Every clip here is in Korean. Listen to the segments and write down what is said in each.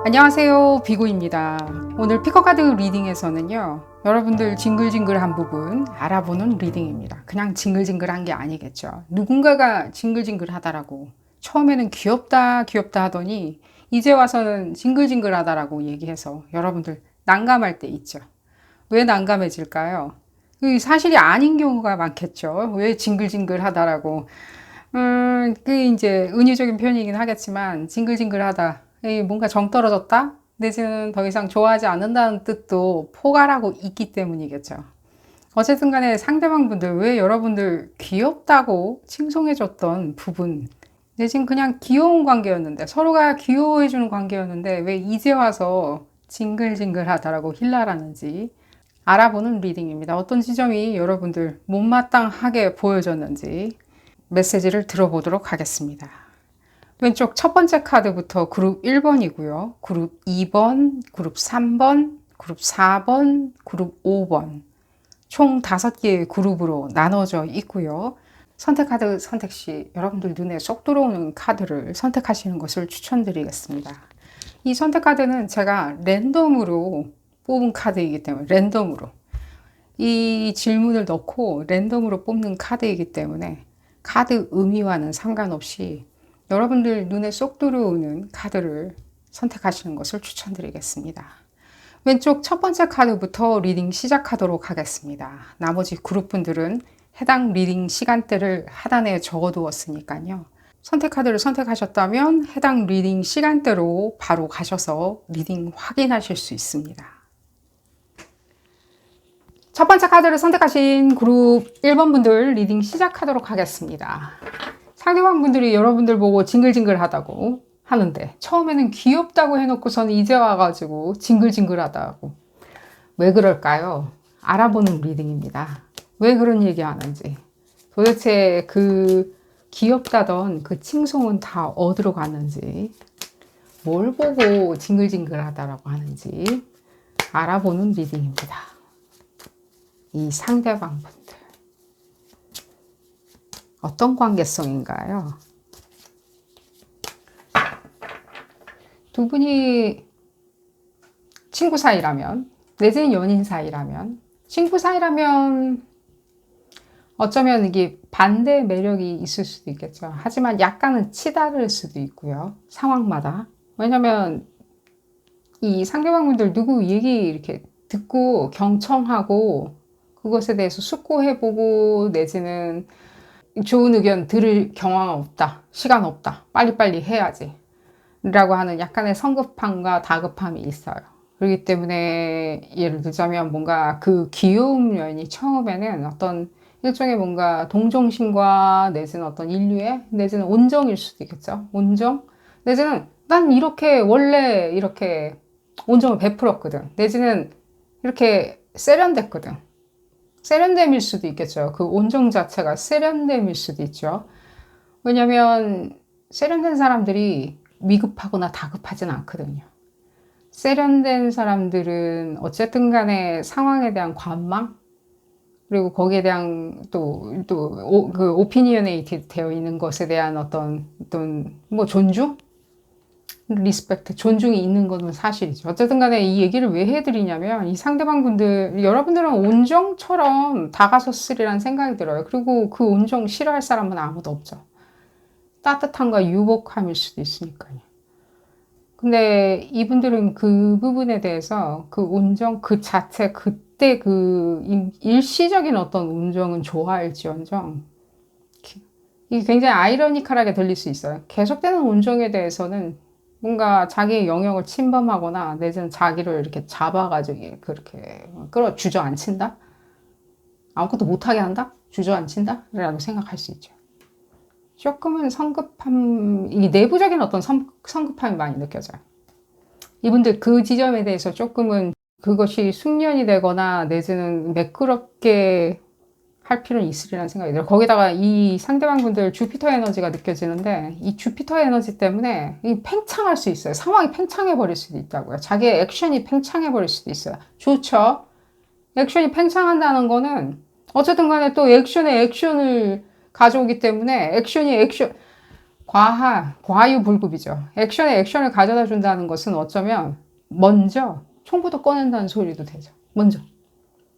안녕하세요, 비구입니다. 오늘 피커카드 리딩에서는요, 여러분들 징글징글한 부분 알아보는 리딩입니다. 그냥 징글징글한 게 아니겠죠. 누군가가 징글징글하다라고 처음에는 귀엽다 하더니 이제 와서는 징글징글하다라고 얘기해서 여러분들 난감할 때 있죠. 왜 난감해질까요? 그 사실이 아닌 경우가 많겠죠. 왜 징글징글하다라고. 그 이제 은유적인 표현이긴 하겠지만 징글징글하다. 뭔가 정 떨어졌다? 내지는 더 이상 좋아하지 않는다는 뜻도 포괄하고 있기 때문이겠죠. 어쨌든 간에 상대방 분들, 왜 여러분들 귀엽다고 칭송해줬던 부분, 내지는 그냥 귀여운 관계였는데, 서로가 귀여워해주는 관계였는데, 왜 이제 와서 징글징글하다라고 힐날하는지 알아보는 리딩입니다. 어떤 지점이 여러분들 못마땅하게 보여졌는지 메시지를 들어보도록 하겠습니다. 왼쪽 첫 번째 카드부터 그룹 1번이고요. 그룹 2번, 그룹 3번, 그룹 4번, 그룹 5번 총 5개의 그룹으로 나눠져 있고요. 선택 카드 선택 시 여러분들 눈에 쏙 들어오는 카드를 선택하시는 것을 추천드리겠습니다. 이 선택 카드는 제가 랜덤으로 뽑은 카드이기 때문에 랜덤으로 이 질문을 넣고 랜덤으로 뽑는 카드이기 때문에 카드 의미와는 상관없이 여러분들 눈에 쏙 들어오는 카드를 선택하시는 것을 추천드리겠습니다. 왼쪽 첫 번째 카드부터 리딩 시작하도록 하겠습니다. 나머지 그룹분들은 해당 리딩 시간대를 하단에 적어두었으니까요. 선택 카드를 선택하셨다면 해당 리딩 시간대로 바로 가셔서 리딩 확인하실 수 있습니다. 첫 번째 카드를 선택하신 그룹 1번 분들 리딩 시작하도록 하겠습니다. 상대방 분들이 여러분들 보고 징글징글하다고 하는데 처음에는 귀엽다고 해놓고서는 이제 와가지고 징글징글하다고 왜 그럴까요? 알아보는 리딩입니다. 왜 그런 얘기 하는지, 도대체 그 귀엽다던 그 칭송은 다 어디로 갔는지, 뭘 보고 징글징글하다라고 하는지 알아보는 리딩입니다. 이 상대방 분들 어떤 관계성인가요? 두 분이 친구 사이라면, 내지는 연인 사이라면, 친구 사이라면 어쩌면 이게 반대 매력이 있을 수도 있겠죠. 하지만 약간은 치달을 수도 있고요. 상황마다. 왜냐면 이 상대방분들 누구 얘기 이렇게 듣고 경청하고 그것에 대해서 숙고해보고 내지는 좋은 의견 들을 경황 없다, 시간 없다, 빨리빨리 해야지 라고 하는 약간의 성급함과 다급함이 있어요. 그렇기 때문에 예를 들자면 뭔가 그 귀여운 면이 처음에는 어떤 일종의 뭔가 동정심과 내지는 어떤 인류의 내지는 온정일 수도 있겠죠. 온정? 내지는 난 이렇게 원래 이렇게 온정을 베풀었거든. 내지는 이렇게 세련됐거든. 세련됨일 수도 있겠죠. 그 온정 자체가 세련됨일 수도 있죠. 왜냐면 세련된 사람들이 미급하거나 다급하진 않거든요. 세련된 사람들은 어쨌든 간에 상황에 대한 관망, 그리고 거기에 대한 그 오피니어네이트 되어 있는 것에 대한 어떤 뭐 존중? 리스펙트, 존중이 있는 것은 사실이죠. 어쨌든 간에 이 얘기를 왜 해드리냐면 이 상대방 분들, 여러분들은 온정처럼 다가섰으리란 생각이 들어요. 그리고 그 온정 싫어할 사람은 아무도 없죠. 따뜻함과 유복함일 수도 있으니까요. 근데 이분들은 그 부분에 대해서 그 온정 그 자체 그때 그 일시적인 어떤 온정은 좋아할지언정 이게 굉장히 아이러니컬하게 들릴 수 있어요. 계속되는 온정에 대해서는 뭔가 자기의 영역을 침범하거나 내지는 자기를 이렇게 잡아가지고 그렇게 주저앉힌다? 아무것도 못하게 한다? 주저앉힌다? 라고 생각할 수 있죠. 조금은 이 내부적인 어떤 성급함이 많이 느껴져요. 이분들 그 지점에 대해서 조금은 그것이 숙련이 되거나 내지는 매끄럽게 할 필요는 있으리라는 생각이 들어요. 거기다가 이 상대방 분들 주피터 에너지가 느껴지는데 이 주피터 에너지 때문에 팽창할 수 있어요. 상황이 팽창해 버릴 수도 있다고요. 자기의 액션이 팽창해 버릴 수도 있어요. 좋죠. 액션이 팽창한다는 거는 어쨌든 간에 또 액션에 액션을 가져오기 때문에 액션이 과유불급이죠. 액션에 액션을 가져다 준다는 것은 어쩌면 먼저 총부터 꺼낸다는 소리도 되죠. 먼저.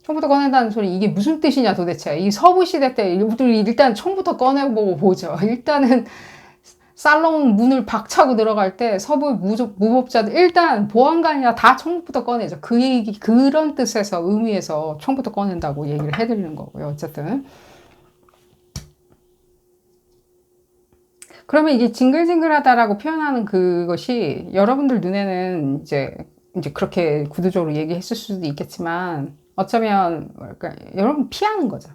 총부터 꺼낸다는 소리, 이게 무슨 뜻이냐 도대체. 이 서부시대 때 일단 총부터 꺼내보고 보죠. 일단은 살롱 문을 박차고 들어갈 때 서부 무법자들 일단 보안관이나 다 총부터 꺼내죠. 그런 뜻에서 의미에서 총부터 꺼낸다고 얘기를 해드리는 거고요. 어쨌든. 그러면 이게 징글징글하다라고 표현하는 그것이 여러분들 눈에는 이제 그렇게 구두적으로 얘기했을 수도 있겠지만 어쩌면 뭐랄까 여러분 피하는 거죠.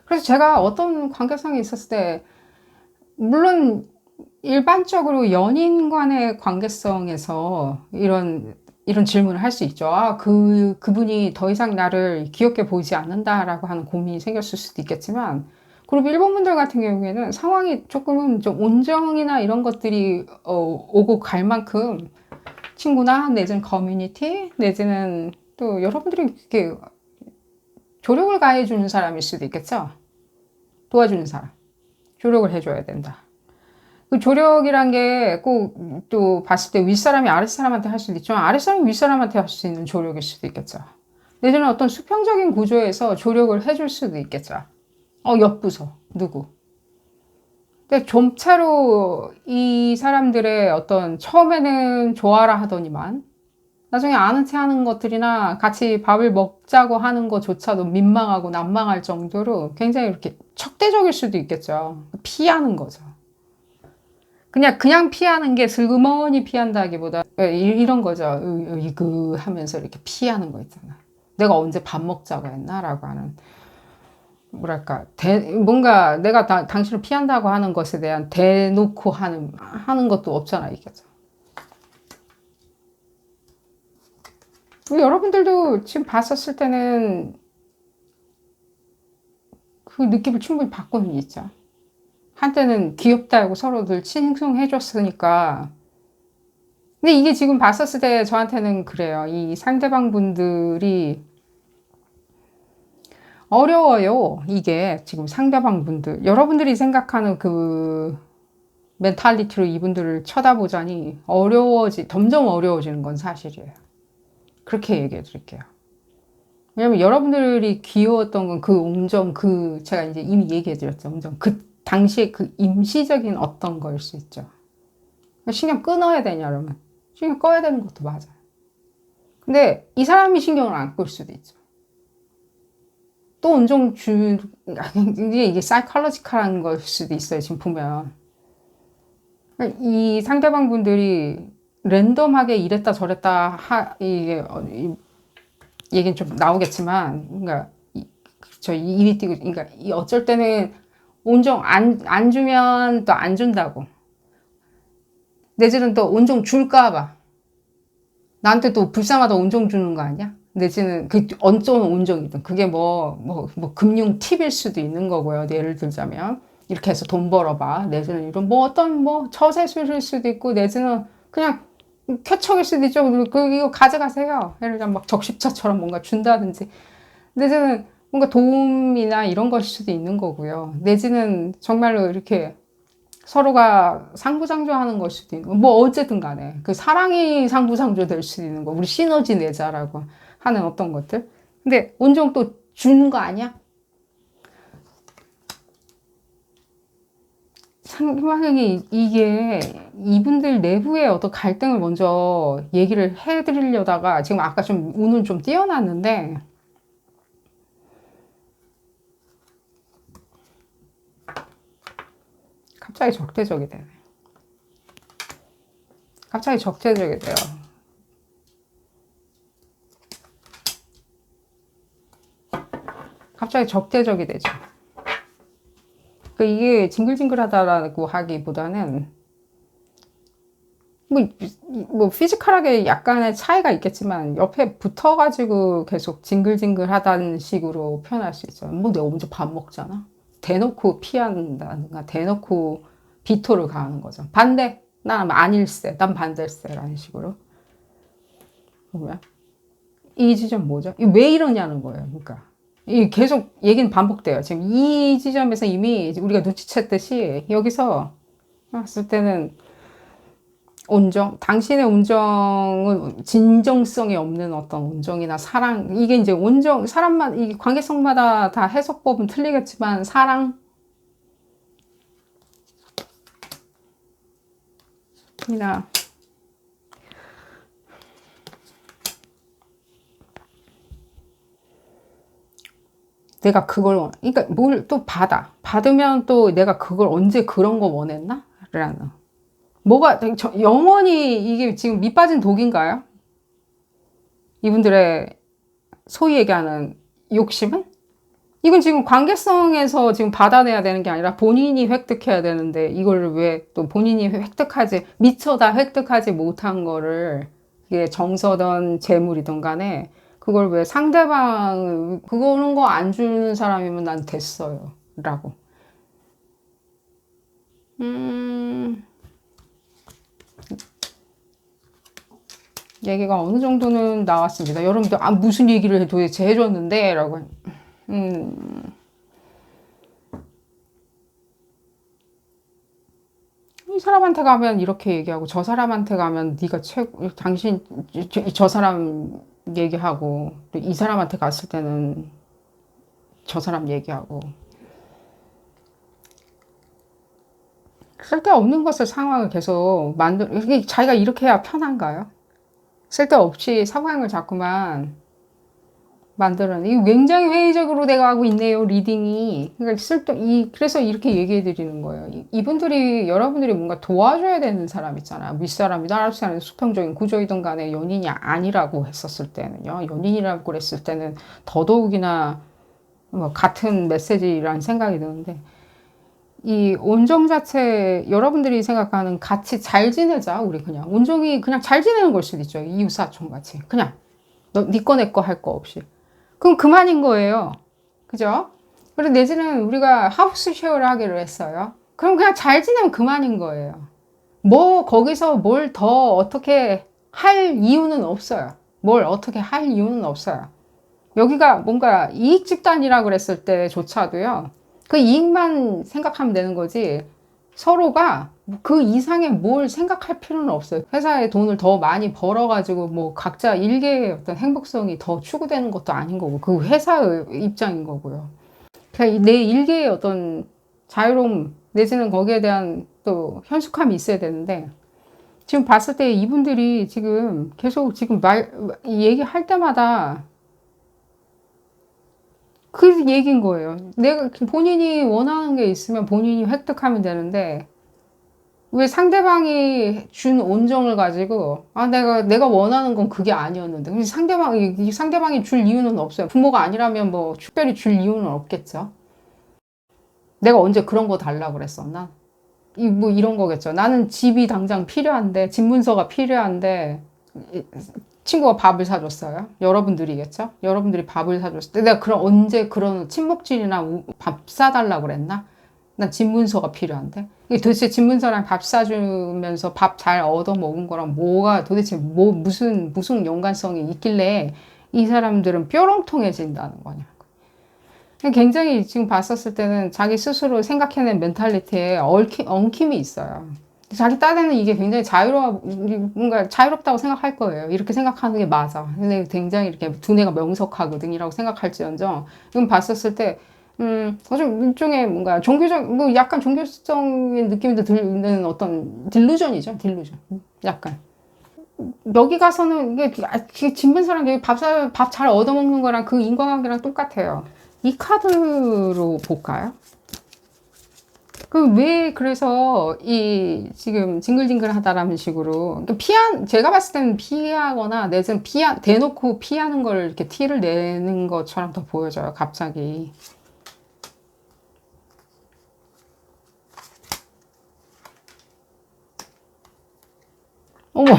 그래서 제가 어떤 관계성이 있었을 때 물론 일반적으로 연인 간의 관계성에서 이런 질문을 할 수 있죠. 아, 그분이 더 이상 나를 귀엽게 보이지 않는다라고 하는 고민이 생겼을 수도 있겠지만, 그리고 일본 분들 같은 경우에는 상황이 조금은 좀 온정이나 이런 것들이 오고 갈 만큼 친구나 내지는 커뮤니티 내지는 또 여러분들이 이렇게 조력을 가해주는 사람일 수도 있겠죠. 도와주는 사람. 조력을 해줘야 된다. 그 조력이란 게 꼭 또 봤을 때 윗사람이 아랫사람한테 할 수도 있지만 아랫사람이 윗사람한테 할 수 있는 조력일 수도 있겠죠. 내지는 어떤 수평적인 구조에서 조력을 해줄 수도 있겠죠. 옆부서 누구. 근데 점차로 이 사람들의 어떤 처음에는 좋아라 하더니만 나중에 아는 체 하는 것들이나 같이 밥을 먹자고 하는 것조차도 민망하고 난망할 정도로 굉장히 이렇게 척대적일 수도 있겠죠. 피하는 거죠. 그냥 피하는 게 슬그머니 피한다기보다 이런 거죠. 하면서 이렇게 피하는 거 있잖아. 내가 언제 밥 먹자고 했나? 라고 하는 뭐랄까 뭔가 내가 당신을 피한다고 하는 것에 대한 대놓고 하는 것도 없잖아. 이게죠. 여러분들도 지금 봤었을 때는 그 느낌을 충분히 받고는 있죠. 한때는 귀엽다고 서로들 칭송해줬으니까. 근데 이게 지금 봤었을 때 저한테는 그래요. 이 상대방 분들이 어려워요. 이게 지금 상대방 분들. 여러분들이 생각하는 그 멘탈리티로 이분들을 쳐다보자니 점점 어려워지는 건 사실이에요. 그렇게 얘기해 드릴게요. 왜냐면 여러분들이 귀여웠던 건 그 온정, 제가 이제 이미 얘기해 드렸죠. 온정. 당시에 그 임시적인 어떤 거일 수 있죠. 신경 끊어야 되냐, 그러면. 신경 꺼야 되는 것도 맞아요. 근데 이 사람이 신경을 안 끌 수도 있죠. 또 온종 이게 사이콜로지컬한 걸 수도 있어요, 지금 보면. 이 상대방 분들이 랜덤하게 이랬다 저랬다 이게 얘기는 좀 나오겠지만, 그러니까 이리 뛰고, 그러니까 어쩔 때는 온종 안 주면 또 안 준다고. 내지는 또 온종 줄까봐. 나한테 또 불쌍하다 온종 주는 거 아니야? 내지는 어떤 온종이든. 그게 뭐 금융 팁일 수도 있는 거고요. 예를 들자면. 이렇게 해서 돈 벌어봐. 내지는 이런 어떤 처세술일 수도 있고, 내지는 그냥 쾌척일 수도 있죠. 이거 가져가세요. 예를 들면 적십자처럼 뭔가 준다든지. 내지는 뭔가 도움이나 이런 걸 수도 있는 거고요. 내지는 정말로 이렇게 서로가 상부상조하는 걸 수도 있는 거. 어쨌든 간에 그 사랑이 상부상조 될 수도 있는 거. 우리 시너지 내자라고 하는 어떤 것들. 근데 온종 또 주는 거 아니야? 상대방이 이게 이분들 내부의 어떤 갈등을 먼저 얘기를 해드리려다가 지금 아까 좀 운을 좀 띄워놨는데 갑자기 적대적이 되네. 갑자기 적대적이 돼요. 갑자기 적대적이 되죠. 이게 징글징글하다라고 하기보다는 피지컬하게 약간의 차이가 있겠지만 옆에 붙어가지고 계속 징글징글하다는 식으로 표현할 수 있죠. 내가 먼저 밥 먹잖아. 대놓고 피한다든가 대놓고 비토를 가하는 거죠. 반대. 난 아닐세. 난 반댈세라는 식으로. 보면 이 지점 뭐죠? 왜 이러냐는 거예요. 그러니까 계속 얘기는 반복돼요. 지금 이 지점에서 이미 우리가 눈치챘듯이 여기서 봤을 때는 온정, 당신의 온정은 진정성이 없는 어떤 온정이나 사랑, 이게 이제 온정, 사람만, 이 관계성마다 다 해석법은 틀리겠지만, 사랑이나, 내가 그걸, 그러니까 뭘 또 받으면 또 내가 그걸 언제 그런 거 원했나? 라는. 뭐가, 영원히 이게 지금 밑 빠진 독인가요? 이분들의 소위 얘기하는 욕심은? 이건 지금 관계성에서 지금 받아내야 되는 게 아니라 본인이 획득해야 되는데, 이걸 왜 또 본인이 미처 다 획득하지 못한 거를, 이게 정서든 재물이든 간에, 그걸 왜 상대방, 그거는 거 안 주는 사람이면 난 됐어요. 라고. 얘기가 어느 정도는 나왔습니다. 여러분들, 무슨 얘기를 도대체 해줬는데? 라고. 이 사람한테 가면 이렇게 얘기하고, 저 사람한테 가면 네가 최고, 저 사람 얘기하고, 또 이 사람한테 갔을 때는 저 사람 얘기하고. 쓸데없는 것을 상황을 계속 이게 자기가 이렇게 해야 편한가요? 쓸데없이 상황을 자꾸만 만드는, 이게 굉장히 회의적으로 돼가 하고 있네요, 리딩이. 그러니까 그래서 이렇게 얘기해 드리는 거예요. 이분들이, 여러분들이 뭔가 도와줘야 되는 사람 있잖아요. 윗사람이 나랄수 않은 수평적인 구조이든 간에 연인이 아니라고 했었을 때는요. 연인이라고 그랬을 때는 더더욱이나 뭐 같은 메시지라는 생각이 드는데, 이 온정 자체, 여러분들이 생각하는 같이 잘 지내자, 우리 그냥. 온정이 그냥 잘 지내는 걸 수도 있죠. 이웃사촌 같이. 그냥. 네 거 내 거 할 거 없이. 그럼 그만인 거예요. 그죠? 그리고 내지는 우리가 하우스 쉐어를 하기로 했어요. 그럼 그냥 잘 지내면 그만인 거예요. 거기서 뭘 더 어떻게 할 이유는 없어요. 뭘 어떻게 할 이유는 없어요. 여기가 뭔가 이익 집단이라고 그랬을 때조차도요. 그 이익만 생각하면 되는 거지, 서로가 그 이상의 뭘 생각할 필요는 없어요. 회사에 돈을 더 많이 벌어가지고 뭐 각자 일개의 어떤 행복성이 더 추구되는 것도 아닌 거고, 그 회사의 입장인 거고요. 그러니까 내 일개의 어떤 자유로움 내지는 거기에 대한 또 현숙함이 있어야 되는데, 지금 봤을 때 이분들이 지금 계속 지금 얘기할 때마다 그 얘기인 거예요. 본인이 원하는 게 있으면 본인이 획득하면 되는데, 왜 상대방이 준 온정을 가지고, 내가 원하는 건 그게 아니었는데. 근데 상대방이 줄 이유는 없어요. 부모가 아니라면 뭐, 특별히 줄 이유는 없겠죠. 내가 언제 그런 거 달라고 그랬었나? 뭐 이런 거겠죠. 나는 집이 당장 필요한데, 집 문서가 필요한데, 친구가 밥을 사줬어요. 여러분들이겠죠? 여러분들이 밥을 사줬을 때 내가 언제 그런 친목질이나 밥 사달라고 그랬나? 난 집문서가 필요한데. 도대체 집문서랑 밥 사주면서 밥 잘 얻어먹은 거랑 뭐가 도대체 무슨 연관성이 있길래 이 사람들은 뾰롱통해진다는 거냐. 굉장히 지금 봤었을 때는 자기 스스로 생각해낸 멘탈리티에 엉킴이 있어요. 자기 딴에는 이게 굉장히 뭔가 자유롭다고 생각할 거예요. 이렇게 생각하는 게 맞아. 근데 굉장히 이렇게 두뇌가 명석하거든이라고 생각할지언정, 이건 봤었을 때, 좀 일종의 뭔가 약간 종교적인 느낌도 드는 어떤 딜루전이죠. 딜루전. 약간. 여기 가서는 이게 진분사랑 밥 잘 얻어먹는 거랑 그 인과관계랑 똑같아요. 이 카드로 볼까요? 그래서 지금 징글징글하다라는 식으로 제가 봤을 때는 피하거나 내지는 대놓고 피하는 걸 이렇게 티를 내는 것처럼 더 보여져요. 갑자기. 어머.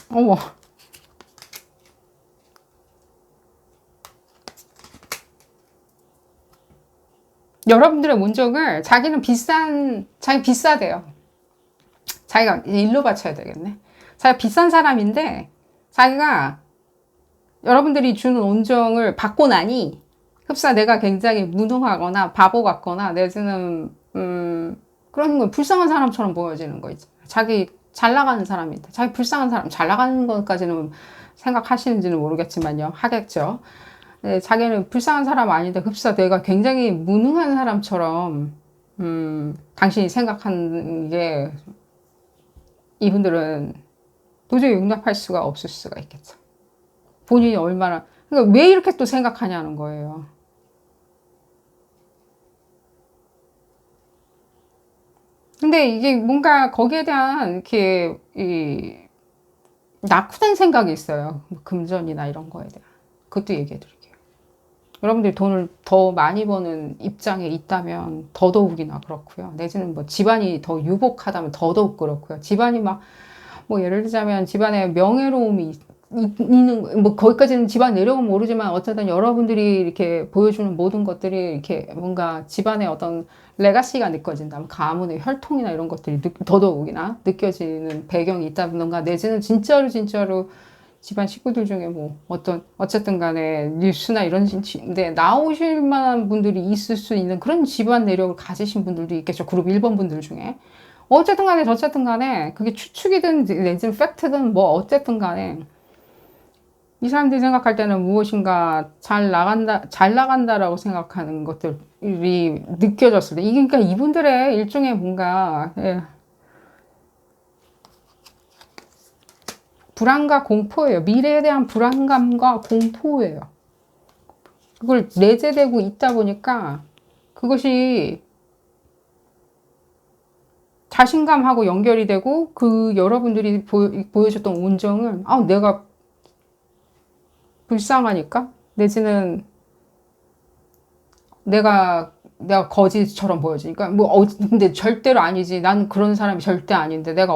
어머. 여러분들의 온정을 자기 비싸대요. 자기가 일로 바쳐야 되겠네. 자기가 비싼 사람인데, 자기가 여러분들이 주는 온정을 받고 나니, 흡사 내가 굉장히 무능하거나 바보 같거나 내지는 그런 건 불쌍한 사람처럼 보여지는 거 있죠. 자기 잘 나가는 사람인데 자기 불쌍한 사람 잘 나가는 것까지는 생각하시는지는 모르겠지만요. 하겠죠. 네, 자기는 불쌍한 사람 아닌데 흡사 내가 굉장히 무능한 사람처럼 당신이 생각하는 게 이분들은 도저히 용납할 수가 없을 수가 있겠죠. 본인이 얼마나 그러니까 왜 이렇게 또 생각하냐는 거예요. 근데 이게 뭔가 거기에 대한 이렇게 낙후된 생각이 있어요. 뭐 금전이나 이런 거에 대한. 그것도 얘기해 드릴게요. 여러분들이 돈을 더 많이 버는 입장에 있다면 더더욱이나 그렇고요. 내지는 뭐 집안이 더 유복하다면 더더욱 그렇고요. 집안이 막 뭐 예를 들자면 집안에 명예로움이 있는 뭐 거기까지는 집안 내력은 모르지만 어쨌든 여러분들이 이렇게 보여주는 모든 것들이 이렇게 뭔가 집안의 어떤 레가시가 느껴진다면 가문의 혈통이나 이런 것들이 더더욱이나 느껴지는 배경이 있다던가 내지는 진짜로 집안 식구들 중에 뭐 어쨌든 간에 뉴스나 이런 데 나오실 만한 분들이 있을 수 있는 그런 집안 내력을 가지신 분들도 있겠죠. 그룹 1번 분들 중에. 어쨌든 간에 저쨌든 간에 그게 추측이든 내지는 팩트든 뭐 어쨌든 간에 이 사람들이 생각할 때는 무엇인가 잘 나간다라고 생각하는 것들이 느껴졌을 때, 이게 그러니까 이분들의 일종의 뭔가, 불안과 공포예요. 미래에 대한 불안감과 공포예요. 그걸 내재되고 있다 보니까 그것이 자신감하고 연결이 되고 그 여러분들이 보여줬던 온정은 내가 불쌍하니까 내지는 내가 거짓처럼 보여지니까 근데 절대로 아니지. 난 그런 사람이 절대 아닌데 내가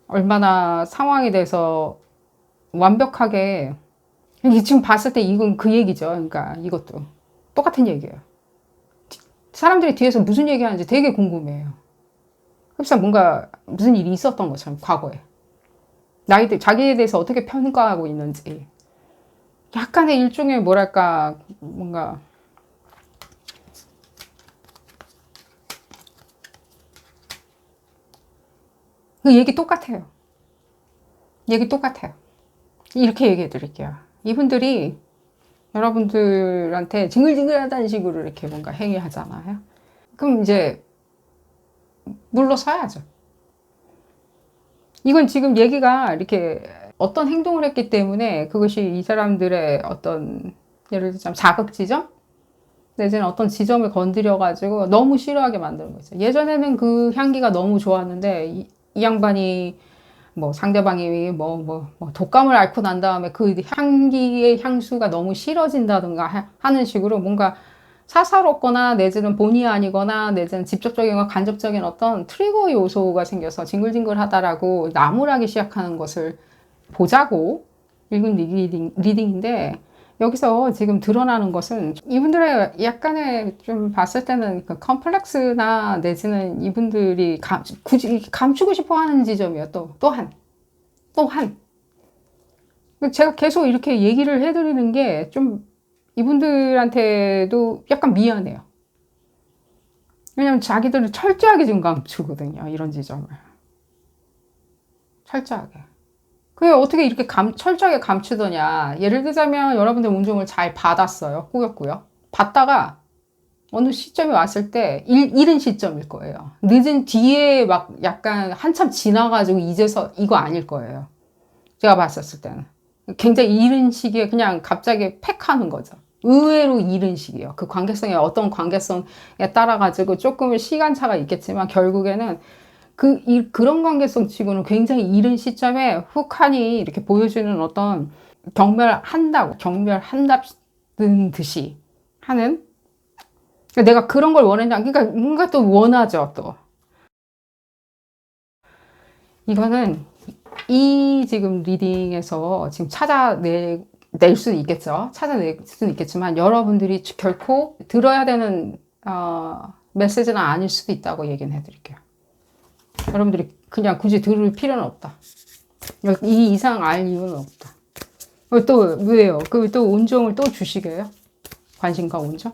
얼마나 상황에 대해서 완벽하게 지금 봤을 때 이건 그 얘기죠. 그러니까 이것도 똑같은 얘기예요. 사람들이 뒤에서 무슨 얘기하는지 되게 궁금해요. 흡사 뭔가 무슨 일이 있었던 것처럼 과거에 자기에 대해서 어떻게 평가하고 있는지 약간의 일종의 뭐랄까 뭔가 그 얘기 똑같아요. 이렇게 얘기해 드릴게요. 이분들이 여러분들한테 징글징글하다는 식으로 이렇게 뭔가 행위하잖아요. 그럼 이제 물러서야죠. 이건 지금 얘기가 이렇게 어떤 행동을 했기 때문에 그것이 이 사람들의 어떤 예를 들자면 자극지점? 내지는 어떤 지점을 건드려가지고 너무 싫어하게 만드는 거죠. 예전에는 그 향기가 너무 좋았는데 이 양반이 뭐 상대방이 독감을 앓고 난 다음에 그 향기의 향수가 너무 싫어진다든가 하는 식으로 뭔가 사사롭거나 내지는 본의 아니거나 내지는 직접적인과 간접적인 어떤 트리거 요소가 생겨서 징글징글하다라고 나무라기 시작하는 것을 보자고 읽은 리딩인데 여기서 지금 드러나는 것은 이분들의 약간의 좀 봤을 때는 그 컴플렉스나 내지는 이분들이 굳이 감추고 싶어 하는 지점이에요. 또한. 제가 계속 이렇게 얘기를 해드리는 게 좀 이분들한테도 약간 미안해요. 왜냐면 자기들은 철저하게 지금 감추거든요. 이런 지점을. 철저하게. 그게 어떻게 이렇게 철저하게 감추더냐. 예를 들자면 여러분들 운종을 잘 받았어요. 꾸였고요. 받다가 어느 시점이 왔을 때 이른 시점일 거예요. 늦은 뒤에 막 약간 한참 지나가지고 이제서 이거 아닐 거예요. 제가 봤었을 때는. 굉장히 이른 시기에 그냥 갑자기 팩 하는 거죠. 의외로 이른 시기예요. 그 관계성에 어떤 관계성에 따라 가지고 조금 시간차가 있겠지만 결국에는 그런 관계성 치고는 굉장히 이른 시점에 훅하니 이렇게 보여주는 어떤 경멸한다는 듯이 하는 내가 그런 걸 원했냐. 그러니까 뭔가 또 원하죠, 또. 이거는 이 지금 리딩에서 지금 찾아낼 수는 있겠죠. 찾아낼 수는 있겠지만 여러분들이 결코 들어야 되는 메시지는 아닐 수도 있다고 얘기는 해드릴게요. 여러분들이 그냥 굳이 들을 필요는 없다. 이 이상 알 이유는 없다. 또 왜요? 그 또 온정을 또 주시게요? 관심과 온정?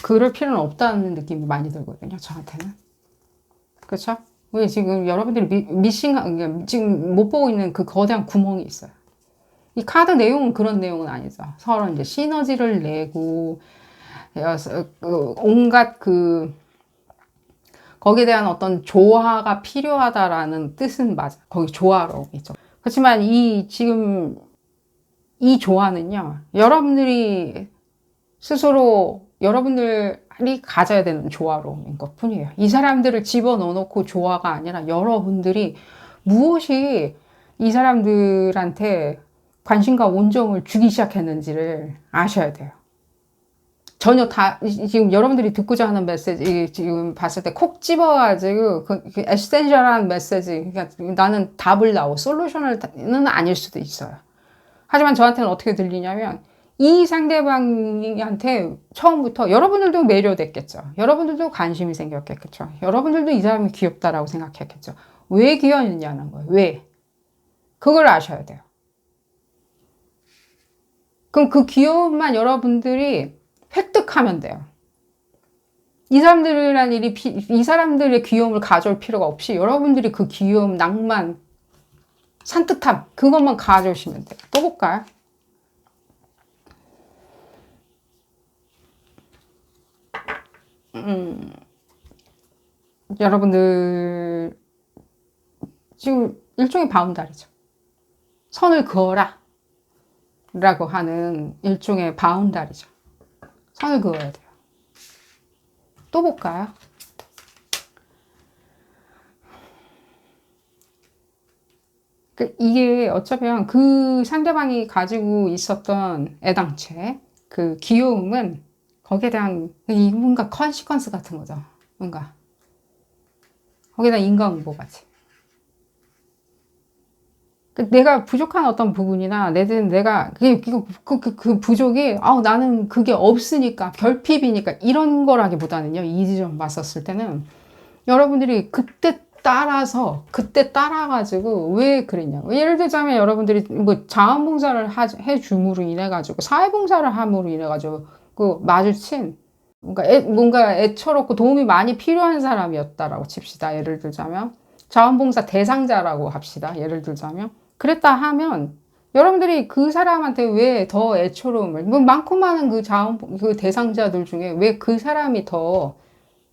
그럴 필요는 없다는 느낌이 많이 들거든요, 저한테는. 그렇죠? 왜 지금 여러분들이 지금 못 보고 있는 그 거대한 구멍이 있어요. 이 카드 내용은 그런 내용은 아니죠. 서로 이제 시너지를 내고, 온갖 거기에 대한 어떤 조화가 필요하다라는 뜻은 맞아. 거기 조화로 있죠. 그렇지만 지금 이 조화는요, 여러분들이 스스로 여러분들이 가져야 되는 조화로인 것 뿐이에요. 이 사람들을 집어넣어 놓고 조화가 아니라 여러분들이 무엇이 이 사람들한테 관심과 온정을 주기 시작했는지를 아셔야 돼요. 전혀 지금 여러분들이 듣고자 하는 메시지, 지금 봤을 때 콕 집어가지고, 그 에센셜한 메시지, 그러니까 나는 답을 나오고 솔루션은 아닐 수도 있어요. 하지만 저한테는 어떻게 들리냐면, 이 상대방한테 처음부터 여러분들도 매료됐겠죠. 여러분들도 관심이 생겼겠죠. 여러분들도 이 사람이 귀엽다라고 생각했겠죠. 왜 귀여웠냐는 거예요. 왜? 그걸 아셔야 돼요. 그럼 그 귀여움만 여러분들이 획득하면 돼요. 이 사람들의 귀여움을 가져올 필요가 없이 여러분들이 그 귀여움, 낭만, 산뜻함, 그것만 가져오시면 돼요. 또 볼까요? 여러분들, 지금 일종의 바운다리죠. 선을 그어라. 라고 하는 일종의 바운다리죠. 선을 그어야 돼요. 또 볼까요? 이게 어쩌면 그 상대방이 가지고 있었던 애당체, 그 귀여움은 거기에 대한 뭔가 컨시퀀스 같은 거죠. 뭔가. 거기다 인과응보같이. 내가 부족한 어떤 부분이나 내가 그 부족이 나는 그게 없으니까 결핍이니까 이런 거라기보다는요, 이 지점 봤었을 때는 여러분들이 그때 따라가지고 왜 그랬냐고. 예를 들자면 여러분들이 뭐 자원봉사를 해줌으로 인해가지고 사회봉사를 함으로 인해가지고 마주친 뭔가 애처롭고 도움이 많이 필요한 사람이었다라고 칩시다. 예를 들자면 자원봉사 대상자라고 합시다. 예를 들자면 그랬다 하면 여러분들이 그 사람한테 왜 더 애처로움을 많고 많은 그 대상자들 중에 왜 그 사람이 더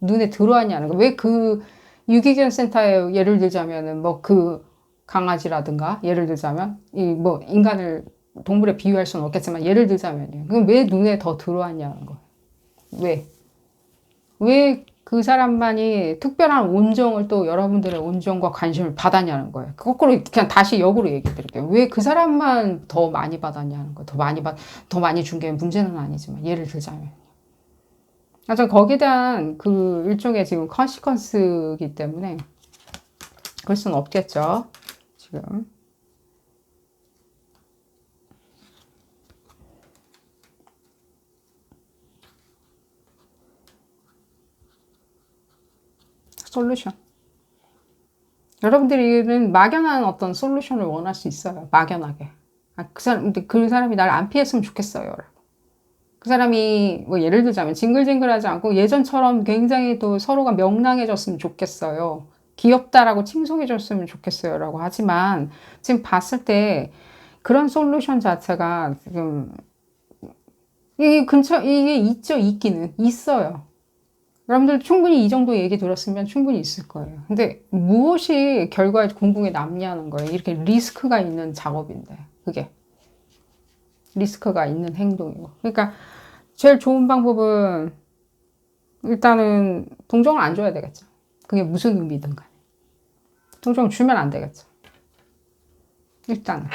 눈에 들어왔냐는 거. 왜 그 유기견 센터에 예를 들자면은 뭐 그 강아지라든가 예를 들자면 뭐 인간을 동물에 비유할 수는 없겠지만 예를 들자면요. 그럼 왜 눈에 더 들어왔냐는 거. 왜 그 사람만이 특별한 온정을 또 여러분들의 온정과 관심을 받았냐는 거예요. 거꾸로 그냥 다시 역으로 얘기 드릴게요. 왜 그 사람만 더 많이 받았냐는 거예요. 더 많이 준 게 문제는 아니지만 예를 들자면. 하여튼 거기에 대한 그 일종의 지금 컨시퀀스이기 때문에 그럴 수는 없겠죠. 지금. 솔루션. 여러분들은 막연한 어떤 솔루션을 원할 수 있어요. 막연하게. 그 사람이 날 안 피했으면 좋겠어요. 그 사람이 뭐 예를 들자면 징글징글하지 않고 예전처럼 굉장히 또 서로가 명랑해졌으면 좋겠어요. 귀엽다라고 칭송해줬으면 좋겠어요. 라고 하지만 지금 봤을 때 그런 솔루션 자체가 지금 이게 있기는 있어요. 여러분들 충분히 이 정도 얘기 들었으면 충분히 있을 거예요. 근데 무엇이 결과의 공공에 남냐는 거예요. 이렇게 리스크가 있는 작업인데, 그게. 리스크가 있는 행동이고. 그러니까 제일 좋은 방법은 일단은 동정을 안 줘야 되겠죠. 그게 무슨 의미든 간에. 동정을 주면 안 되겠죠. 일단은.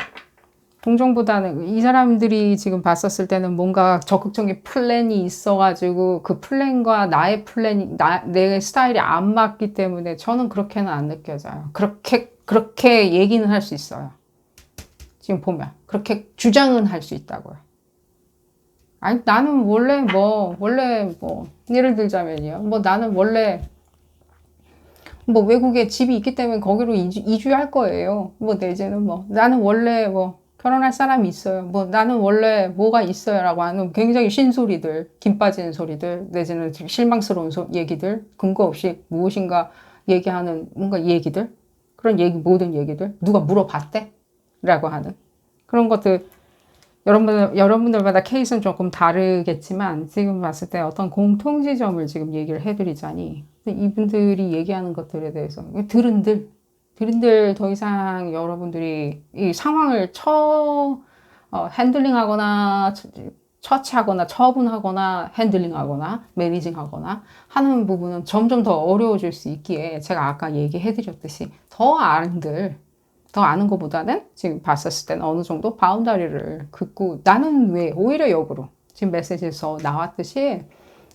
동정보다는 이 사람들이 지금 봤었을 때는 뭔가 적극적인 플랜이 있어가지고 그 플랜과 나의 내 스타일이 안 맞기 때문에 저는 그렇게는 안 느껴져요. 그렇게 얘기는 할 수 있어요. 지금 보면. 그렇게 주장은 할 수 있다고요. 아니, 나는 원래 예를 들자면요. 나는 원래 외국에 집이 있기 때문에 거기로 이주할 거예요. 내지는 나는 원래 결혼할 사람이 있어요. 뭐 나는 원래 뭐가 있어요 라고 하는 굉장히 쉰소리들, 김 빠지는 소리들, 내지는 실망스러운 얘기들, 근거 없이 무엇인가 얘기하는 뭔가 얘기들, 그런 얘기, 모든 얘기들, 누가 물어봤대? 라고 하는 그런 것들, 여러분들마다 케이스는 조금 다르겠지만 지금 봤을 때 어떤 공통지점을 지금 얘기를 해드리자니 이분들이 얘기하는 것들에 대해서 들은들 더 이상 여러분들이 이 상황을 핸들링하거나 처치하거나 처분하거나 핸들링하거나 매니징하거나 하는 부분은 점점 더 어려워질 수 있기에 제가 아까 얘기해드렸듯이 더 아는 것보다는 지금 봤었을 때는 어느 정도 바운다리를 긋고 나는 왜 오히려 역으로 지금 메시지에서 나왔듯이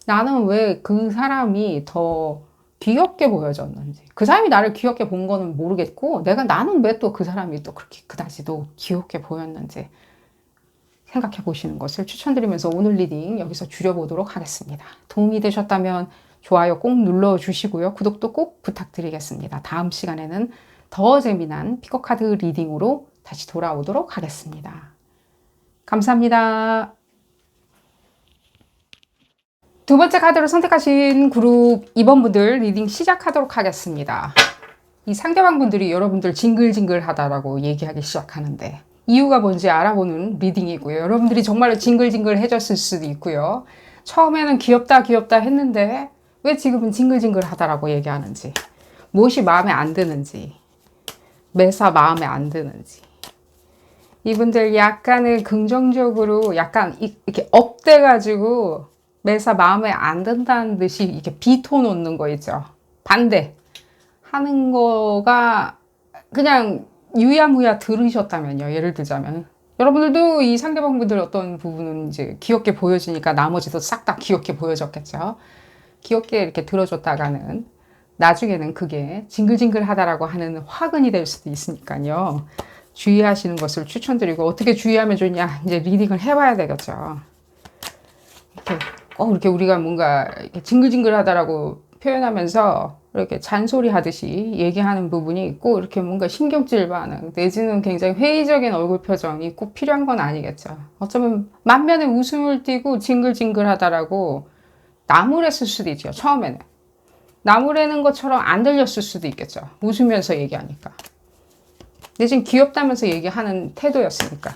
나는 왜 그 사람이 더 귀엽게 보여졌는지 그 사람이 나를 귀엽게 본 거는 모르겠고 나는 왜 또 그 사람이 또 그렇게 그다지도 귀엽게 보였는지 생각해 보시는 것을 추천드리면서 오늘 리딩 여기서 줄여보도록 하겠습니다. 도움이 되셨다면 좋아요 꼭 눌러주시고요. 구독도 꼭 부탁드리겠습니다. 다음 시간에는 더 재미난 피커카드 리딩으로 다시 돌아오도록 하겠습니다. 감사합니다. 두 번째 카드를 선택하신 그룹 2번 분들 리딩 시작하도록 하겠습니다. 이 상대방 분들이 여러분들 징글징글하다라고 얘기하기 시작하는데 이유가 뭔지 알아보는 리딩이고요. 여러분들이 정말로 징글징글해졌을 수도 있고요. 처음에는 귀엽다 했는데 왜 지금은 징글징글하다라고 얘기하는지, 무엇이 마음에 안 드는지, 매사 마음에 안 드는지, 이분들 약간은 긍정적으로 약간 이렇게 업돼가지고 매사 마음에 안 든다는 듯이 이렇게 비토 놓는 거 있죠. 반대 하는 거가 그냥 유야무야 들으셨다면요. 예를 들자면 여러분들도 이 상대방 분들 어떤 부분은 이제 귀엽게 보여지니까 나머지도 싹 다 귀엽게 보여졌겠죠. 귀엽게 이렇게 들어줬다가는 나중에는 그게 징글징글하다라고 하는 화근이 될 수도 있으니까요. 주의하시는 것을 추천드리고 어떻게 주의하면 좋냐 이제 리딩을 해봐야 되겠죠. 이렇게 우리가 뭔가 이렇게 징글징글하다라고 표현하면서 이렇게 잔소리 하듯이 얘기하는 부분이 있고 이렇게 뭔가 신경질 반응 내지는 굉장히 회의적인 얼굴 표정이 꼭 필요한 건 아니겠죠. 어쩌면 만면에 웃음을 띠고 징글징글하다라고 나무랬을 수도 있죠. 처음에는 나무래는 것처럼 안 들렸을 수도 있겠죠. 웃으면서 얘기하니까 내지는 귀엽다면서 얘기하는 태도였으니까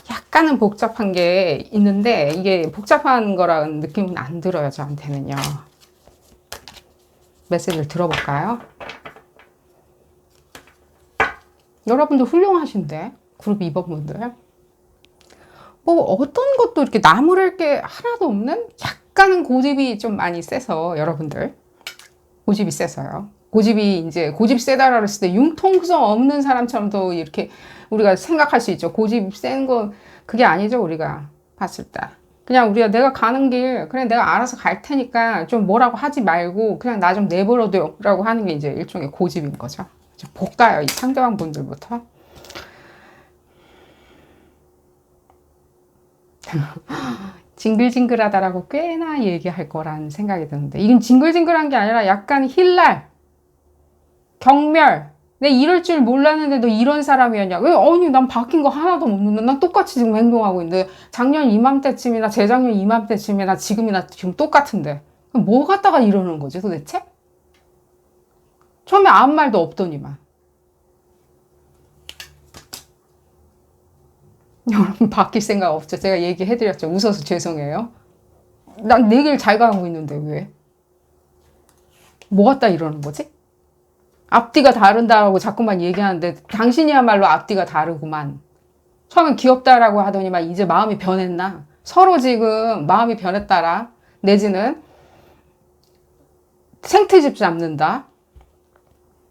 약간은 복잡한 게 있는데 이게 복잡한 거라는 느낌은 안 들어요. 저한테는요. 메시지를 들어볼까요? 여러분들 훌륭하신데 그룹 2번 분들 뭐 어떤 것도 이렇게 나무랄 게 하나도 없는 약간은 고집이 좀 많이 세서 여러분들 고집이 세서요. 고집 세다라고 했을 때 융통성 없는 사람처럼도 이렇게 우리가 생각할 수 있죠. 고집 센 거 그게 아니죠. 우리가 봤을 때 그냥 우리가 내가 가는 길 그냥 내가 알아서 갈 테니까 좀 뭐라고 하지 말고 그냥 나 좀 내버려둬 라고 하는 게 이제 일종의 고집인 거죠. 볶아요. 이 상대방 분들부터. 징글징글하다라고 꽤나 얘기할 거라는 생각이 드는데 이건 징글징글한 게 아니라 약간 힐날, 경멸. 내 이럴 줄 몰랐는데 너 이런 사람이었냐? 왜? 아니 난 바뀐 거 하나도 없는데 난 똑같이 지금 행동하고 있는데 작년 이맘때쯤이나 재작년 이맘때쯤이나 지금이나 지금 똑같은데 뭐 갖다가 이러는 거지 도대체? 처음에 아무 말도 없더니만. 여러분 바뀔 생각 없죠? 제가 얘기해드렸죠. 웃어서 죄송해요. 난 내 길 잘 가고 있는데 왜? 뭐 갖다 이러는 거지? 앞뒤가 다른다라고 자꾸만 얘기하는데 당신이야말로 앞뒤가 다르구만. 처음엔 귀엽다라고 하더니만 이제 마음이 변했나? 서로 지금 마음이 변했다라 내지는 생트집 잡는다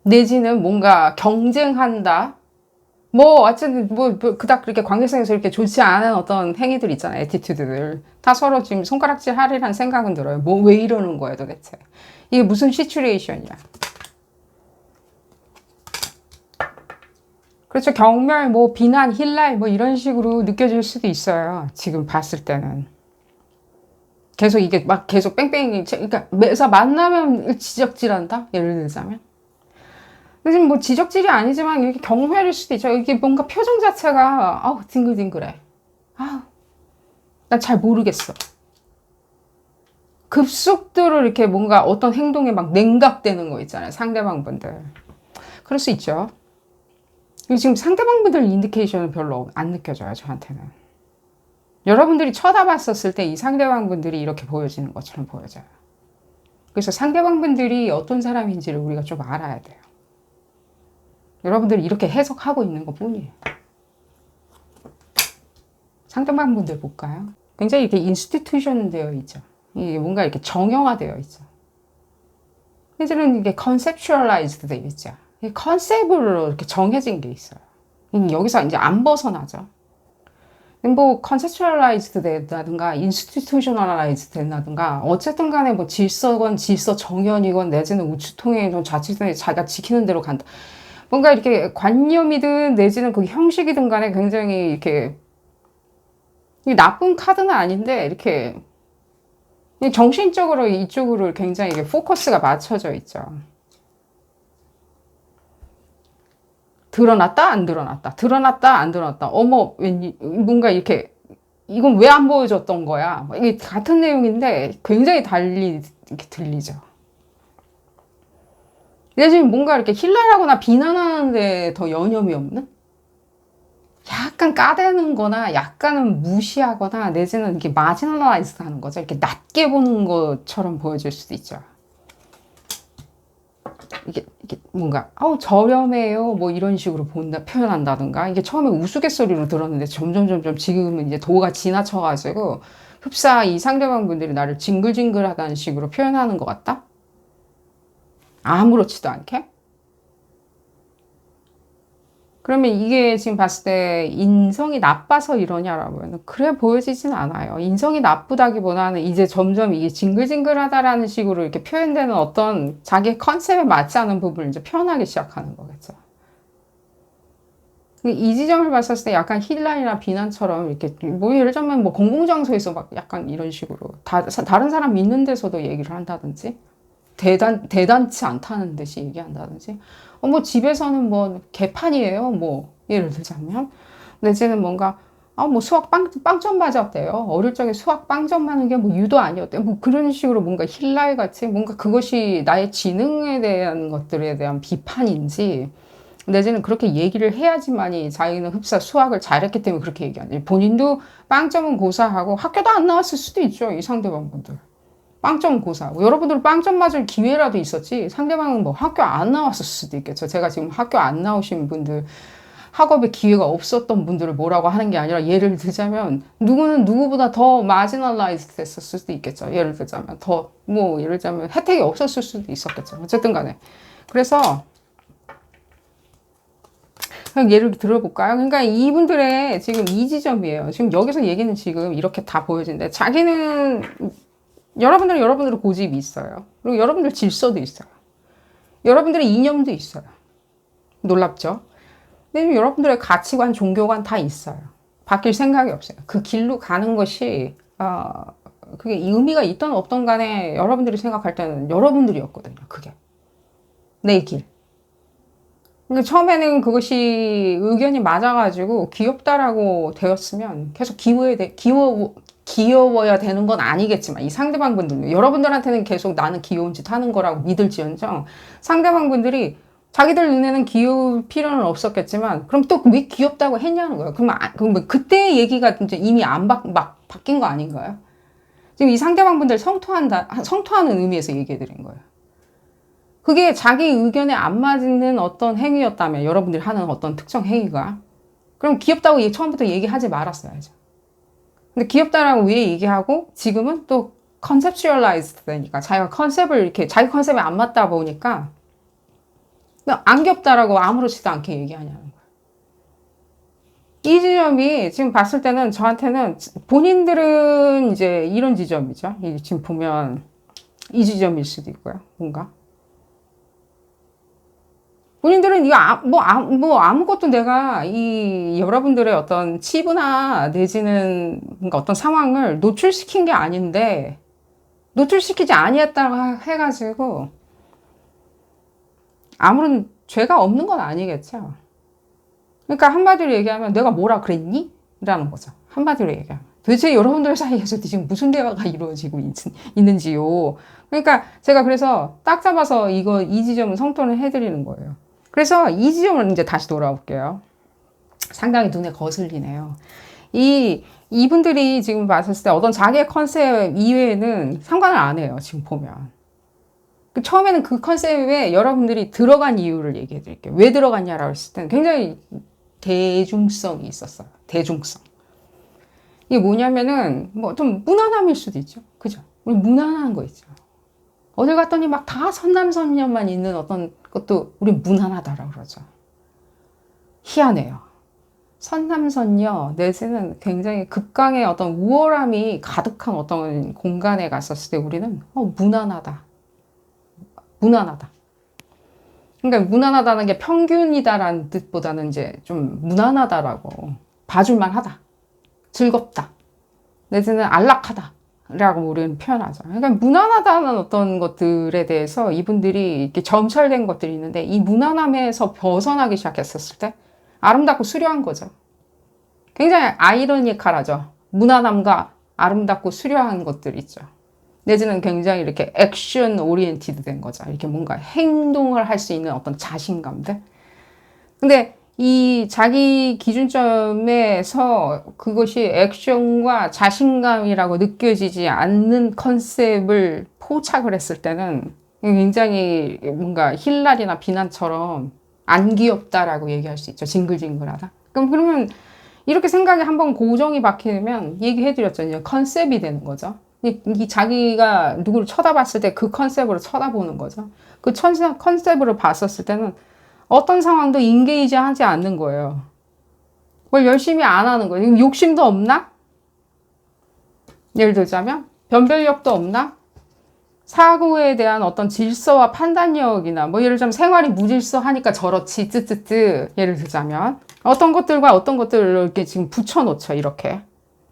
내지는 뭔가 경쟁한다 뭐 어쨌든 뭐 그닥 그렇게 관계성에서 이렇게 좋지 않은 어떤 행위들 있잖아요. 애티튜드들 다 서로 지금 손가락질 하리란 생각은 들어요. 뭐 왜 이러는 거예요 도대체? 이게 무슨 시츄레이션이야? 그렇죠. 경멸, 뭐 비난, 힐날 뭐 이런 식으로 느껴질 수도 있어요. 지금 봤을 때는 계속 이게 막 계속 뺑뺑이 그러니까 매사 만나면 지적질한다. 예를 들자면 지금 뭐 지적질이 아니지만 이렇게 경회일 수도 있죠. 이게 뭔가 표정 자체가 아우 징글징글해. 아우 난 잘 모르겠어. 급속도로 이렇게 뭔가 어떤 행동에 막 냉각되는 거 있잖아요. 상대방 분들. 그럴 수 있죠. 지금 상대방 분들 인디케이션은 별로 안 느껴져요. 저한테는. 여러분들이 쳐다봤었을 때 이 상대방 분들이 이렇게 보여지는 것처럼 보여져요. 그래서 상대방 분들이 어떤 사람인지를 우리가 좀 알아야 돼요. 여러분들이 이렇게 해석하고 있는 것 뿐이에요. 상대방 분들 볼까요? 굉장히 이렇게 인스티튜션 되어 있죠. 이게 뭔가 이렇게 정형화되어 있죠. 이제는 이게 컨셉츄얼라이즈드 되어 있죠. 컨셉으로 이렇게 정해진 게 있어요. 여기서 이제 안 벗어나죠. 뭐 컨셉츄얼라이즈드 된다든가 인스티튜셔널라이즈드 된다든가 어쨌든 간에 뭐 질서건 질서 정연이건 내지는 우추통행이건 자치성에 자기가 지키는 대로 간다. 뭔가 이렇게 관념이든 내지는 그 형식이든 간에 굉장히 이렇게 나쁜 카드는 아닌데 이렇게 정신적으로 이쪽으로 굉장히 이게 포커스가 맞춰져 있죠. 드러났다 안 드러났다 드러났다 안 드러났다 어머 왠지 뭔가 이렇게 이건 왜 안 보여줬던 거야. 이게 같은 내용인데 굉장히 달리 이렇게 들리죠. 근데 지금 뭔가 이렇게 힐날하거나 비난하는데 더 여념이 없는? 약간 까대는 거나 약간은 무시하거나 내지는 이렇게 마지널라이즈 하는 거죠. 이렇게 낮게 보는 것처럼 보여질 수도 있죠. 이게 뭔가 저렴해요 뭐 이런 식으로 표현한다든가 이게 처음에 우스갯소리로 들었는데 점점 지금은 이제 도가 지나쳐가지고 흡사 이 상대방 분들이 나를 징글징글하다는 식으로 표현하는 것 같다? 아무렇지도 않게? 그러면 이게 지금 봤을 때 인성이 나빠서 이러냐라고 그래 보여지진 않아요. 인성이 나쁘다기보다는 이제 점점 이게 징글징글하다라는 식으로 이렇게 표현되는 어떤 자기 컨셉에 맞지 않은 부분을 이제 표현하기 시작하는 거겠죠. 이 지점을 봤을 때 약간 힐난이나 비난처럼 이렇게 뭐 예를 들면 뭐 공공장소에서 막 약간 이런 식으로 다른 사람 있는 데서도 얘기를 한다든지 대단치 않다는 듯이 얘기한다든지 뭐 집에서는 뭐 개판이에요 뭐 예를 들자면 내지는 뭔가 뭐 수학 빵점 맞았대요. 어릴 적에 수학 빵점 맞는 게 뭐 유도 아니었대요. 뭐 그런 식으로 뭔가 힐날 같이 뭔가 그것이 나의 지능에 대한 것들에 대한 비판인지 내지는 그렇게 얘기를 해야지만이 자기는 흡사 수학을 잘했기 때문에 그렇게 얘기하는지 본인도 빵점은 고사하고 학교도 안 나왔을 수도 있죠. 이 상대방분들. 빵점 고사하고 여러분들은 빵점 맞을 기회라도 있었지 상대방은 뭐 학교 안 나왔을 수도 있겠죠. 제가 지금 학교 안 나오신 분들 학업에 기회가 없었던 분들을 뭐라고 하는 게 아니라 예를 들자면 누구는 누구보다 더 마지널라이즈 됐을 수도 있겠죠. 예를 들자면 더 뭐 예를 들자면 혜택이 없었을 수도 있었겠죠. 어쨌든 간에 그래서 예를 들어볼까요? 그러니까 이분들의 지금 이 지점이에요. 지금 여기서 얘기는 지금 이렇게 다 보여지는데 자기는 여러분들은 여러분들의 고집이 있어요. 그리고 여러분들 질서도 있어요. 여러분들의 이념도 있어요. 놀랍죠? 근데 여러분들의 가치관, 종교관 다 있어요. 바뀔 생각이 없어요. 그 길로 가는 것이 그게 의미가 있던 없던 간에 여러분들이 생각할 때는 여러분들이었거든요. 그게 내 길. 근데 처음에는 그것이 의견이 맞아가지고 귀엽다라고 되었으면 계속 귀여워야 되는 건 아니겠지만 이 상대방 분들 여러분들한테는 계속 나는 귀여운 짓 하는 거라고 믿을지언정 상대방 분들이 자기들 눈에는 귀여울 필요는 없었겠지만 그럼 또 왜 귀엽다고 했냐는 거예요. 그럼 그때 얘기가 이제 이미 막 바뀐 거 아닌가요? 지금 이 상대방 분들 성토하는 의미에서 얘기해 드린 거예요. 그게 자기 의견에 안 맞는 어떤 행위였다면 여러분들이 하는 어떤 특정 행위가 그럼 귀엽다고 처음부터 얘기하지 말았어야죠. 근데 귀엽다라고 왜 얘기하고 지금은 또 컨셉츄얼라이즈 되니까 자기가 컨셉을 이렇게 자기 컨셉에 안 맞다 보니까 안 귀엽다라고 아무렇지도 않게 얘기하냐는 거예요. 이 지점이 지금 봤을 때는 저한테는 본인들은 이제 이런 지점이죠. 지금 보면 이 지점일 수도 있고요. 뭔가 본인들은 이거 아무것도 내가 이 여러분들의 어떤 치부나 내지는 뭔가 어떤 상황을 노출시킨 게 아닌데 노출시키지 아니했다고 해가지고 아무런 죄가 없는 건 아니겠죠. 그러니까 한마디로 얘기하면 내가 뭐라 그랬니? 라는 거죠. 한마디로 얘기하면. 도대체 여러분들 사이에서 지금 무슨 대화가 이루어지고 있는지요. 그러니까 제가 그래서 딱 잡아서 이 지점은 성토를 해드리는 거예요. 그래서 이 지점을 이제 다시 돌아올게요. 상당히 눈에 거슬리네요. 이분들이 지금 봤을 때 어떤 자기의 컨셉 이외에는 상관을 안 해요. 지금 보면. 처음에는 그 컨셉에 여러분들이 들어간 이유를 얘기해 드릴게요. 왜 들어갔냐라고 했을 때는 굉장히 대중성이 있었어요. 대중성. 이게 뭐냐면은 뭐 좀 무난함일 수도 있죠. 그죠? 우리 무난한 거 있죠. 어딜 갔더니 막 다 선남선녀만 있는 어떤 것도 우리 무난하다라고 그러죠. 희한해요. 선남선녀 내지는 굉장히 극강의 어떤 우월함이 가득한 어떤 공간에 갔었을 때 우리는 무난하다. 무난하다. 그러니까 무난하다는 게 평균이다라는 뜻보다는 이제 좀 무난하다라고 봐줄만 하다. 즐겁다. 내지는 안락하다. 라고 우리는 표현하죠. 그러니까 무난하다는 어떤 것들에 대해서 이분들이 이렇게 점철된 것들이 있는데 이 무난함에서 벗어나기 시작했었을 때 아름답고 수려한 거죠. 굉장히 아이러니컬하죠. 무난함과 아름답고 수려한 것들이 있죠. 내지는 굉장히 이렇게 액션 오리엔티드 된 거죠. 이렇게 뭔가 행동을 할 수 있는 어떤 자신감들. 근데 이 자기 기준점에서 그것이 액션과 자신감이라고 느껴지지 않는 컨셉을 포착을 했을 때는 굉장히 뭔가 힐날이나 비난처럼 안 귀엽다라고 얘기할 수 있죠. 징글징글하다. 그러면 이렇게 생각이 한번 고정이 박히면 얘기해드렸죠. 이제 컨셉이 되는 거죠. 이 자기가 누구를 쳐다봤을 때 그 컨셉으로 쳐다보는 거죠. 그 컨셉으로 봤었을 때는 어떤 상황도 인게이지 하지 않는 거예요. 뭘 열심히 안 하는 거예요. 욕심도 없나? 예를 들자면 변별력도 없나? 사고에 대한 어떤 질서와 판단력이나 뭐 예를 들자면 생활이 무질서하니까 저렇지 쯔쯔쯔 예를 들자면 어떤 것들과 어떤 것들을 이렇게 지금 붙여놓죠. 이렇게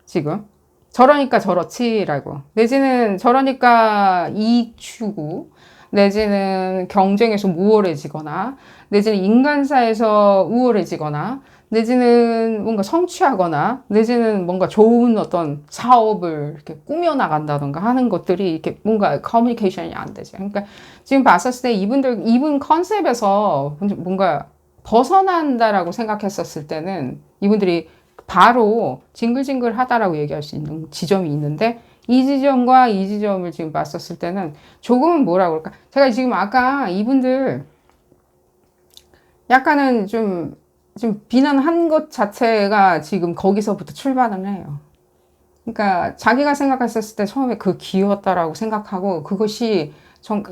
지금 저러니까 저렇지라고 내지는 저러니까 이익 추구 내지는 경쟁에서 우월해지거나 내지는 인간사에서 우월해지거나 내지는 뭔가 성취하거나 내지는 뭔가 좋은 어떤 사업을 이렇게 꾸며나간다던가 하는 것들이 이렇게 뭔가 커뮤니케이션이 안 되죠. 그러니까 지금 봤었을 때 이분 컨셉에서 뭔가 벗어난다라고 생각했었을 때는 이분들이 바로 징글징글하다라고 얘기할 수 있는 지점이 있는데 이 지점과 이 지점을 지금 봤었을 때는 조금은 뭐라 그럴까? 제가 지금 아까 이분들 약간은 좀 비난한 것 자체가 지금 거기서부터 출발을 해요. 그러니까 자기가 생각했었을 때 처음에 그 귀여웠다라고 생각하고 그것이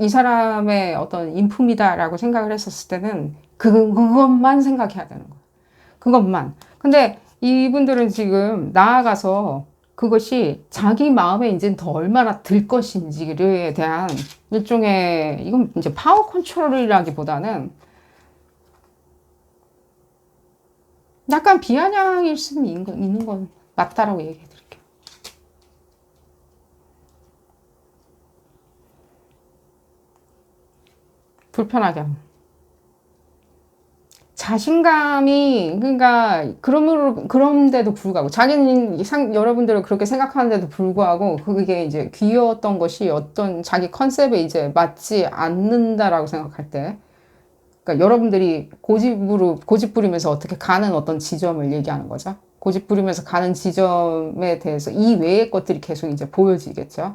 이 사람의 어떤 인품이다라고 생각을 했었을 때는 그것만 생각해야 되는 거예요. 그것만. 근데 이분들은 지금 나아가서 그것이 자기 마음에 이제 더 얼마나 들 것인지에 대한 일종의 이건 이제 파워 컨트롤이라기보다는 약간 비아냥일 수는 있는 건 맞다라고 얘기해 드릴게요. 불편하게 하면. 자신감이 그러니까 그런데도 불구하고 자기는 여러분들은 그렇게 생각하는데도 불구하고 그게 이제 귀여웠던 것이 어떤 자기 컨셉에 이제 맞지 않는다라고 생각할 때 그러니까 여러분들이 고집 부리면서 어떻게 가는 어떤 지점을 얘기하는 거죠. 고집 부리면서 가는 지점에 대해서 이 외의 것들이 계속 이제 보여지겠죠.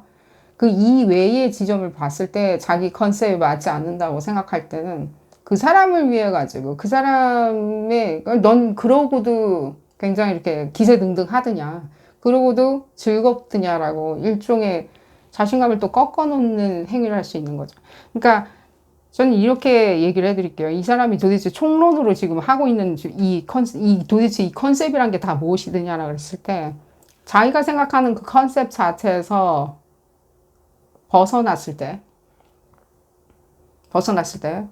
그 이 외의 지점을 봤을 때 자기 컨셉에 맞지 않는다고 생각할 때는 그 사람을 위해 가지고 그 사람의 넌 그러고도 굉장히 이렇게 기세등등하드냐 그러고도 즐겁드냐라고 일종의 자신감을 또 꺾어놓는 행위를 할 수 있는 거죠. 그러니까 저는 이렇게 얘기를 해드릴게요. 이 사람이 도대체 총론으로 지금 하고 있는 도대체 이 컨셉이란 게 다 무엇이느냐라고 했을 때 자기가 생각하는 그 컨셉 자체에서 벗어났을 때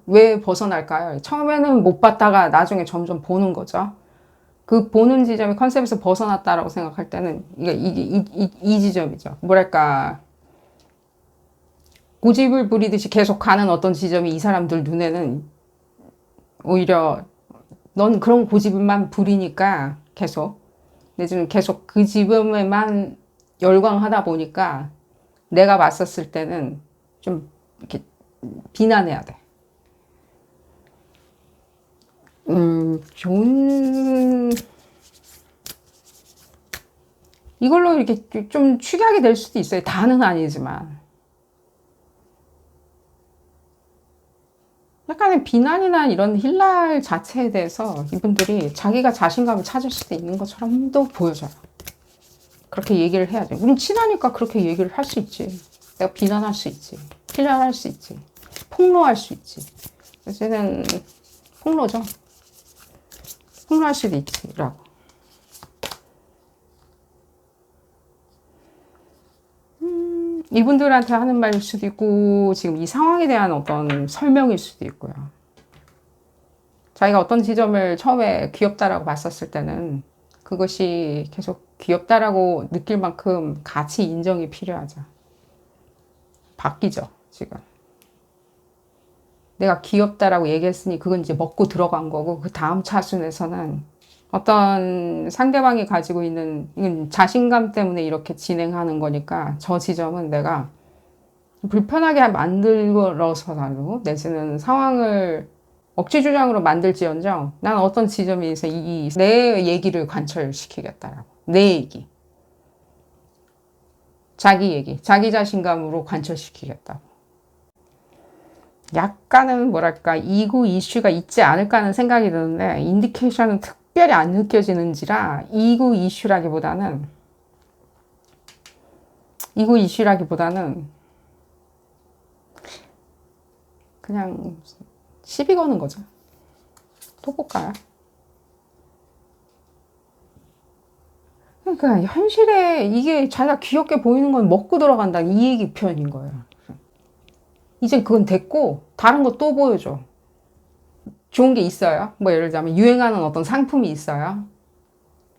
왜 벗어날까요? 처음에는 못 봤다가 나중에 점점 보는 거죠. 그 보는 지점이 컨셉에서 벗어났다라고 생각할 때는 이 지점이죠. 뭐랄까 고집을 부리듯이 계속 가는 어떤 지점이 이 사람들 눈에는 오히려 넌 그런 고집만 부리니까 계속 내지는 계속 그 집에만 열광하다 보니까 내가 맞섰을 때는 좀 이렇게 비난해야 돼. 좋은 이걸로 이렇게 좀 축약이 될 수도 있어요. 다는 아니지만. 약간의 비난이나 이런 힐날 자체에 대해서 이분들이 자기가 자신감을 찾을 수도 있는 것처럼도 보여져요. 그렇게 얘기를 해야죠. 우린 친하니까 그렇게 얘기를 할 수 있지. 내가 비난할 수 있지. 힐날할 수 있지. 폭로할 수 있지. 이제는 폭로죠. 폭로할 수도 있지. 라고. 이분들한테 하는 말일 수도 있고 지금 이 상황에 대한 어떤 설명일 수도 있고요. 자기가 어떤 지점을 처음에 귀엽다라고 봤었을 때는 그것이 계속 귀엽다라고 느낄 만큼 가치 인정이 필요하죠. 바뀌죠, 지금. 내가 귀엽다라고 얘기했으니 그건 이제 먹고 들어간 거고 그 다음 차순에서는 어떤 상대방이 가지고 있는 자신감 때문에 이렇게 진행하는 거니까 저 지점은 내가 불편하게 만들어서라도 내지는 상황을 억지 주장으로 만들지언정 난 어떤 지점에서 내 얘기를 관철시키겠다라고. 내 얘기. 자기 얘기. 자기 자신감으로 관철시키겠다고. 약간은 뭐랄까 이구 이슈가 있지 않을까 하는 생각이 드는데 인디케이션은 특별히 안 느껴지는지라 이구 이슈라기보다는 그냥 시비 거는 거죠. 또 볼까요? 그러니까 현실에 이게 자기가 귀엽게 보이는 건 먹고 들어간다는 이 얘기 표현인 거예요. 이제 그건 됐고 다른 거 또 보여줘. 좋은 게 있어요. 뭐 예를 들자면 유행하는 어떤 상품이 있어요.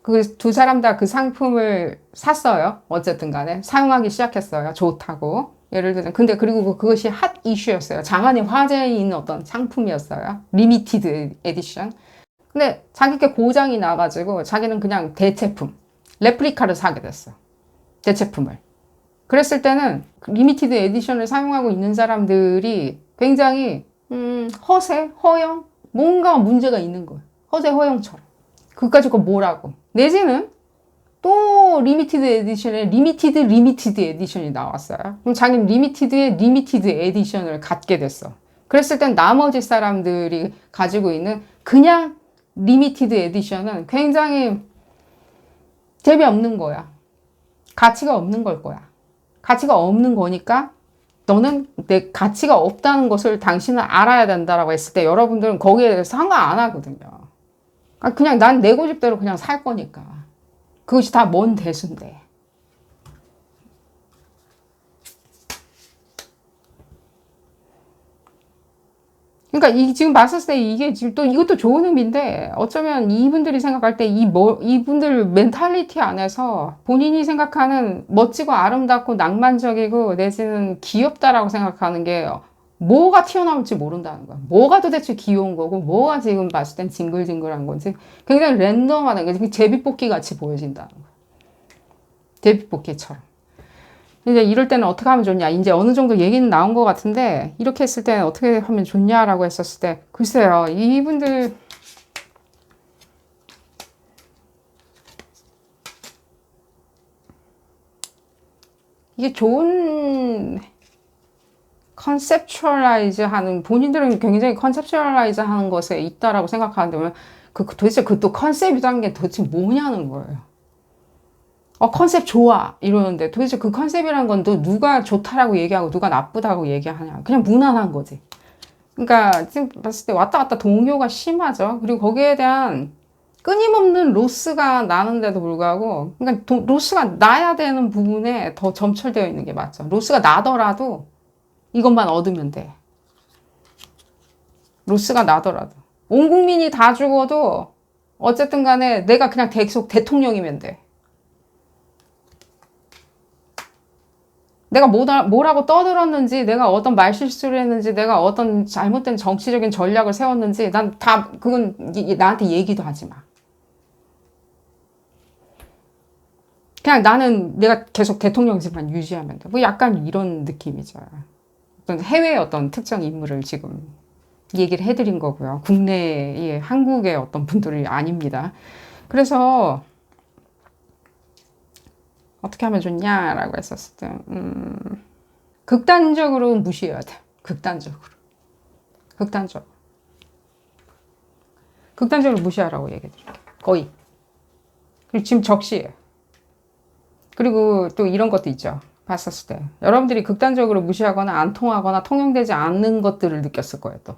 그 두 사람 다 그 상품을 샀어요. 어쨌든 간에 사용하기 시작했어요. 좋다고. 예를 들면 근데 그리고 그것이 핫 이슈였어요. 장안의 화제에 있는 어떤 상품이었어요. 리미티드 에디션. 근데 자기께 고장이 나가지고 자기는 그냥 대체품, 레플리카를 사게 됐어. 대체품을. 그랬을 때는 리미티드 에디션을 사용하고 있는 사람들이 굉장히 허세, 허영, 뭔가 문제가 있는 거예요. 허세, 허영처럼. 그까짓 거 뭐라고. 내지는 또 리미티드 에디션에 리미티드 에디션이 나왔어요. 그럼 자기는 리미티드의 리미티드 에디션을 갖게 됐어. 그랬을 땐 나머지 사람들이 가지고 있는 그냥 리미티드 에디션은 굉장히 재미없는 거야. 가치가 없는 걸 거야. 가치가 없는 거니까 너는 내 가치가 없다는 것을 당신은 알아야 된다라고 했을 때 여러분들은 거기에 대해서 상관 안 하거든요. 그냥 난 내 고집대로 그냥 살 거니까. 그것이 다 뭔 대수인데. 그러니까 지금 봤을 때 이게 지금 또 이것도 좋은 의미인데 어쩌면 이분들이 생각할 때 이분들 멘탈리티 안에서 본인이 생각하는 멋지고 아름답고 낭만적이고 내지는 귀엽다라고 생각하는 게 뭐가 튀어나올지 모른다는 거야. 뭐가 도대체 귀여운 거고 뭐가 지금 봤을 땐 징글징글한 건지 굉장히 랜덤하다는 거지. 제비뽑기 같이 보여진다는 거야. 제비뽑기처럼. 이제 이럴 때는 어떻게 하면 좋냐. 이제 어느 정도 얘기는 나온 것 같은데, 이렇게 했을 때는 어떻게 하면 좋냐라고 했었을 때, 글쎄요, 이분들, 이게 좋은 컨셉츄얼라이즈 하는, 본인들은 굉장히 컨셉츄얼라이즈 하는 것에 있다라고 생각하는데, 도대체 그 또 컨셉이라는 게 도대체 뭐냐는 거예요. 컨셉 좋아 이러는데 도대체 그 컨셉이란 건 또 누가 좋다라고 얘기하고 누가 나쁘다고 얘기하냐. 그냥 무난한 거지. 그러니까 지금 봤을 때 왔다 갔다 동요가 심하죠. 그리고 거기에 대한 끊임없는 로스가 나는데도 불구하고 그러니까 로스가 나야 되는 부분에 더 점철되어 있는 게 맞죠. 로스가 나더라도 이것만 얻으면 돼. 로스가 나더라도 온 국민이 다 죽어도 어쨌든 간에 내가 그냥 계속 대통령이면 돼. 내가 뭐라고 떠들었는지, 내가 어떤 말실수를 했는지, 내가 어떤 잘못된 정치적인 전략을 세웠는지, 난 다, 그건 나한테 얘기도 하지 마. 그냥 나는 내가 계속 대통령직만 유지하면 돼. 뭐 약간 이런 느낌이죠. 어떤 해외의 어떤 특정 인물을 지금 얘기를 해드린 거고요. 국내의 한국의 어떤 분들이 아닙니다. 그래서 어떻게 하면 좋냐라고 했었을 때, 극단적으로 무시해야 돼. 극단적으로. 극단적으로. 극단적으로 무시하라고 얘기 드릴게요. 거의. 그리고 지금 적시해요. 그리고 또 이런 것도 있죠. 봤었을 때. 여러분들이 극단적으로 무시하거나 안 통하거나 통용되지 않는 것들을 느꼈을 거예요, 또.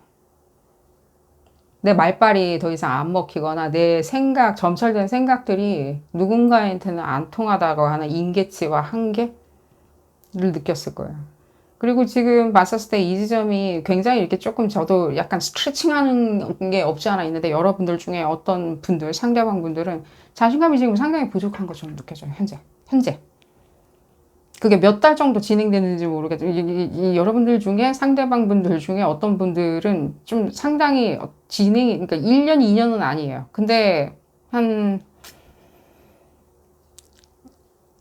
내 말빨이 더 이상 안 먹히거나 내 생각, 점철된 생각들이 누군가한테는 안 통하다고 하는 인계치와 한계를 느꼈을 거예요. 그리고 지금 봤었을 때 이 지점이 굉장히 이렇게 조금 저도 약간 스트레칭하는 게 없지 않아 있는데 여러분들 중에 어떤 분들, 상대방 분들은 자신감이 지금 상당히 부족한 것처럼 느껴져요. 현재. 그게 몇 달 정도 진행되는지 모르겠지만 이 여러분들 중에 상대방 분들 중에 어떤 분들은 좀 상당히 그러니까 1년, 2년은 아니에요. 근데 한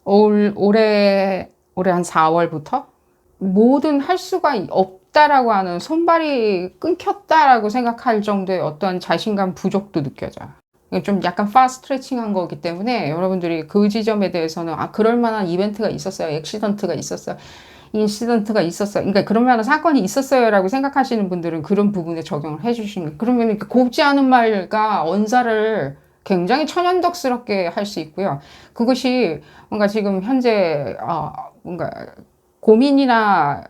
올해 한 4월부터 뭐든 할 수가 없다라고 하는 손발이 끊겼다라고 생각할 정도의 어떤 자신감 부족도 느껴져요. 좀 약간 파스트레칭한 거기 때문에 여러분들이 그 지점에 대해서는 그럴 만한 이벤트가 있었어요. 액시던트가 있었어요. 인시던트가 있었어요. 그러니까 그럴 만한 사건이 있었어요라고 생각하시는 분들은 그런 부분에 적용을 해주시면 그러면 곱지 않은 말과 언사를 굉장히 천연덕스럽게 할 수 있고요. 그것이 뭔가 지금 현재 뭔가 고민이나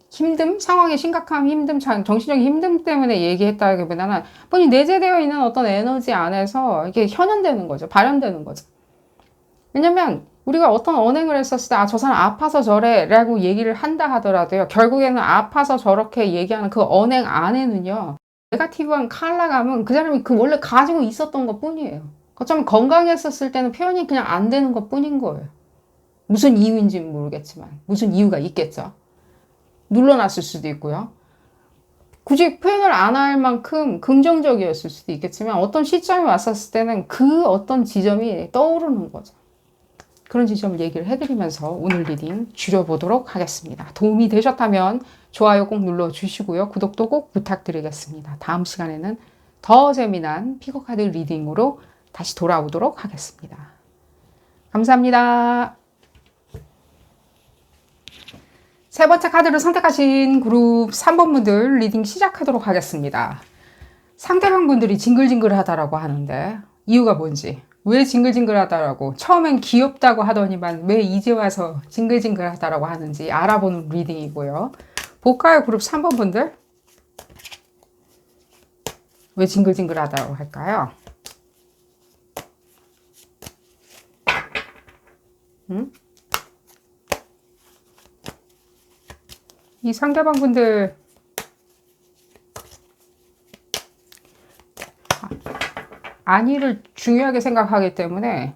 힘듦? 상황의 심각함, 힘듦, 정신적인 힘듦 때문에 얘기했다기보다는 본인이 내재되어 있는 어떤 에너지 안에서 이게 현현되는 거죠. 발현되는 거죠. 왜냐면 우리가 어떤 언행을 했었을 때 저 사람 아파서 저래 라고 얘기를 한다 하더라도요. 결국에는 아파서 저렇게 얘기하는 그 언행 안에는요. 네거티브한 칼라감은 그 사람이 원래 가지고 있었던 것 뿐이에요. 어쩌면 건강했었을 때는 표현이 그냥 안 되는 것 뿐인 거예요. 무슨 이유인지는 모르겠지만 무슨 이유가 있겠죠. 눌러놨을 수도 있고요. 굳이 표현을 안 할 만큼 긍정적이었을 수도 있겠지만 어떤 시점이 왔었을 때는 그 어떤 지점이 떠오르는 거죠. 그런 지점을 얘기를 해드리면서 오늘 리딩 줄여보도록 하겠습니다. 도움이 되셨다면 좋아요 꼭 눌러주시고요. 구독도 꼭 부탁드리겠습니다. 다음 시간에는 더 재미난 피거카드 리딩으로 다시 돌아오도록 하겠습니다. 감사합니다. 세 번째 카드를 선택하신 그룹 3번 분들 리딩 시작하도록 하겠습니다. 상대방 분들이 징글징글하다라고 하는데 이유가 뭔지, 왜 징글징글하다라고, 처음엔 귀엽다고 하더니만 왜 이제 와서 징글징글하다라고 하는지 알아보는 리딩이고요. 볼까요? 그룹 3번 분들 왜 징글징글하다고 할까요? 이 상대방 분들 안위를 중요하게 생각하기 때문에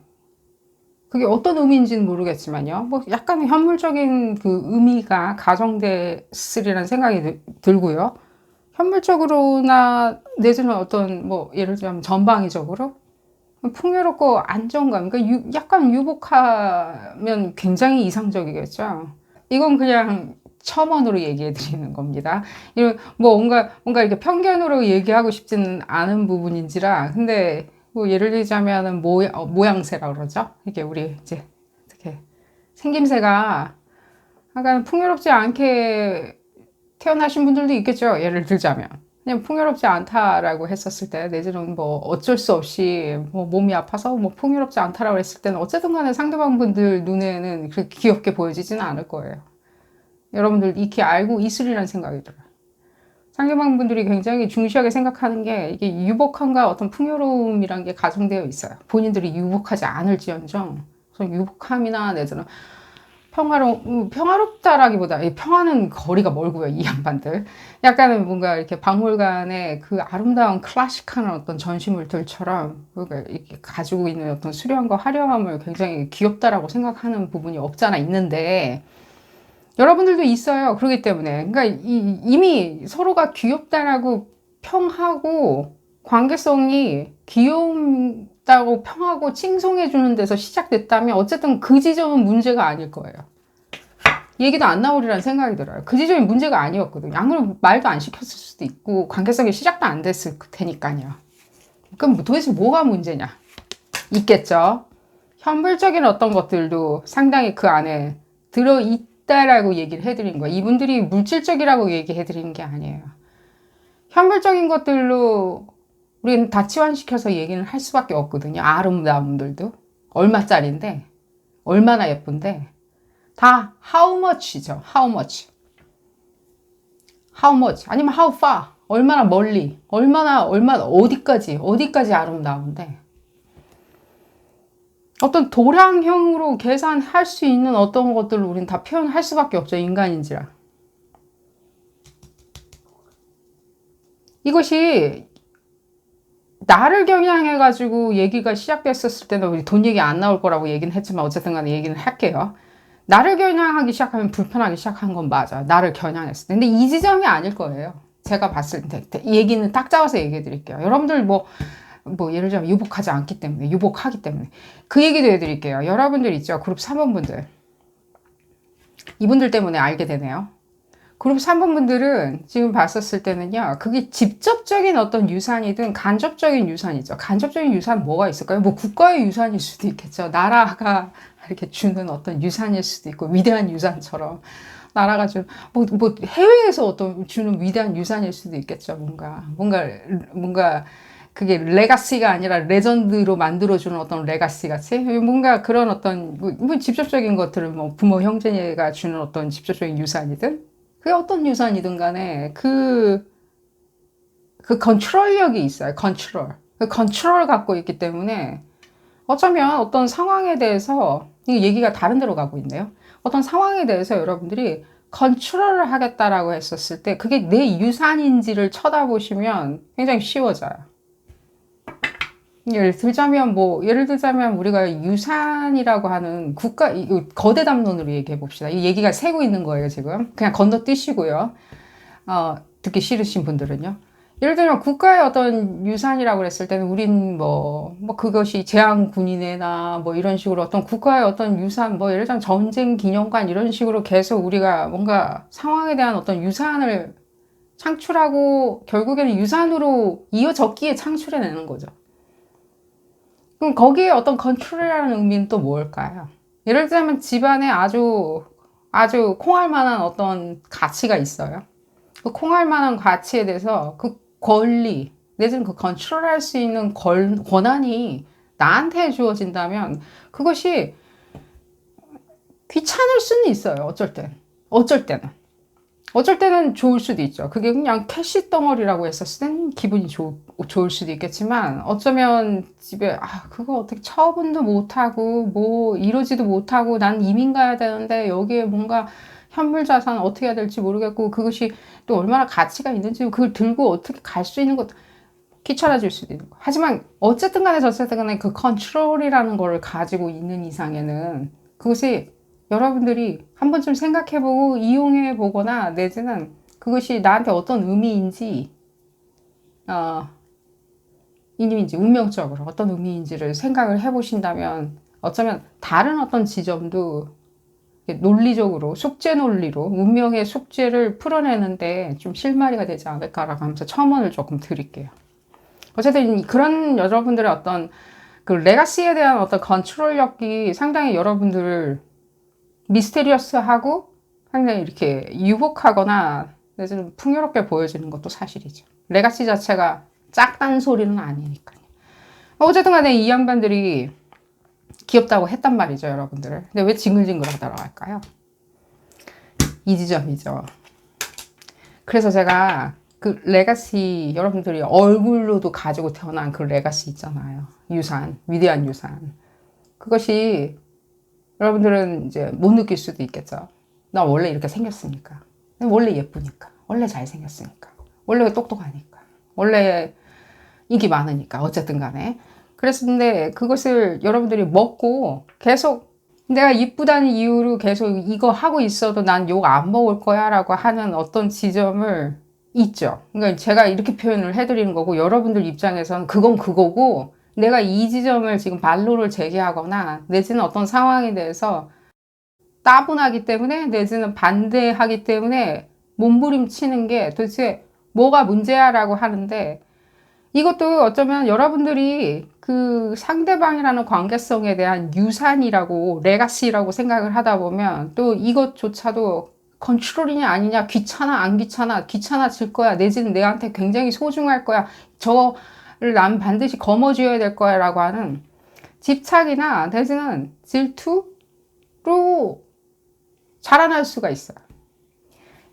그게 어떤 의미인지는 모르겠지만요. 뭐 약간 현물적인 그 의미가 가정됐으리라는 생각이 들고요. 현물적으로나 내지는 어떤 뭐 예를 들면 전방위적으로 풍요롭고 안정감, 그러니까 약간 유복하면 굉장히 이상적이겠죠. 이건 그냥 첨언으로 얘기해 드리는 겁니다. 이런 뭔가 이렇게 편견으로 얘기하고 싶지는 않은 부분인지라. 근데 뭐 예를 들자면은 모양새라 그러죠. 이게 우리 이제 어떻게 생김새가 약간 풍요롭지 않게 태어나신 분들도 있겠죠. 예를 들자면 그냥 풍요롭지 않다라고 했었을 때, 내지는 뭐 어쩔 수 없이 뭐 몸이 아파서 뭐 풍요롭지 않다라고 했을 때는 어쨌든 간에 상대방 분들 눈에는 그렇게 귀엽게 보여지지는 않을 거예요. 여러분들 익히 알고 있으리라는 생각이 들어요. 상대방 분들이 굉장히 중시하게 생각하는 게 이게 유복함과 어떤 풍요로움이란 게 가정되어 있어요. 본인들이 유복하지 않을지언정. 그래서 유복함이나 내지는 평화롭다라기보다, 평화는 거리가 멀고요, 이 양반들. 약간은 뭔가 이렇게 박물관의 그 아름다운 클래식한 어떤 전시물들처럼 이렇게 가지고 있는 어떤 수려함과 화려함을 굉장히 귀엽다라고 생각하는 부분이 없잖아 있는데, 여러분들도 있어요. 그렇기 때문에. 그러니까 이미 서로가 귀엽다라고 평하고 관계성이 귀엽다고 평하고 칭송해 주는 데서 시작됐다면 어쨌든 그 지점은 문제가 아닐 거예요. 얘기도 안 나오리라는 생각이 들어요. 그 지점이 문제가 아니었거든요. 안 그러면 말도 안 시켰을 수도 있고 관계성이 시작도 안 됐을 테니까요. 그럼 도대체 뭐가 문제냐? 있겠죠. 현물적인 어떤 것들도 상당히 그 안에 들어있다라고 얘기를 해드린 거예요. 이분들이 물질적이라고 얘기해드리는 게 아니에요. 현물적인 것들로 우리는 다 치환시켜서 얘기는 할 수밖에 없거든요. 아름다움들도. 얼마짜린데, 얼마나 예쁜데, 다 how much죠. how much. how much. 아니면 how far. 얼마나 멀리. 얼마나, 어디까지 아름다운데. 어떤 도량형으로 계산할 수 있는 어떤 것들을 우린 다 표현할 수밖에 없죠. 인간인지라. 이것이 나를 겨냥해가지고 얘기가 시작됐었을 때는 우리 돈 얘기 안 나올 거라고 얘기는 했지만 어쨌든 간에 얘기는 할게요. 나를 겨냥하기 시작하면 불편하기 시작한 건 맞아. 나를 겨냥했을 때. 근데 이 지점이 아닐 거예요. 제가 봤을 때. 얘기는 딱 잡아서 얘기해 드릴게요. 여러분들 뭐 예를 들면 유복하기 때문에. 그 얘기도 해드릴게요. 여러분들 있죠. 그룹 3번분들. 이분들 때문에 알게 되네요. 그룹 3번분들은 지금 봤었을 때는요. 그게 직접적인 어떤 유산이든 간접적인 유산이죠. 간접적인 유산 뭐가 있을까요? 뭐 국가의 유산일 수도 있겠죠. 나라가 이렇게 주는 어떤 유산일 수도 있고 위대한 유산처럼 나라가 좀 해외에서 어떤 주는 위대한 유산일 수도 있겠죠. 뭔가 그게 레가시가 아니라 레전드로 만들어주는 어떤 레가시 같이 뭔가 그런 어떤 뭐 직접적인 것들을 뭐 부모 형제가 주는 어떤 직접적인 유산이든 그게 어떤 유산이든 간에 그 컨트롤력이 있어요. 그 컨트롤을 갖고 있기 때문에 어쩌면 어떤 상황에 대해서 이 얘기가 다른 데로 가고 있네요. 어떤 상황에 대해서 여러분들이 컨트롤을 하겠다라고 했었을 때 그게 내 유산인지를 쳐다보시면 굉장히 쉬워져요. 예를 들자면 우리가 유산이라고 하는 거대 담론으로 얘기해 봅시다. 이 얘기가 새고 있는 거예요, 지금. 그냥 건너뛰시고요. 듣기 싫으신 분들은요. 예를 들면 국가의 어떤 유산이라고 그랬을 때는 우린 그것이 제왕군인회나 이런 식으로 어떤 국가의 어떤 유산, 예를 들면 전쟁 기념관 이런 식으로 계속 우리가 뭔가 상황에 대한 어떤 유산을 창출하고 결국에는 유산으로 이어졌기에 창출해내는 거죠. 그럼 거기에 어떤 컨트롤이라는 의미는 또 뭘까요? 예를 들자면 집안에 아주 콩할 만한 어떤 가치가 있어요. 그 콩할 만한 가치에 대해서 그 권리, 내지는 그 컨트롤할 수 있는 권한이 나한테 주어진다면 그것이 귀찮을 수는 있어요. 어쩔 때는 좋을 수도 있죠. 그게 그냥 캐시 덩어리라고 했었을 땐 기분이 좋을 수도 있겠지만 어쩌면 집에 그거 어떻게 처분도 못하고 이러지도 못하고 난 이민 가야 되는데 여기에 뭔가 현물 자산 어떻게 해야 될지 모르겠고 그것이 또 얼마나 가치가 있는지 그걸 들고 어떻게 갈 수 있는 것도 귀찮아질 수도 있는 거. 하지만 어쨌든 간에 그 컨트롤이라는 걸 가지고 있는 이상에는 그것이 여러분들이 한 번쯤 생각해보고 이용해 보거나 내지는 그것이 나한테 어떤 의미인지 인임인지 운명적으로 어떤 의미인지를 생각을 해보신다면 어쩌면 다른 어떤 지점도 논리적으로 숙제 논리로 운명의 숙제를 풀어내는데 좀 실마리가 되지 않을까라고 하면서 첨언을 조금 드릴게요. 어쨌든 그런 여러분들의 어떤 그 레가시에 대한 어떤 컨트롤력이 상당히 여러분들을 미스테리어스하고 상당히 이렇게 유혹하거나 내지는 풍요롭게 보여지는 것도 사실이죠. 레가시 자체가 작다는 소리는 아니니까요. 어쨌든 간에 이 양반들이 귀엽다고 했단 말이죠, 여러분들을. 근데 왜 징글징글하다고 할까요? 이 지점이죠. 그래서 제가 그 레가시, 여러분들이 얼굴로도 가지고 태어난 그 레가시 있잖아요. 유산, 위대한 유산. 그것이 여러분들은 이제 못 느낄 수도 있겠죠. 나 원래 이렇게 생겼으니까. 원래 예쁘니까. 원래 잘생겼으니까. 원래 똑똑하니까. 원래 인기 많으니까. 어쨌든 간에. 그랬는데 그것을 여러분들이 먹고 계속 내가 이쁘다는 이유로 계속 이거 하고 있어도 난 욕 안 먹을 거야 라고 하는 어떤 지점을 있죠. 그러니까 제가 이렇게 표현을 해드리는 거고, 여러분들 입장에서는 그건 그거고, 내가 이 지점을 지금 반로를 제기하거나 내지는 어떤 상황에 대해서 따분하기 때문에 내지는 반대하기 때문에 몸부림치는 게 도대체 뭐가 문제야 라고 하는데, 이것도 어쩌면 여러분들이 그 상대방이라는 관계성에 대한 유산이라고, 레가시라고 생각을 하다 보면 또 이것조차도 컨트롤이냐 아니냐, 귀찮아 안 귀찮아, 귀찮아질 거야, 내지는 내한테 굉장히 소중할 거야, 저를 난 반드시 거머쥐어야 될 거야 라고 하는 집착이나 내지는 질투로 자라날 수가 있어요.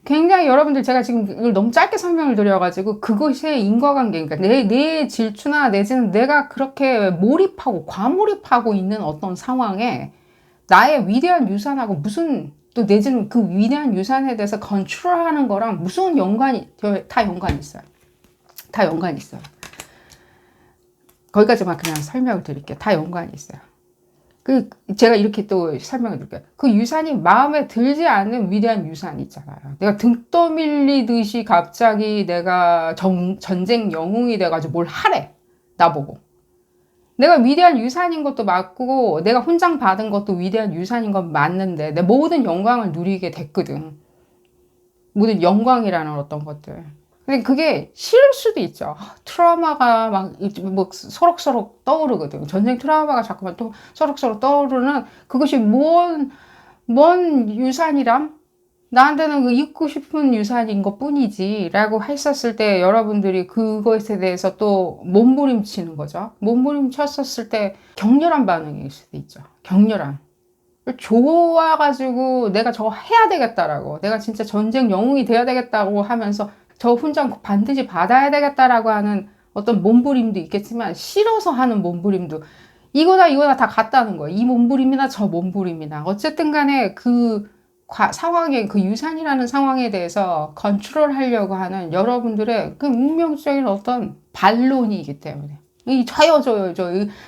굉장히 여러분들, 제가 지금 이걸 너무 짧게 설명을 드려가지고 그것의 인과관계, 그러니까 내 질투나 내지는 내가 그렇게 몰입하고 과몰입하고 있는 어떤 상황에 나의 위대한 유산하고 무슨, 또 내지는 그 위대한 유산에 대해서 컨트롤하는 거랑 무슨 연관이, 다 연관이 있어요. 다 연관이 있어요. 거기까지만 그냥 설명을 드릴게요. 다 연관이 있어요. 제가 이렇게 또 설명해 드릴게요. 그 유산이 마음에 들지 않는 위대한 유산 있잖아요. 내가 등 떠밀리듯이 갑자기 내가 전쟁 영웅이 돼가지고 뭘 하래. 나보고. 내가 위대한 유산인 것도 맞고, 내가 훈장 받은 것도 위대한 유산인 건 맞는데, 내 모든 영광을 누리게 됐거든. 모든 영광이라는 어떤 것들. 근데 그게 싫을 수도 있죠. 트라우마가 막 뭐 소록소록 떠오르거든. 전쟁 트라우마가 자꾸만 또 소록소록 떠오르는 그것이 뭔 유산이람? 나한테는 그 잊고 싶은 유산인 것 뿐이지 라고 했었을 때 여러분들이 그것에 대해서 또 몸부림치는 거죠. 몸부림쳤었을 때 격렬한 반응일 수도 있죠. 격렬한. 좋아가지고 내가 저거 해야 되겠다라고, 내가 진짜 전쟁 영웅이 돼야 되겠다고 하면서 저 훈장 반드시 받아야 되겠다라고 하는 어떤 몸부림도 있겠지만, 싫어서 하는 몸부림도, 이거다 다 같다는 거예요. 이 몸부림이나 저 몸부림이나 어쨌든 간에 그 상황에, 그 유산이라는 상황에 대해서 컨트롤 하려고 하는 여러분들의 그 운명적인 어떤 반론이기 때문에, 저요,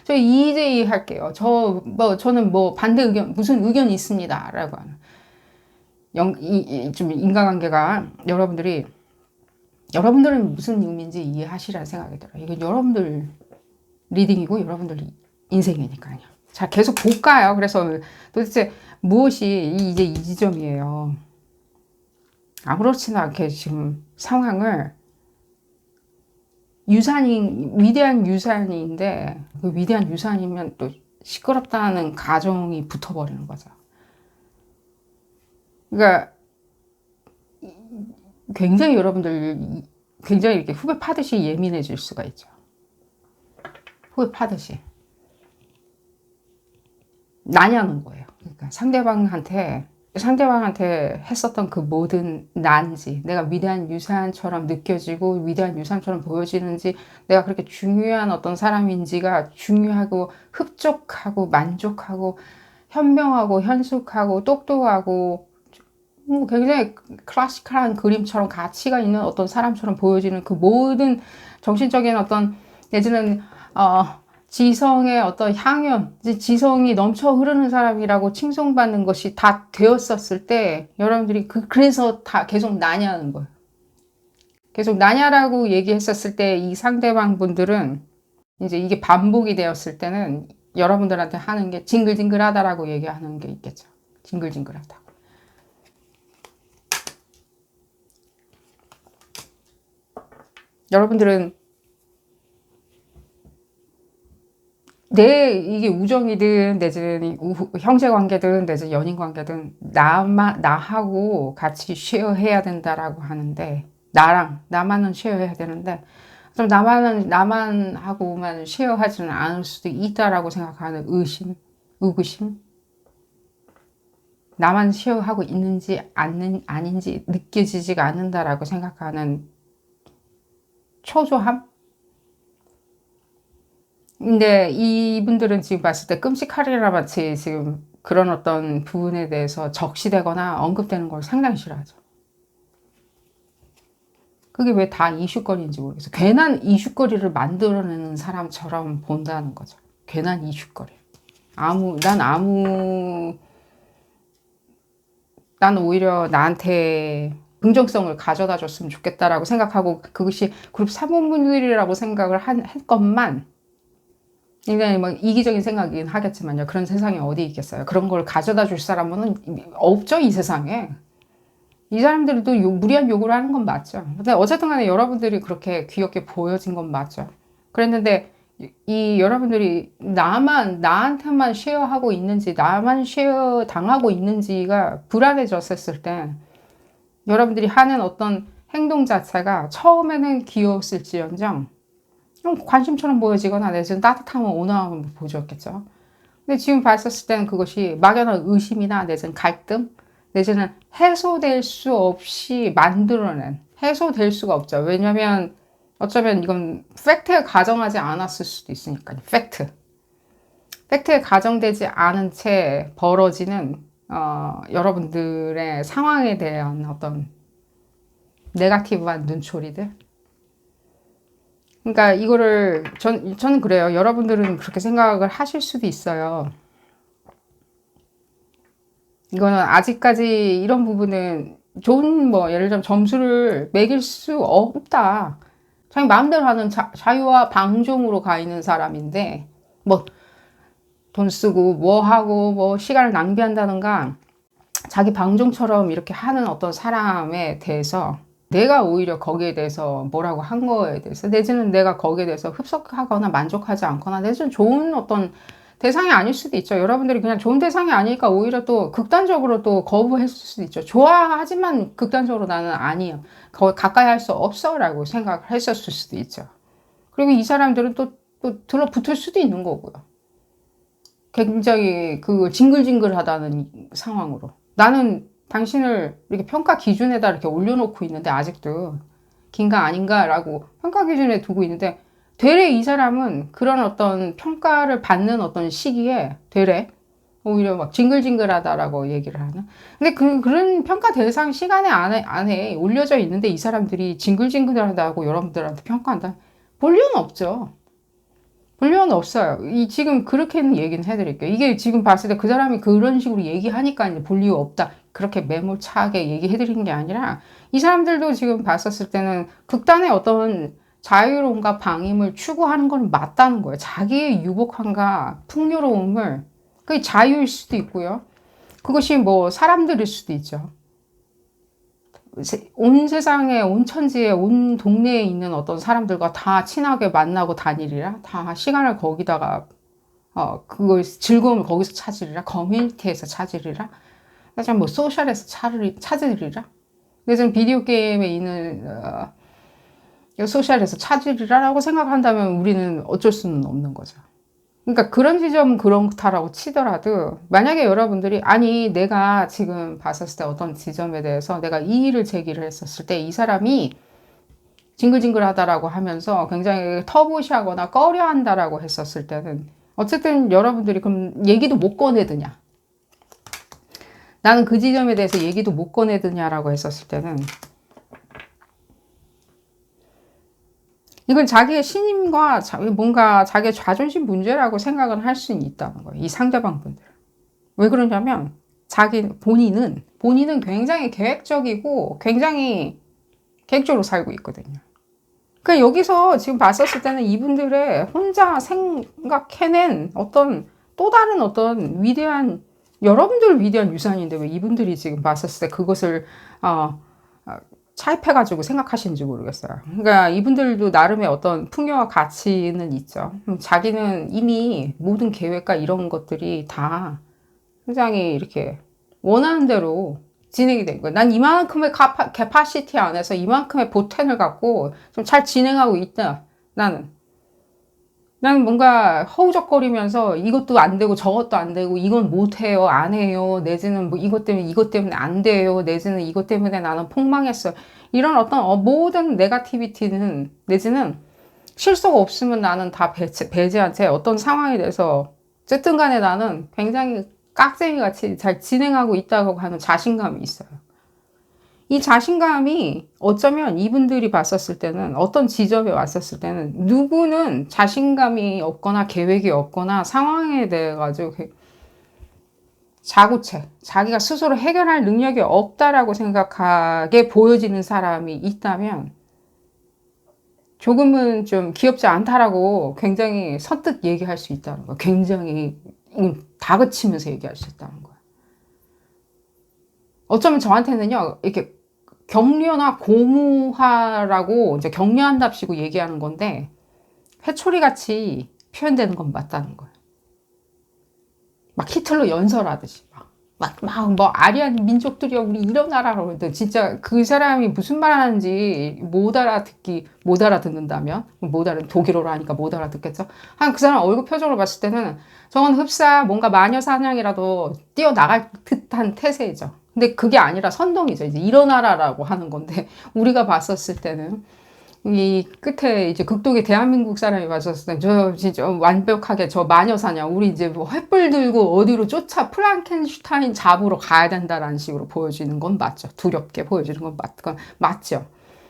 EJ 할게요. 저는 뭐 반대 의견, 무슨 의견이 있습니다 라고 하는 좀 인과관계가, 여러분들은 무슨 의미인지 이해하시라는 생각이 들어요. 이건 여러분들 리딩이고 여러분들 인생이니까요. 자, 계속 볼까요? 그래서 도대체 무엇이 이제 이 지점이에요. 아무렇지나 않게 지금 상황을, 위대한 유산인데, 그 위대한 유산이면 또 시끄럽다는 가정이 붙어버리는 거죠. 그러니까 굉장히 여러분들 굉장히 이렇게 후배 파듯이 예민해질 수가 있죠. 후배 파듯이. 나냐는 거예요. 그러니까 상대방한테 했었던 그 모든 난지, 내가 위대한 유산처럼 느껴지고 위대한 유산처럼 보여지는지, 내가 그렇게 중요한 어떤 사람인지가 중요하고 흡족하고 만족하고 현명하고 현숙하고 똑똑하고 굉장히 클래식한 그림처럼 가치가 있는 어떤 사람처럼 보여지는 그 모든 정신적인 어떤, 내지는 지성의 어떤 향연, 지성이 넘쳐 흐르는 사람이라고 칭송받는 것이 다 되었었을 때, 여러분들이 그래서 다 계속 나냐는 거예요. 계속 나냐라고 얘기했었을 때 이 상대방 분들은 이제 이게 반복이 되었을 때는 여러분들한테 하는 게 징글징글하다라고 얘기하는 게 있겠죠. 징글징글하다. 여러분들은 이게 우정이든 내지는 형제관계든 내지는 연인관계든 나하고 같이 쉐어해야 된다라고 하는데, 나만은 쉐어해야 되는데, 좀 나만 하고만 쉐어하지는 않을 수도 있다라고 생각하는 의구심, 나만 쉐어하고 있는지 아닌지 느껴지지가 않는다라고 생각하는 초조함? 근데 이분들은 지금 봤을 때 끔찍하리라 마치 지금 그런 어떤 부분에 대해서 적시되거나 언급되는 걸 상당히 싫어하죠. 그게 왜 다 이슈거리인지 모르겠어요. 괜한 이슈거리를 만들어내는 사람처럼 본다는 거죠. 괜한 이슈거리. 난 오히려 나한테 긍정성을 가져다 줬으면 좋겠다라고 생각하고 그것이 그룹 사모분들이라고 생각을 했건만 굉장히 막 이기적인 생각이긴 하겠지만요. 그런 세상에 어디 있겠어요. 그런 걸 가져다 줄 사람은 없죠, 이 세상에. 이 사람들도 무리한 요구를 하는 건 맞죠. 근데 어쨌든 간에 여러분들이 그렇게 귀엽게 보여진 건 맞죠. 그랬는데 이 여러분들이 나한테만 쉐어하고 있는지 나만 쉐어 당하고 있는지가 불안해졌을 때 여러분들이 하는 어떤 행동 자체가 처음에는 귀여웠을지언정 좀 관심처럼 보여지거나 내지는 따뜻함을 온화함을 보여줬겠죠. 근데 지금 봤었을 때는 그것이 막연한 의심이나 내지는 갈등 내지는 해소될 수 없이 만들어낸 해소될 수가 없죠. 왜냐하면 어쩌면 이건 팩트에 가정하지 않았을 수도 있으니까요. 팩트에 가정되지 않은 채 벌어지는 여러분들의 상황에 대한 어떤 네거티브한 눈초리들. 그러니까 이거를 저는 그래요. 여러분들은 그렇게 생각을 하실 수도 있어요. 이거는 아직까지 이런 부분은 좋은 예를 들면 점수를 매길 수 없다. 자기 마음대로 하는 자유와 방종으로 가 있는 사람인데 돈 쓰고 하고 시간을 낭비한다든가 자기 방종처럼 이렇게 하는 어떤 사람에 대해서 내가 오히려 거기에 대해서 뭐라고 한 거에 대해서 내지는 내가 거기에 대해서 흡속하거나 만족하지 않거나 내지는 좋은 어떤 대상이 아닐 수도 있죠. 여러분들이 그냥 좋은 대상이 아니니까 오히려 또 극단적으로 또 거부했을 수도 있죠. 좋아하지만 극단적으로 나는 아니야. 가까이 할 수 없어 라고 생각을 했었을 수도 있죠. 그리고 이 사람들은 또 들어붙을 수도 있는 거고요. 굉장히 징글징글하다는 상황으로. 나는 당신을 이렇게 평가 기준에다 이렇게 올려놓고 있는데 아직도 긴가 아닌가라고 평가 기준에 두고 있는데 되레 이 사람은 그런 어떤 평가를 받는 어떤 시기에 되레 오히려 막 징글징글하다라고 얘기를 하는. 근데 그런 평가 대상 시간에 안에 올려져 있는데 이 사람들이 징글징글하다고 여러분들한테 평가한다. 볼 이유는 없죠. 볼 이유는 없어요. 지금 그렇게는 얘기는 해드릴게요. 이게 지금 봤을 때 그 사람이 그런 식으로 얘기하니까 이제 볼 이유 없다. 그렇게 매몰차게 얘기해드리는 게 아니라 이 사람들도 지금 봤었을 때는 극단의 어떤 자유로움과 방임을 추구하는 건 맞다는 거예요. 자기의 유복함과 풍요로움을 그게 자유일 수도 있고요. 그것이 사람들일 수도 있죠. 온 세상에 온 천지에 온 동네에 있는 어떤 사람들과 다 친하게 만나고 다니리라. 다 시간을 거기다가 그걸 즐거움을 거기서 찾으리라. 커뮤니티에서 찾으리라. 하여튼 소셜에서 찾으리라. 그래서 비디오 게임에 있는 소셜에서 찾으리라라고 생각한다면 우리는 어쩔 수는 없는 거죠. 그러니까 그런 지점은 그렇다라고 치더라도 만약에 여러분들이 아니 내가 지금 봤었을 때 어떤 지점에 대해서 내가 이의를 제기를 했었을 때 이 사람이 징글징글하다라고 하면서 굉장히 터부시하거나 꺼려한다라고 했었을 때는 어쨌든 여러분들이 그럼 얘기도 못 꺼내드냐 나는 그 지점에 대해서 얘기도 못 꺼내드냐라고 했었을 때는 이건 자기의 신임과 뭔가 자기의 자존심 문제라고 생각은 할 수는 있다는 거예요. 이 상대방 분들. 왜 그러냐면 본인은 굉장히 계획적이고 굉장히 계획적으로 살고 있거든요. 그러니까 여기서 지금 봤었을 때는 이분들의 혼자 생각해낸 또 다른 어떤 여러분들 위대한 유산인데 왜 이분들이 지금 봤었을 때 그것을 차입해가지고 생각하시는지 모르겠어요. 그러니까 이분들도 나름의 어떤 풍요와 가치는 있죠. 자기는 이미 모든 계획과 이런 것들이 다 굉장히 이렇게 원하는 대로 진행이 된 거예요. 난 이만큼의 캐파시티 안에서 이만큼의 보텐을 갖고 좀 잘 진행하고 있다. 나는 뭔가 허우적거리면서 이것도 안 되고 저것도 안 되고 이건 못해요 안 해요 내지는 이것 때문에 안 돼요 내지는 이것 때문에 나는 폭망했어요 이런 어떤 모든 네거티비티는 내지는 실수가 없으면 나는 다 배제한 채 어떤 상황에 대해서 어쨌든 간에 나는 굉장히 깍쟁이 같이 잘 진행하고 있다고 하는 자신감이 있어요. 이 자신감이 어쩌면 이분들이 봤었을 때는 어떤 지점에 왔었을 때는 누구는 자신감이 없거나 계획이 없거나 상황에 대해 가지고 자구책, 자기가 스스로 해결할 능력이 없다라고 생각하게 보여지는 사람이 있다면 조금은 좀 귀엽지 않다라고 굉장히 선뜻 얘기할 수 있다는 거야. 굉장히 다그치면서 얘기할 수 있다는 거야. 어쩌면 저한테는요, 이렇게 격려나 고무화라고 이제 격려한답시고 얘기하는 건데, 회초리 같이 표현되는 건 맞다는 거예요. 막 히틀러 연설하듯이. 뭐, 아리안 민족들이야, 우리 일어나라고 그러는데, 진짜 그 사람이 무슨 말 하는지 못 알아듣는다면, 독일어로 하니까 못 알아듣겠죠? 그 사람 얼굴 표정을 봤을 때는, 저건 흡사, 뭔가 마녀 사냥이라도 뛰어나갈 듯한 태세죠. 근데 그게 아니라 선동이죠. 이제 일어나라라고 하는 건데, 우리가 봤었을 때는, 이 끝에 이제 극동의 대한민국 사람이 봤었을 때, 저 진짜 완벽하게 저 마녀 사냥, 우리 이제 뭐 횃불 들고 어디로 쫓아 프랑켄슈타인 잡으러 가야 된다라는 식으로 보여지는 건 맞죠. 두렵게 보여지는 건 맞죠.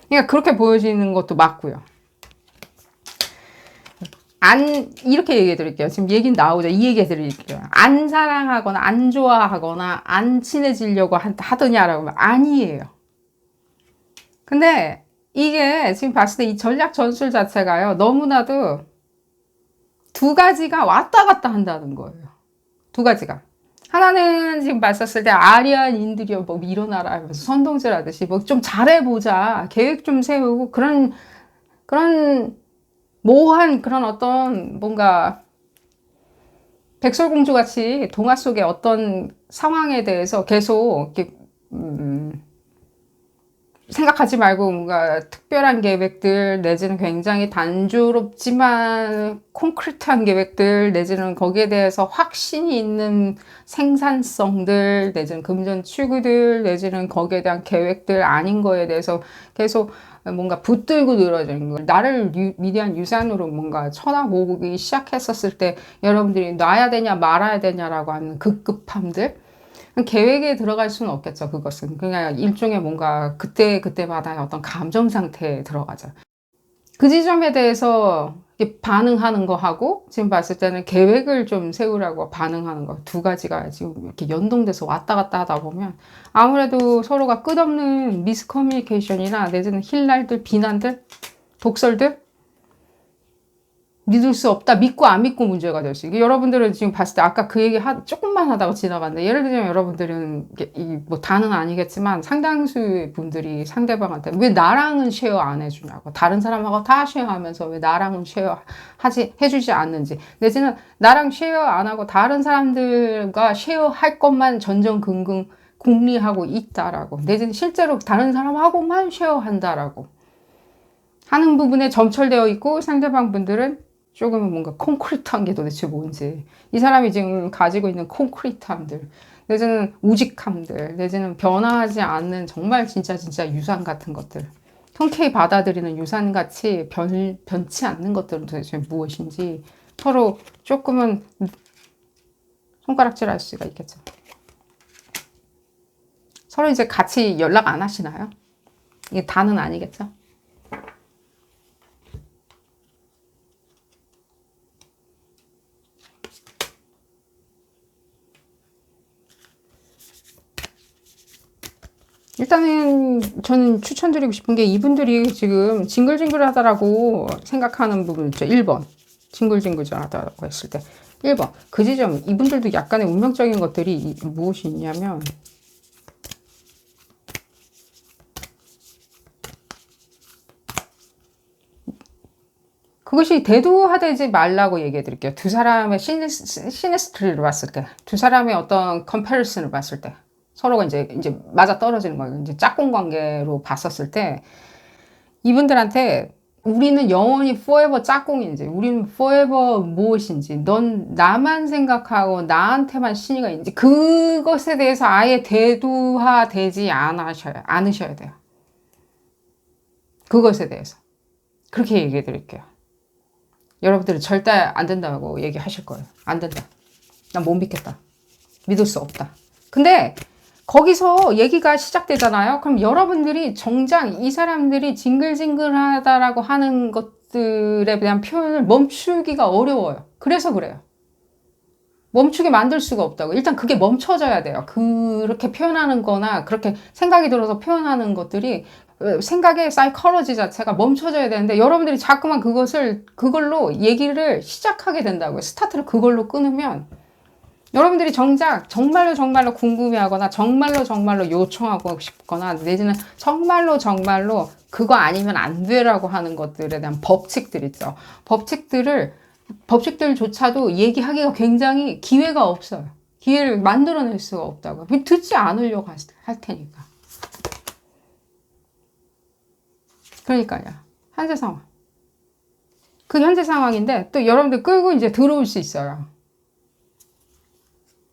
그러니까 그렇게 보여지는 것도 맞고요. 이렇게 얘기해 드릴게요. 지금 얘기는 나오죠. 이 얘기해 드릴게요. 안 사랑하거나, 안 좋아하거나, 안 친해지려고 하더냐라고 하면 아니에요. 근데 이게 지금 봤을 때 이 전략 전술 자체가요, 너무나도 두 가지가 왔다 갔다 한다는 거예요. 두 가지가. 하나는 지금 봤었을 때 아리안인들이요, 뭐 일어나라 하면서 선동질 하듯이 뭐 좀 잘해보자, 계획 좀 세우고 그런 모호한 그런 어떤 뭔가 백설공주 같이 동화 속의 어떤 상황에 대해서 계속 이렇게 생각하지 말고 뭔가 특별한 계획들 내지는 굉장히 단조롭지만 콘크리트한 계획들 내지는 거기에 대해서 확신이 있는 생산성들 내지는 금전 추구들 내지는 거기에 대한 계획들 아닌 거에 대해서 계속 뭔가 붙들고 늘어지는 거예요. 나를 위대한 유산으로 뭔가 쳐다보기 시작했었을 때 여러분들이 놔야 되냐 말아야 되냐라고 하는 급급함들, 계획에 들어갈 수는 없겠죠. 그것은 그냥 일종의 뭔가 그때마다의 어떤 감정 상태에 들어가죠. 그 지점에 대해서 반응하는 거 하고 지금 봤을 때는 계획을 좀 세우라고 반응하는 거, 두 가지가 지금 이렇게 연동돼서 왔다 갔다 하다 보면 아무래도 서로가 끝없는 미스커뮤니케이션이나 내지는 힐날들, 비난들, 독설들, 믿을 수 없다, 믿고 안 믿고 문제가 될 수 있고, 여러분들은 지금 봤을 때 아까 그 얘기 조금만 하다가 지나갔는데, 예를 들면 여러분들은 뭐 다는 아니겠지만 상당수의 분들이 상대방한테 왜 나랑은 쉐어 안 해주냐고, 다른 사람하고 다 쉐어하면서 왜 나랑은 해주지 않는지, 내지는 나랑 쉐어 안 하고 다른 사람들과 쉐어할 것만 전전긍긍 궁리하고 있다라고, 내지는 실제로 다른 사람하고만 쉐어한다라고 하는 부분에 점철되어 있고, 상대방 분들은 조금은 뭔가 콘크리트한 게 도대체 뭔지, 이 사람이 지금 가지고 있는 콘크리트함들, 내지는 우직함들, 내지는 변화하지 않는 정말 진짜 유산 같은 것들, 흔쾌히 받아들이는 유산같이 변치 않는 것들은 도대체 무엇인지 서로 조금은 손가락질 할 수가 있겠죠. 서로 이제 같이 연락 안 하시나요? 이게 다는 아니겠죠? 일단은 저는 추천드리고 싶은 게, 이분들이 지금 징글징글하다라고 생각하는 부분 있죠. 1번. 징글징글하다라고 했을 때 1번. 그 지점, 이분들도 약간의 운명적인 것들이 무엇이 있냐면, 그것이 대두화되지 말라고 얘기해 드릴게요. 두 사람의 시네스트리를 봤을 때, 두 사람의 어떤 컴패리슨을 봤을 때, 서로가 이제 맞아 떨어지는 거예요. 이제 짝꿍 관계로 봤었을 때, 이분들한테 우리는 영원히 forever 짝꿍인지, 우리는 forever 무엇인지, 넌 나만 생각하고 나한테만 신의가 있는지, 그것에 대해서 아예 대두화되지 않으셔야 돼요. 그것에 대해서. 그렇게 얘기해 드릴게요. 여러분들은 절대 안 된다고 얘기하실 거예요. 안 된다. 난 못 믿겠다. 믿을 수 없다. 근데 거기서 얘기가 시작되잖아요. 그럼 여러분들이 정작 이 사람들이 징글징글하다라고 하는 것들에 대한 표현을 멈추기가 어려워요. 그래서 그래요. 멈추게 만들 수가 없다고. 일단 그게 멈춰져야 돼요. 그렇게 표현하는 거나 그렇게 생각이 들어서 표현하는 것들이 생각의 사이코로지 자체가 멈춰져야 되는데 여러분들이 자꾸만 그걸로 얘기를 시작하게 된다고요. 스타트를 그걸로 끊으면 여러분들이 정말로 궁금해하거나 정말로 요청하고 싶거나 내지는 정말로 그거 아니면 안 돼라고 하는 것들에 대한 법칙들 있죠. 법칙들조차도 얘기하기가 굉장히 기회가 없어요. 기회를 만들어낼 수가 없다고요. 듣지 않으려고 할 테니까. 그러니까요. 현재 상황. 그 현재 상황인데 또 여러분들 끌고 이제 들어올 수 있어요.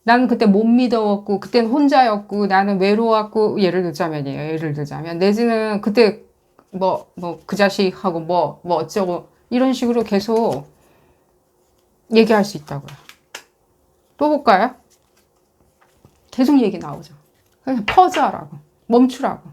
나는 그때 못 믿어왔고, 그때는 혼자였고, 나는 외로웠고, 예를 들자면. 내지는 그때 그 자식하고 어쩌고, 이런 식으로 계속 얘기할 수 있다고요. 또 볼까요? 계속 얘기 나오죠. 그냥 퍼즈하라고. 멈추라고.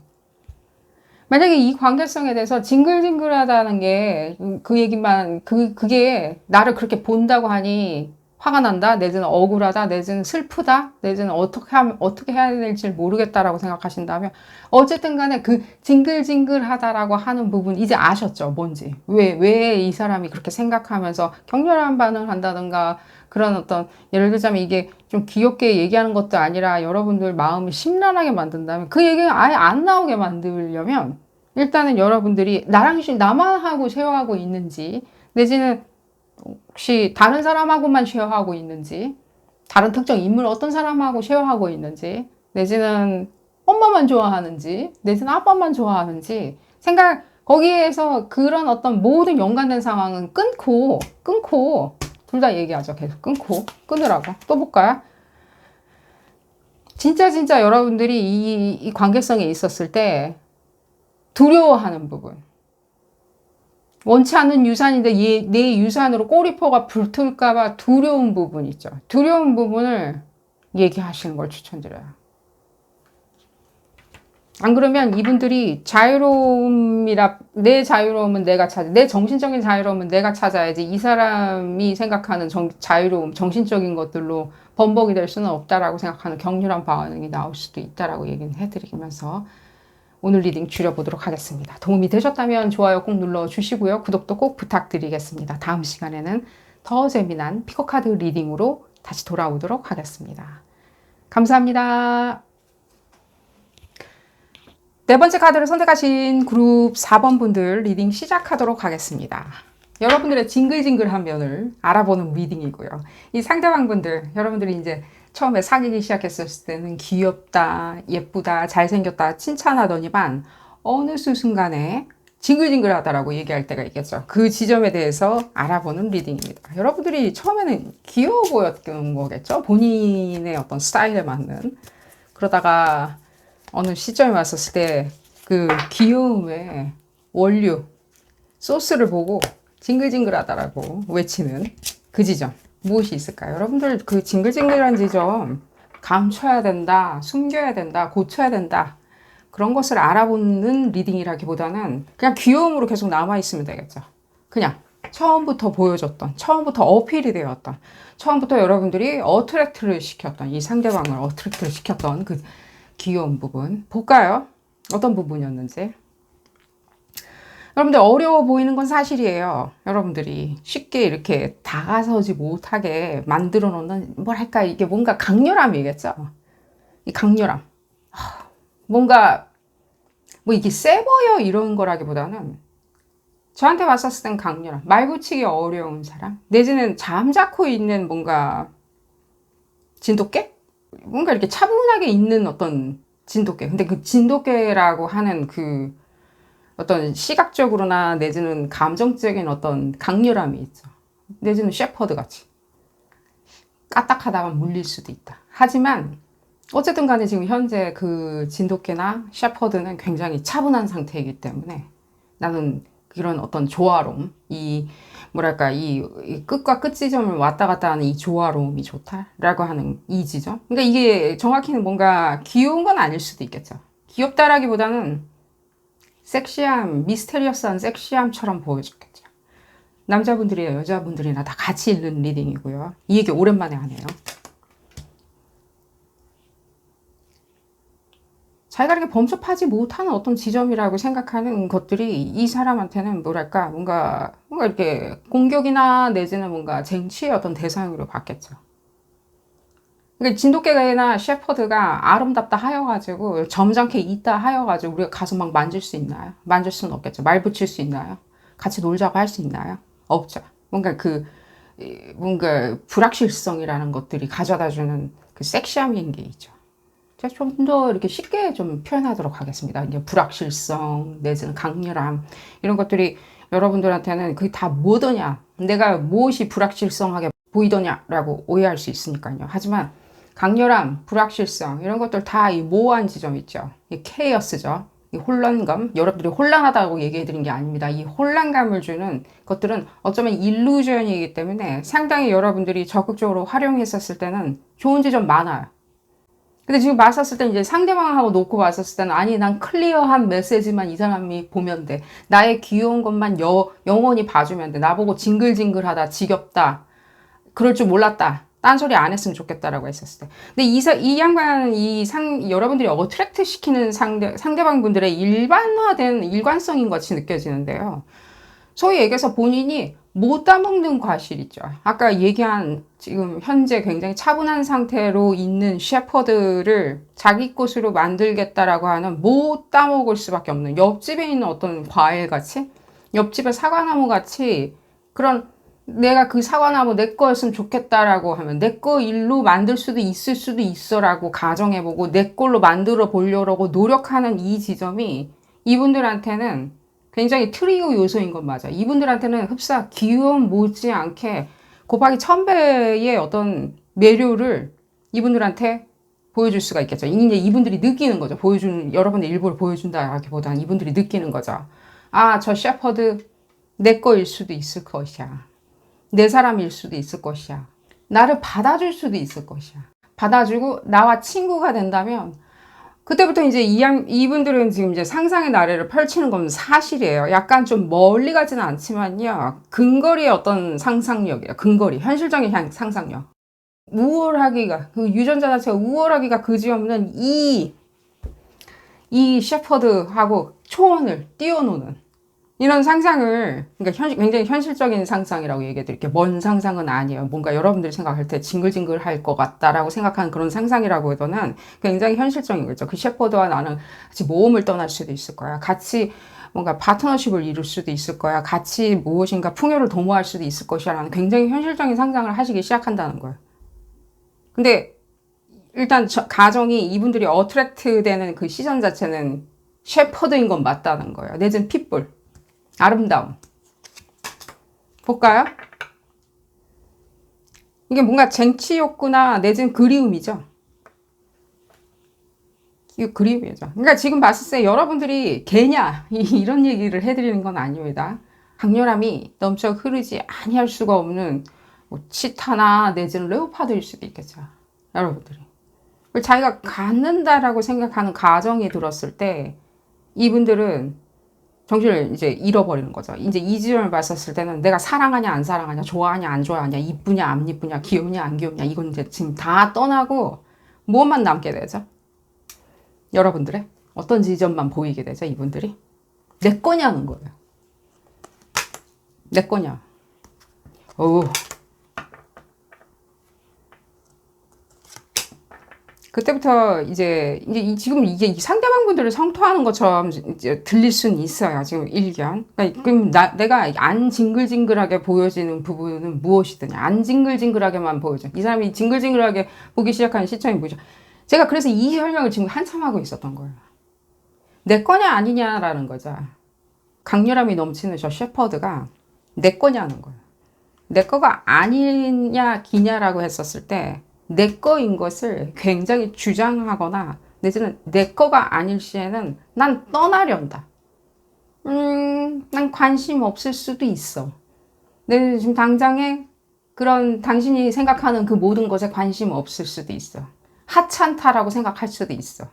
만약에 이 관계성에 대해서 징글징글하다는 게 그게 나를 그렇게 본다고 하니 화가 난다, 내지는 억울하다, 내지는 슬프다, 내지는 어떻게 해야 될지 모르겠다라고 생각하신다면 어쨌든 간에 그 징글징글하다라고 하는 부분 이제 아셨죠? 뭔지. 왜 이 사람이 그렇게 생각하면서 격렬한 반응을 한다든가 그런 어떤 예를 들자면 이게 좀 귀엽게 얘기하는 것도 아니라 여러분들 마음을 심란하게 만든다면 그 얘기가 아예 안 나오게 만들려면 일단은 여러분들이 나만 하고 쉐어하고 있는지 내지는 혹시 다른 사람하고만 쉐어하고 있는지 다른 특정 인물 어떤 사람하고 쉐어하고 있는지 내지는 엄마만 좋아하는지 내지는 아빠만 좋아하는지 거기에서 그런 어떤 모든 연관된 상황은 끊고 둘 다 얘기하죠. 계속 끊으라고. 또 볼까요? 진짜 여러분들이 이 관계성에 있었을 때 두려워하는 부분. 원치 않는 유산인데 내 유산으로 꼬리표가 붙을까봐 두려운 부분 있죠. 두려운 부분을 얘기하시는 걸 추천드려요. 안 그러면 이분들이 내 자유로움은 내가 찾아, 내 정신적인 자유로움은 내가 찾아야지 이 사람이 생각하는 자유로움, 정신적인 것들로 번복이 될 수는 없다라고 생각하는 격렬한 반응이 나올 수도 있다라고 얘기는 해드리면서 오늘 리딩 줄여보도록 하겠습니다. 도움이 되셨다면 좋아요 꼭 눌러주시고요. 구독도 꼭 부탁드리겠습니다. 다음 시간에는 더 재미난 피코카드 리딩으로 다시 돌아오도록 하겠습니다. 감사합니다. 네 번째 카드를 선택하신 그룹 4번 분들 리딩 시작하도록 하겠습니다. 여러분들의 징글징글한 면을 알아보는 리딩이고요. 이 상대방 분들, 여러분들이 이제 처음에 사귀기 시작했을 때는 귀엽다, 예쁘다, 잘생겼다 칭찬하더니만 어느 순간에 징글징글하다라고 얘기할 때가 있겠죠. 그 지점에 대해서 알아보는 리딩입니다. 여러분들이 처음에는 귀여워 보였던 거겠죠. 본인의 어떤 스타일에 맞는. 그러다가 어느 시점에 왔었을 때 그 귀여움의 원료, 소스를 보고 징글징글하다라고 외치는 그 지점. 무엇이 있을까요? 여러분들 그 징글징글한 지점 감춰야 된다, 숨겨야 된다, 고쳐야 된다. 그런 것을 알아보는 리딩이라기보다는 그냥 귀여움으로 계속 남아있으면 되겠죠. 그냥 처음부터 보여줬던, 처음부터 어필이 되었던, 처음부터 여러분들이 어트랙트를 시켰던, 이 상대방을 어트랙트를 시켰던 그 귀여운 부분. 볼까요? 어떤 부분이었는지. 여러분들 어려워 보이는 건 사실이에요. 여러분들이 쉽게 이렇게 다가서지 못하게 만들어 놓는 뭐랄까 이게 뭔가 강렬함이겠죠. 이 강렬함. 뭔가 뭐 이게 세 보여 이런 거라기보다는 저한테 왔었을 땐 강렬함. 말 붙이기 어려운 사람. 내지는 잠자코 있는 뭔가 진돗개? 뭔가 이렇게 차분하게 있는 어떤 진돗개. 근데 그 진돗개라고 하는 그 어떤 시각적으로나 내지는 감정적인 어떤 강렬함이 있죠. 내지는 셰퍼드 같이. 까딱하다가 물릴 수도 있다. 하지만 어쨌든 간에 지금 현재 그 진돗개나 셰퍼드는 굉장히 차분한 상태이기 때문에 나는 그런 어떤 조화로움, 이 뭐랄까 이 끝과 끝 지점을 왔다 갔다 하는 이 조화로움이 좋다라고 하는 이 지점. 그러니까 이게 정확히는 뭔가 귀여운 건 아닐 수도 있겠죠. 귀엽다라기보다는 섹시함, 미스테리어스한 섹시함처럼 보여줬겠죠. 남자분들이나 여자분들이나 다 같이 읽는 리딩이고요. 이 얘기 오랜만에 하네요. 자기가 이렇게 범접하지 못하는 어떤 지점이라고 생각하는 것들이 이 사람한테는 뭐랄까 뭔가 이렇게 공격이나 내지는 뭔가 쟁취의 어떤 대상으로 받겠죠. 그러니까 진돗개나 셰퍼드가 아름답다 하여가지고 점잖게 있다 하여가지고 우리가 가서 막 만질 수 있나요? 만질 수는 없겠죠. 말 붙일 수 있나요? 같이 놀자고 할 수 있나요? 없죠. 뭔가 뭔가 불확실성이라는 것들이 가져다주는 그 섹시함인 게 있죠. 제가 좀 더 이렇게 쉽게 좀 표현하도록 하겠습니다. 이제 불확실성, 내지는 강렬함, 이런 것들이 여러분들한테는 그게 다 뭐더냐, 내가 무엇이 불확실성하게 보이더냐라고 오해할 수 있으니까요. 하지만 강렬함, 불확실성, 이런 것들 다 이 모호한 지점 있죠. 이 케이어스죠. 이 혼란감, 여러분들이 혼란하다고 얘기해 드린 게 아닙니다. 이 혼란감을 주는 것들은 어쩌면 일루전이기 때문에 상당히 여러분들이 적극적으로 활용했었을 때는 좋은 지점 많아요. 근데 지금 봤었을 때는 이제 상대방하고 놓고 봤었을 때는 아니 난 클리어한 메시지만 이 사람이 보면 돼. 나의 귀여운 것만 영원히 봐주면 돼. 나보고 징글징글하다, 지겹다, 그럴 줄 몰랐다, 딴소리 안 했으면 좋겠다라고 했었을 때. 근데 이 양반, 여러분들이 어트랙트 시키는 상대방 분들의 일반화된 일관성인 것이 느껴지는데요. 소위 얘기해서 본인이 못 따먹는 과실 있죠. 아까 얘기한 지금 현재 굉장히 차분한 상태로 있는 셰퍼드를 자기 것으로 만들겠다라고 하는 못 따먹을 수밖에 없는 옆집에 있는 어떤 과일 같이, 옆집에 사과나무 같이 그런 내가 그 사과나무 내 거였으면 좋겠다라고 하면 내 거 일로 만들 수도 있을 수도 있어라고 가정해보고 내 걸로 만들어 보려고 노력하는 이 지점이 이분들한테는 굉장히 트리거 요소인 건 맞아. 이분들한테는 흡사 귀여움 못지않게 곱하기 1000배의 어떤 매료를 이분들한테 보여줄 수가 있겠죠. 이제 이분들이 느끼는 거죠. 여러분들 일부러 보여준다기보다는 이분들이 느끼는 거죠. 아, 저 셰퍼드 내 거일 수도 있을 것이야. 내 사람일 수도 있을 것이야. 나를 받아줄 수도 있을 것이야. 받아주고 나와 친구가 된다면 그때부터 이제 이분들은 지금 이제 상상의 나래를 펼치는 건 사실이에요. 약간 좀 멀리 가지는 않지만요. 근거리의 어떤 상상력이에요. 근거리, 현실적인 상상력. 우월하기가, 그 유전자 자체가 우월하기가 그지없는 이 셰퍼드하고 초원을 뛰어노는 이런 상상을, 그러니까 굉장히 현실적인 상상이라고 얘기해 드릴게요. 먼 상상은 아니에요. 뭔가 여러분들이 생각할 때 징글징글 할 것 같다라고 생각하는 그런 상상이라고 해도는 굉장히 현실적인 거죠. 그 셰퍼드와 나는 같이 모험을 떠날 수도 있을 거야. 같이 뭔가 파트너십을 이룰 수도 있을 거야. 같이 무엇인가 풍요를 도모할 수도 있을 것이야. 라는 굉장히 현실적인 상상을 하시기 시작한다는 거예요. 근데 일단 가정이 이분들이 어트랙트 되는 그 시선 자체는 셰퍼드인 건 맞다는 거예요. 내지는 핏불. 아름다움. 볼까요? 이게 뭔가 쟁취 욕구나 내지는 그리움이죠. 이게 그리움이죠. 그러니까 지금 봤을 때 여러분들이 개냐 이런 얘기를 해드리는 건 아닙니다. 강렬함이 넘쳐 흐르지 아니할 수가 없는 뭐 치타나 내지는 레오파드일 수도 있겠죠. 여러분들이. 자기가 갖는다라고 생각하는 가정이 들었을 때 이분들은 정신을 이제 잃어버리는 거죠. 이제 이 지점을 봤었을 때는 내가 사랑하냐 안 사랑하냐, 좋아하냐 안 좋아하냐, 이쁘냐 안 이쁘냐, 귀엽냐 안 귀엽냐, 이건 이제 지금 다 떠나고 무엇만 남게 되죠? 여러분들의 어떤 지점만 보이게 되죠? 이분들이 내 거냐는 거예요. 내 거냐. 오. 그때부터 지금 이게 상대방 분들을 성토하는 것처럼 이제 들릴 수는 있어요. 지금 일견. 그러니까 그럼 내가 안 징글징글하게 보여지는 부분은 무엇이더냐. 안 징글징글하게만 보여줘. 이 사람이 징글징글하게 보기 시작하는 시점이 뭐죠? 제가 그래서 이 설명을 지금 한참 하고 있었던 거예요. 내 거냐 아니냐라는 거죠. 강렬함이 넘치는 저 셰퍼드가 내 거냐는 거예요. 내 거가 아니냐 기냐라고 했었을 때 내 거인 것을 굉장히 주장하거나 내지는 내 거가 아닐 시에는 난 떠나련다. 난 당장 관심 없을 수도 있어. 내 지금 당장에 그런 당신이 생각하는 그 모든 것에 관심 없을 수도 있어. 하찮다라고 생각할 수도 있어.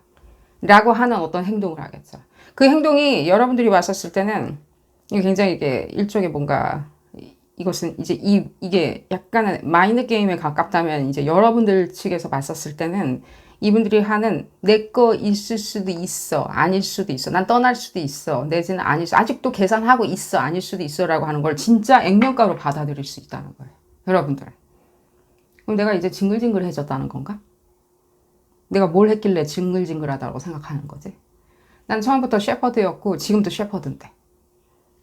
라고 하는 어떤 행동을 하겠죠. 그 행동이 여러분들이 봤었을 때는 굉장히 이게 일종의 뭔가 이것은 이제 이게 약간은 마인드 게임에 가깝다면 이제 여러분들 측에서 봤었을 때는 이분들이 하는 내 거 있을 수도 있어, 아닐 수도 있어, 난 떠날 수도 있어, 내지는 아닐 수, 아직도 계산하고 있어, 아닐 수도 있어 라고 하는 걸 진짜 액면가로 받아들일 수 있다는 거예요. 여러분들. 그럼 내가 이제 징글징글해졌다는 건가? 내가 뭘 했길래 징글징글하다고 생각하는 거지? 난 처음부터 셰퍼드였고 지금도 셰퍼드인데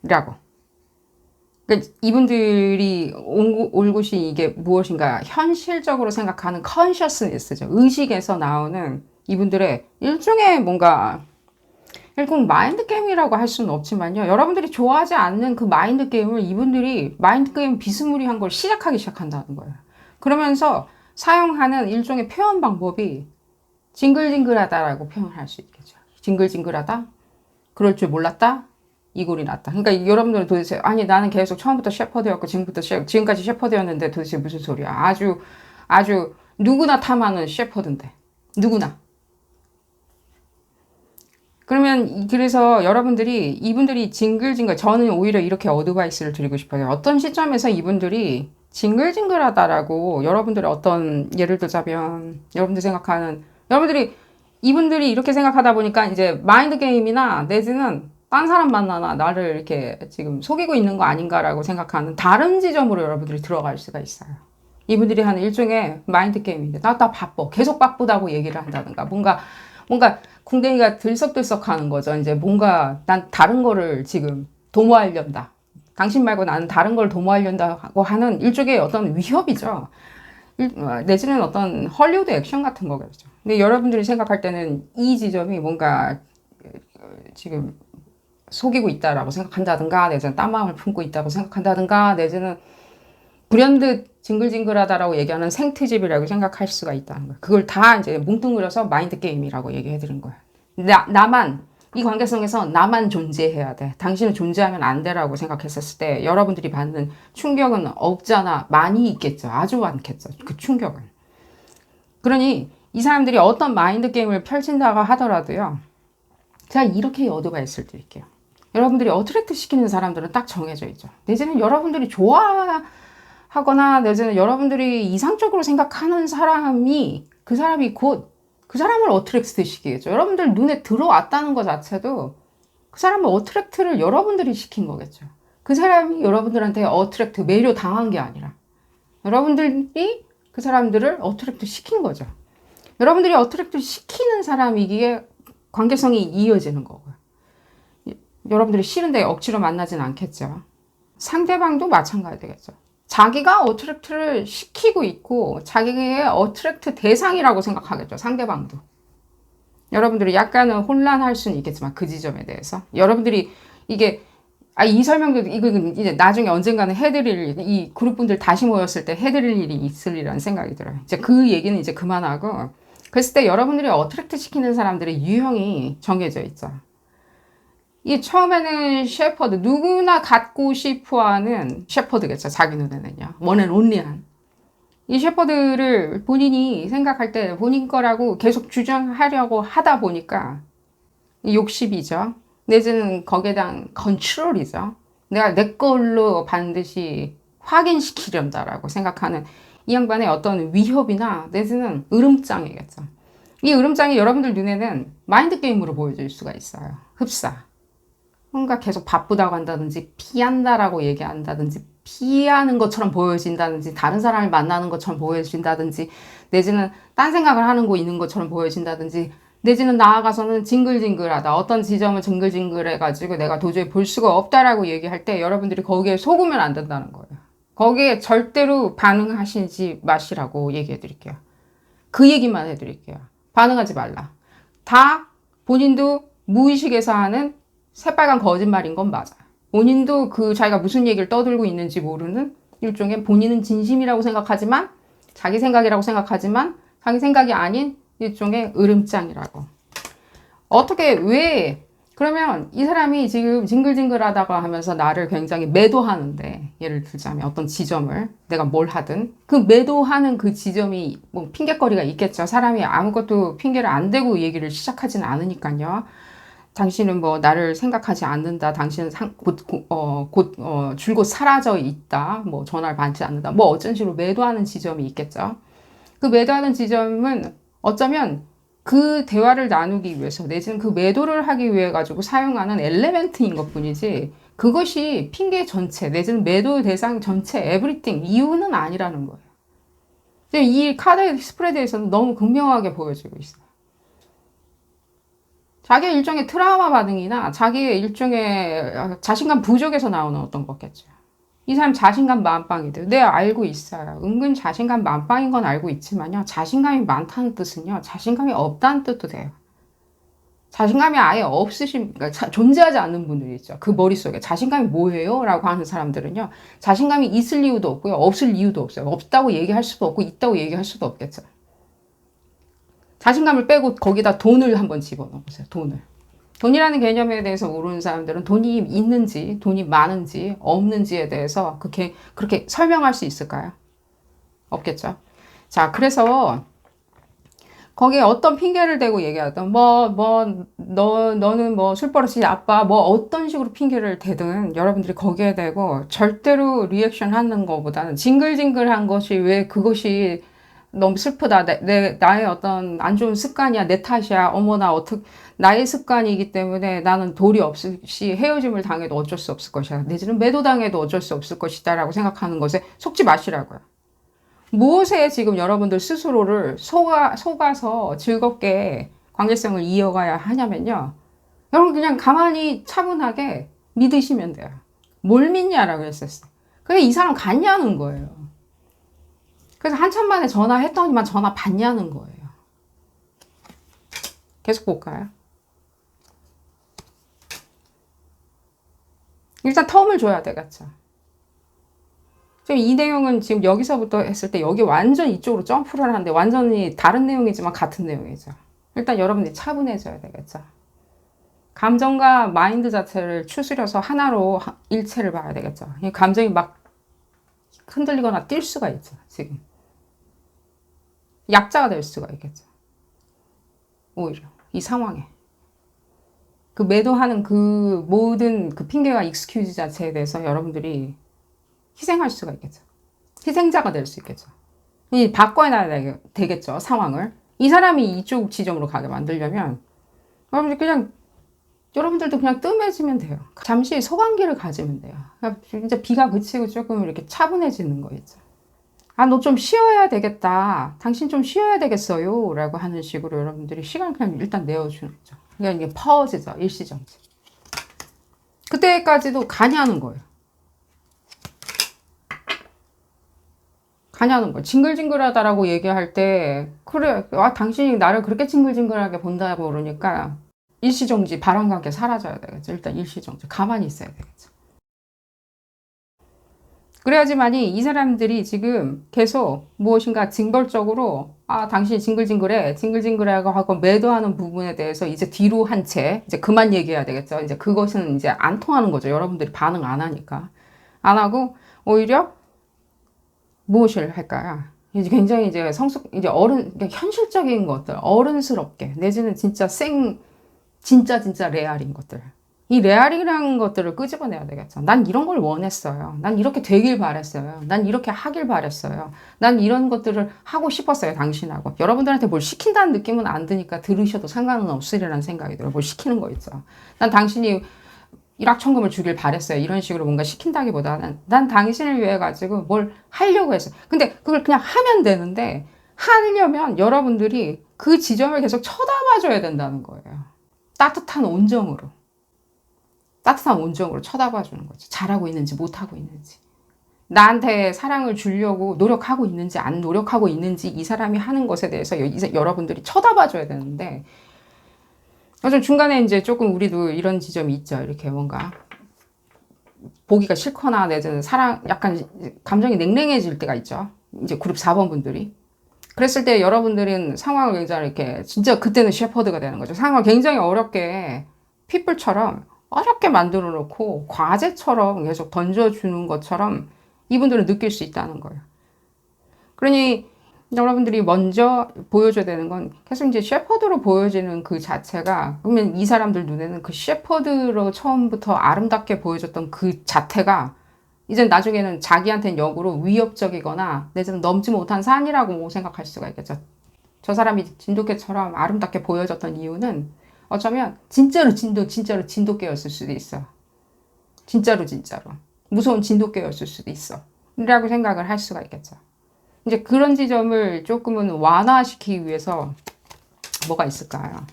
라고. 그러니까 이분들이 올 곳이 이게 무엇인가 현실적으로 생각하는 컨셔스니스죠. 의식에서 나오는 이분들의 일종의 뭔가 결국 마인드 게임이라고 할 수는 없지만요. 여러분들이 좋아하지 않는 그 마인드 게임을 이분들이 마인드 게임 비스무리한 걸 시작하기 시작한다는 거예요. 그러면서 사용하는 일종의 표현 방법이 징글징글하다라고 표현할 수 있겠죠. 징글징글하다? 그럴 줄 몰랐다? 이골이 났다. 그러니까 여러분들은 도대체 아니 나는 계속 처음부터 셰퍼드였고 지금까지 셰퍼드였는데 도대체 무슨 소리야. 아주 누구나 탐하는 셰퍼드인데. 누구나. 그러면 그래서 여러분들이 이분들이 징글징글 저는 오히려 이렇게 어드바이스를 드리고 싶어요. 어떤 시점에서 이분들이 징글징글하다라고 여러분들의 어떤 예를 들자면 여러분들이 이분들이 이렇게 생각하다 보니까 이제 마인드 게임이나 내지는 딴 사람 만나나 나를 이렇게 지금 속이고 있는 거 아닌가라고 생각하는 다른 지점으로 여러분들이 들어갈 수가 있어요. 이분들이 하는 일종의 마인드 게임인데 나 바빠. 계속 바쁘다고 얘기를 한다든가 뭔가 궁뎅이가 들썩들썩 하는 거죠. 이제 뭔가 난 다른 거를 지금 도모하려다. 당신 말고 나는 다른 걸 도모하려다고 하는 일종의 어떤 위협이죠. 내지는 어떤 헐리우드 액션 같은 거겠죠. 근데 여러분들이 생각할 때는 이 지점이 뭔가 지금 속이고 있다라고 생각한다든가 내지는 딴 마음을 품고 있다고 생각한다든가 내지는 불현듯 징글징글하다라고 얘기하는 생트집이라고 생각할 수가 있다는 거예요. 그걸 다 이제 뭉뚱그려서 마인드 게임이라고 얘기해드린 거예요. 이 관계성에서 나만 존재해야 돼. 당신은 존재하면 안 돼라고 생각했었을 때 여러분들이 받는 충격은 없잖아 많이 있겠죠. 아주 많겠죠. 그 충격은. 그러니 이 사람들이 어떤 마인드 게임을 펼친다고 하더라도요. 제가 이렇게 어드바이스를 드릴게요. 여러분들이 어트랙트 시키는 사람들은 딱 정해져 있죠. 내지는 여러분들이 좋아하거나 내지는 여러분들이 이상적으로 생각하는 사람이 그 사람이 곧 그 사람을 어트랙트 시키겠죠. 여러분들 눈에 들어왔다는 것 자체도 그 사람을 어트랙트를 여러분들이 시킨 거겠죠. 그 사람이 여러분들한테 어트랙트 매료 당한 게 아니라 여러분들이 그 사람들을 어트랙트 시킨 거죠. 여러분들이 어트랙트 시키는 사람이기에 관계성이 이어지는 거고요. 여러분들이 싫은데 억지로 만나진 않겠죠. 상대방도 마찬가지겠죠. 자기가 어트랙트를 시키고 있고 자기의 어트랙트 대상이라고 생각하겠죠. 상대방도. 여러분들이 약간은 혼란할 수는 있겠지만 그 지점에 대해서 여러분들이 이게 이 설명도 이거 이제 나중에 언젠가는 해드릴 이 그룹분들 다시 모였을 때 해드릴 일이 있으리라는 생각이 들어요. 이제 그 얘기는 이제 그만하고 그랬을 때 여러분들이 어트랙트 시키는 사람들의 유형이 정해져 있죠. 이 처음에는 셰퍼드, 누구나 갖고 싶어하는 셰퍼드겠죠. 자기 눈에는요. 원앤온리한. 이 셰퍼드를 본인이 생각할 때 본인 거라고 계속 주장하려고 하다 보니까 욕심이죠. 내지는 거기에 대한 컨트롤이죠. 내가 내 걸로 반드시 확인시키려다라고 생각하는 이 양반의 어떤 위협이나 내지는 으름장이겠죠. 이 으름장이 여러분들 눈에는 마인드 게임으로 보여질 수가 있어요. 흡사. 뭔가 계속 바쁘다고 한다든지 피한다라고 얘기한다든지 피하는 것처럼 보여진다든지 다른 사람을 만나는 것처럼 보여진다든지 내지는 딴 생각을 하는 거 있는 것처럼 보여진다든지 내지는 나아가서는 징글징글하다. 어떤 지점은 징글징글해가지고 내가 도저히 볼 수가 없다라고 얘기할 때 여러분들이 거기에 속으면 안 된다는 거예요. 거기에 절대로 반응하시지 마시라고 얘기해 드릴게요. 그 얘기만 해드릴게요. 반응하지 말라. 다 본인도 무의식에서 하는 새빨간 거짓말인 건 맞아요. 본인도 그 자기가 무슨 얘기를 떠들고 있는지 모르는 일종의 본인은 진심이라고 생각하지만 자기 생각이라고 생각하지만 자기 생각이 아닌 일종의 으름장이라고. 왜 그러면 이 사람이 지금 징글징글하다가 하면서 나를 굉장히 매도하는데, 예를 들자면 어떤 지점을 내가 뭘 하든 그 매도하는 그 지점이 뭐 핑계거리가 있겠죠. 사람이 아무것도 핑계를 안 대고 얘기를 시작하지는 않으니까요. 당신은 뭐 나를 생각하지 않는다. 당신은 줄곧 사라져 있다. 뭐 전화를 받지 않는다. 뭐 어쩐 식으로 매도하는 지점이 있겠죠. 그 매도하는 지점은 어쩌면 그 대화를 나누기 위해서 내지는 그 매도를 하기 위해 가지고 사용하는 엘레멘트인 것 뿐이지 그것이 핑계 전체 내지는 매도 대상 전체 에브리띵 이유는 아니라는 거예요. 이 카드 스프레드에서는 너무 극명하게 보여지고 있어요. 자기의 일종의 트라우마 반응이나 자기의 일종의 자신감 부족에서 나오는 어떤 거겠죠. 이 사람 자신감 만빵이돼요. 네, 알고 있어요. 은근 자신감 만빵인 건 알고 있지만요. 자신감이 많다는 뜻은요. 자신감이 없다는 뜻도 돼요. 자신감이 아예 없으신, 그러니까 존재하지 않는 분들이 있죠. 그 머릿속에. 자신감이 뭐예요? 라고 하는 사람들은요. 자신감이 있을 이유도 없고요. 없을 이유도 없어요. 없다고 얘기할 수도 없고, 있다고 얘기할 수도 없겠죠. 자신감을 빼고 거기다 돈을 한번 집어넣으세요. 돈을. 돈이라는 개념에 대해서 모르는 사람들은 돈이 있는지, 돈이 많은지, 없는지에 대해서 그렇게 설명할 수 있을까요? 없겠죠. 자, 그래서 거기에 어떤 핑계를 대고 얘기하든, 너는 뭐 술버릇이 나빠, 뭐 어떤 식으로 핑계를 대든 여러분들이 거기에 대고 절대로 리액션 하는 것보다는 징글징글한 것이 왜 그것이 너무 슬프다. 나의 어떤 안 좋은 습관이야. 내 탓이야. 어머나, 나의 습관이기 때문에 나는 도리 없이 헤어짐을 당해도 어쩔 수 없을 것이야. 내지는 매도당해도 어쩔 수 없을 것이다. 라고 생각하는 것에 속지 마시라고요. 무엇에 지금 여러분들 스스로를 속아서 즐겁게 관계성을 이어가야 하냐면요. 여러분 그냥 가만히 차분하게 믿으시면 돼요. 뭘 믿냐라고 했었어요. 그게 이 사람 갔냐는 거예요. 그래서 한참 만에 전화했더니만 전화 받냐는 거예요. 계속 볼까요? 일단 텀을 줘야 되겠죠. 지금 이 내용은 지금 여기서부터 했을 때 여기 완전 이쪽으로 점프를 하는데 완전히 다른 내용이지만 같은 내용이죠. 일단 여러분들이 차분해져야 되겠죠. 감정과 마인드 자체를 추스려서 하나로 일체를 봐야 되겠죠. 이 감정이 막 흔들리거나 뛸 수가 있죠. 지금. 약자가 될 수가 있겠죠. 오히려 이 상황에. 그 매도하는 그 모든 그 핑계와 익스큐즈 자체에 대해서 여러분들이 희생할 수가 있겠죠. 희생자가 될 수 있겠죠. 바꿔야 되겠죠. 상황을. 이 사람이 이쪽 지점으로 가게 만들려면 여러분들도 그냥 뜸해지면 돼요. 잠시 소강기를 가지면 돼요. 이제 비가 그치고 조금 이렇게 차분해지는 거 있죠. 아, 너 좀 쉬어야 되겠다. 당신 좀 쉬어야 되겠어요. 라고 하는 식으로 여러분들이 시간을 그냥 일단 내어주는 거죠. 그러니까 이게 퍼즈죠. 일시정지. 그때까지도 가냐는 거예요. 가냐는 거예요. 징글징글하다라고 얘기할 때, 그래, 당신이 나를 그렇게 징글징글하게 본다고 그러니까, 일시정지, 바람과 함께 사라져야 되겠죠. 일단 일시정지. 가만히 있어야 되겠죠. 그래야지만이 이 사람들이 지금 계속 무엇인가 징벌적으로 당신이 징글징글하고 하고 매도하는 부분에 대해서 이제 뒤로 한 채 이제 그만 얘기해야 되겠죠. 이제 그것은 이제 안 통하는 거죠. 여러분들이 반응 안 하니까. 안 하고 오히려 무엇을 할까요? 이제 굉장히 이제 이제 현실적인 것들, 어른스럽게 내지는 진짜 진짜 레알인 것들. 이 레알이라는 것들을 끄집어내야 되겠죠. 난 이런 걸 원했어요. 난 이렇게 되길 바랬어요. 난 이렇게 하길 바랬어요. 난 이런 것들을 하고 싶었어요, 당신하고. 여러분들한테 뭘 시킨다는 느낌은 안 드니까 들으셔도 상관은 없으리라는 생각이 들어요. 뭘 시키는 거 있죠. 난 당신이 일확천금을 주길 바랬어요. 이런 식으로 뭔가 시킨다기보다는 난 당신을 위해 가지고 뭘 하려고 했어요. 근데 그걸 그냥 하면 되는데 하려면 여러분들이 그 지점을 계속 쳐다봐줘야 된다는 거예요. 따뜻한 온정으로 쳐다봐 주는 거죠. 잘하고 있는지 못하고 있는지. 나한테 사랑을 주려고 노력하고 있는지 안 노력하고 있는지 이 사람이 하는 것에 대해서 여러분들이 쳐다봐 줘야 되는데 좀 중간에 이제 조금 우리도 이런 지점이 있죠. 이렇게 뭔가 보기가 싫거나 내지는 약간 감정이 냉랭해질 때가 있죠. 이제 그룹 4번 분들이. 그랬을 때 여러분들은 상황을 굉장히 이렇게 진짜 그때는 셰퍼드가 되는 거죠. 상황을 굉장히 어렵게 핏불처럼 어렵게 만들어 놓고 과제처럼 계속 던져주는 것처럼 이분들은 느낄 수 있다는 거예요. 그러니 여러분들이 먼저 보여줘야 되는 건 계속 이제 셰퍼드로 보여지는 그 자체가, 그러면 이 사람들 눈에는 그 셰퍼드로 처음부터 아름답게 보여줬던 그 자태가 이제 나중에는 자기한테는 역으로 위협적이거나 내지는 넘지 못한 산이라고 생각할 수가 있겠죠. 저 사람이 진돗개처럼 아름답게 보여졌던 이유는 어쩌면 진짜로 진돗개였을 수도 있어. 진짜로 무서운 진돗개였을 수도 있어 라고 생각을 할 수가 있겠죠. 이제 그런 지점을 조금은 완화시키기 위해서 뭐가 있을까요?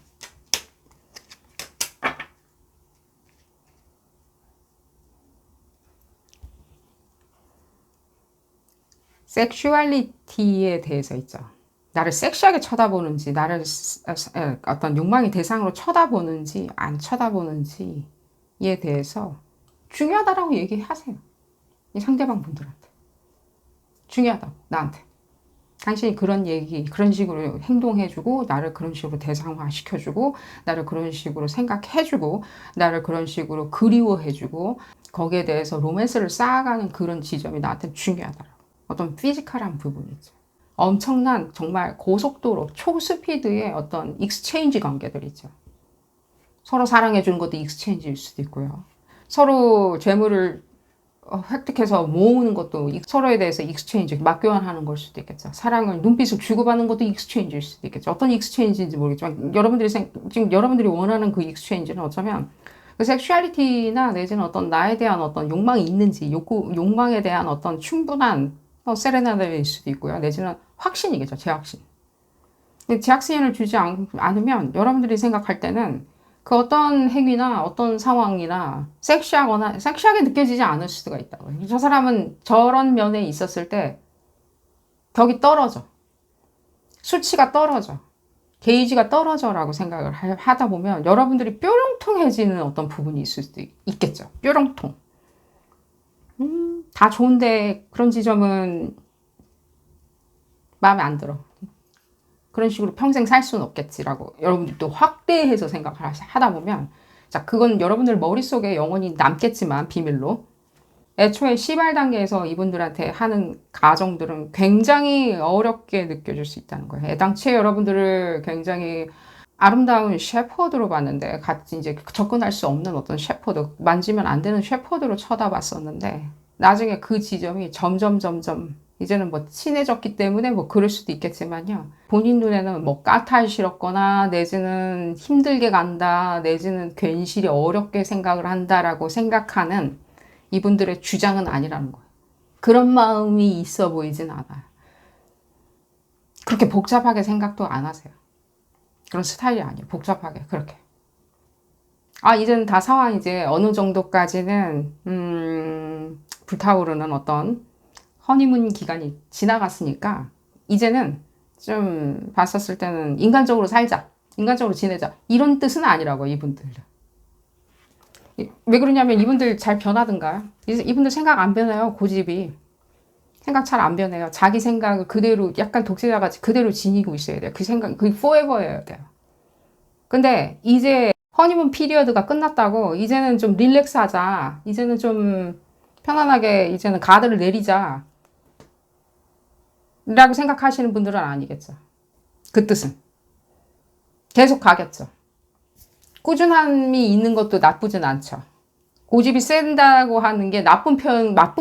섹슈얼리티에 대해서 있죠. 나를 섹시하게 쳐다보는지, 나를 어떤 욕망의 대상으로 쳐다보는지 안 쳐다보는지에 대해서 중요하다라고 얘기하세요. 이 상대방 분들한테. 중요하다고, 나한테. 당신이 그런 얘기, 그런 식으로 행동해주고, 나를 그런 식으로 대상화시켜주고, 나를 그런 식으로 생각해주고, 나를 그런 식으로 그리워해주고, 거기에 대해서 로맨스를 쌓아가는 그런 지점이 나한테 중요하더라고. 어떤 피지컬한 부분이죠. 엄청난 정말 고속도로, 초스피드의 어떤 익스체인지 관계들 있죠. 서로 사랑해주는 것도 익스체인지일 수도 있고요. 서로 재물을 획득해서 모으는 것도 서로에 대해서 익스체인지, 맞교환하는 걸 수도 있겠죠. 사랑을, 눈빛을 주고받는 것도 익스체인지일 수도 있겠죠. 어떤 익스체인지인지 모르겠지만 지금 여러분들이 원하는 그 익스체인지는 어쩌면 그 섹슈얼리티나 내지는 어떤 나에 대한 어떤 욕망이 있는지, 욕망에 대한 어떤 충분한 세레나데일 수도 있고요. 내지는 확신이겠죠. 제 확신. 제 확신을 주지 않으면 여러분들이 생각할 때는 그 어떤 행위나 어떤 상황이나 섹시하게 느껴지지 않을 수가 있다고요. 저 사람은 저런 면에 있었을 때 벽이 떨어져. 수치가 떨어져. 게이지가 떨어져라고 생각을 하다 보면 여러분들이 뾰롱통해지는 어떤 부분이 있을 수도 있겠죠. 뾰롱통. 다 좋은데 그런 지점은 마음에 안 들어. 그런 식으로 평생 살 수는 없겠지라고 여러분들이 또 확대해서 생각을 하다 보면, 자, 그건 여러분들 머릿속에 영원히 남겠지만 비밀로, 애초에 시발 단계에서 이분들한테 하는 가정들은 굉장히 어렵게 느껴질 수 있다는 거예요. 애당초에 여러분들을 굉장히 아름다운 셰퍼드로 봤는데, 같이 이제 접근할 수 없는 어떤 셰퍼드, 만지면 안 되는 셰퍼드로 쳐다봤었는데, 나중에 그 지점이 점점 이제는 뭐 친해졌기 때문에 뭐 그럴 수도 있겠지만요. 본인 눈에는 뭐 까탈스럽거나 내지는 힘들게 간다, 내지는 괜시리 어렵게 생각을 한다라고 생각하는 이분들의 주장은 아니라는 거예요. 그런 마음이 있어 보이진 않아요. 그렇게 복잡하게 생각도 안 하세요. 그런 스타일이 아니에요. 복잡하게 그렇게. 이제는 다 상황이 이제 어느 정도까지는 불타오르는 어떤 허니문 기간이 지나갔으니까 이제는 좀 봤었을 때는 인간적으로 살자, 인간적으로 지내자, 이런 뜻은 아니라고. 이분들 왜 그러냐면 이분들 잘 변하든가요? 이분들 생각 안 변해요. 고집이 생각 잘 안 변해요. 자기 생각을 그대로, 약간 독재자같이 그대로 지니고 있어야 돼요. 그 생각, 그게 forever여야 돼요. 근데 이제 허니문 피리어드가 끝났다고 이제는 좀 릴렉스 하자, 이제는 좀 편안하게 이제는 가드를 내리자 라고 생각하시는 분들은 아니겠죠. 그 뜻은 계속 가겠죠. 꾸준함이 있는 것도 나쁘진 않죠. 고집이 센다고 하는 게 나쁜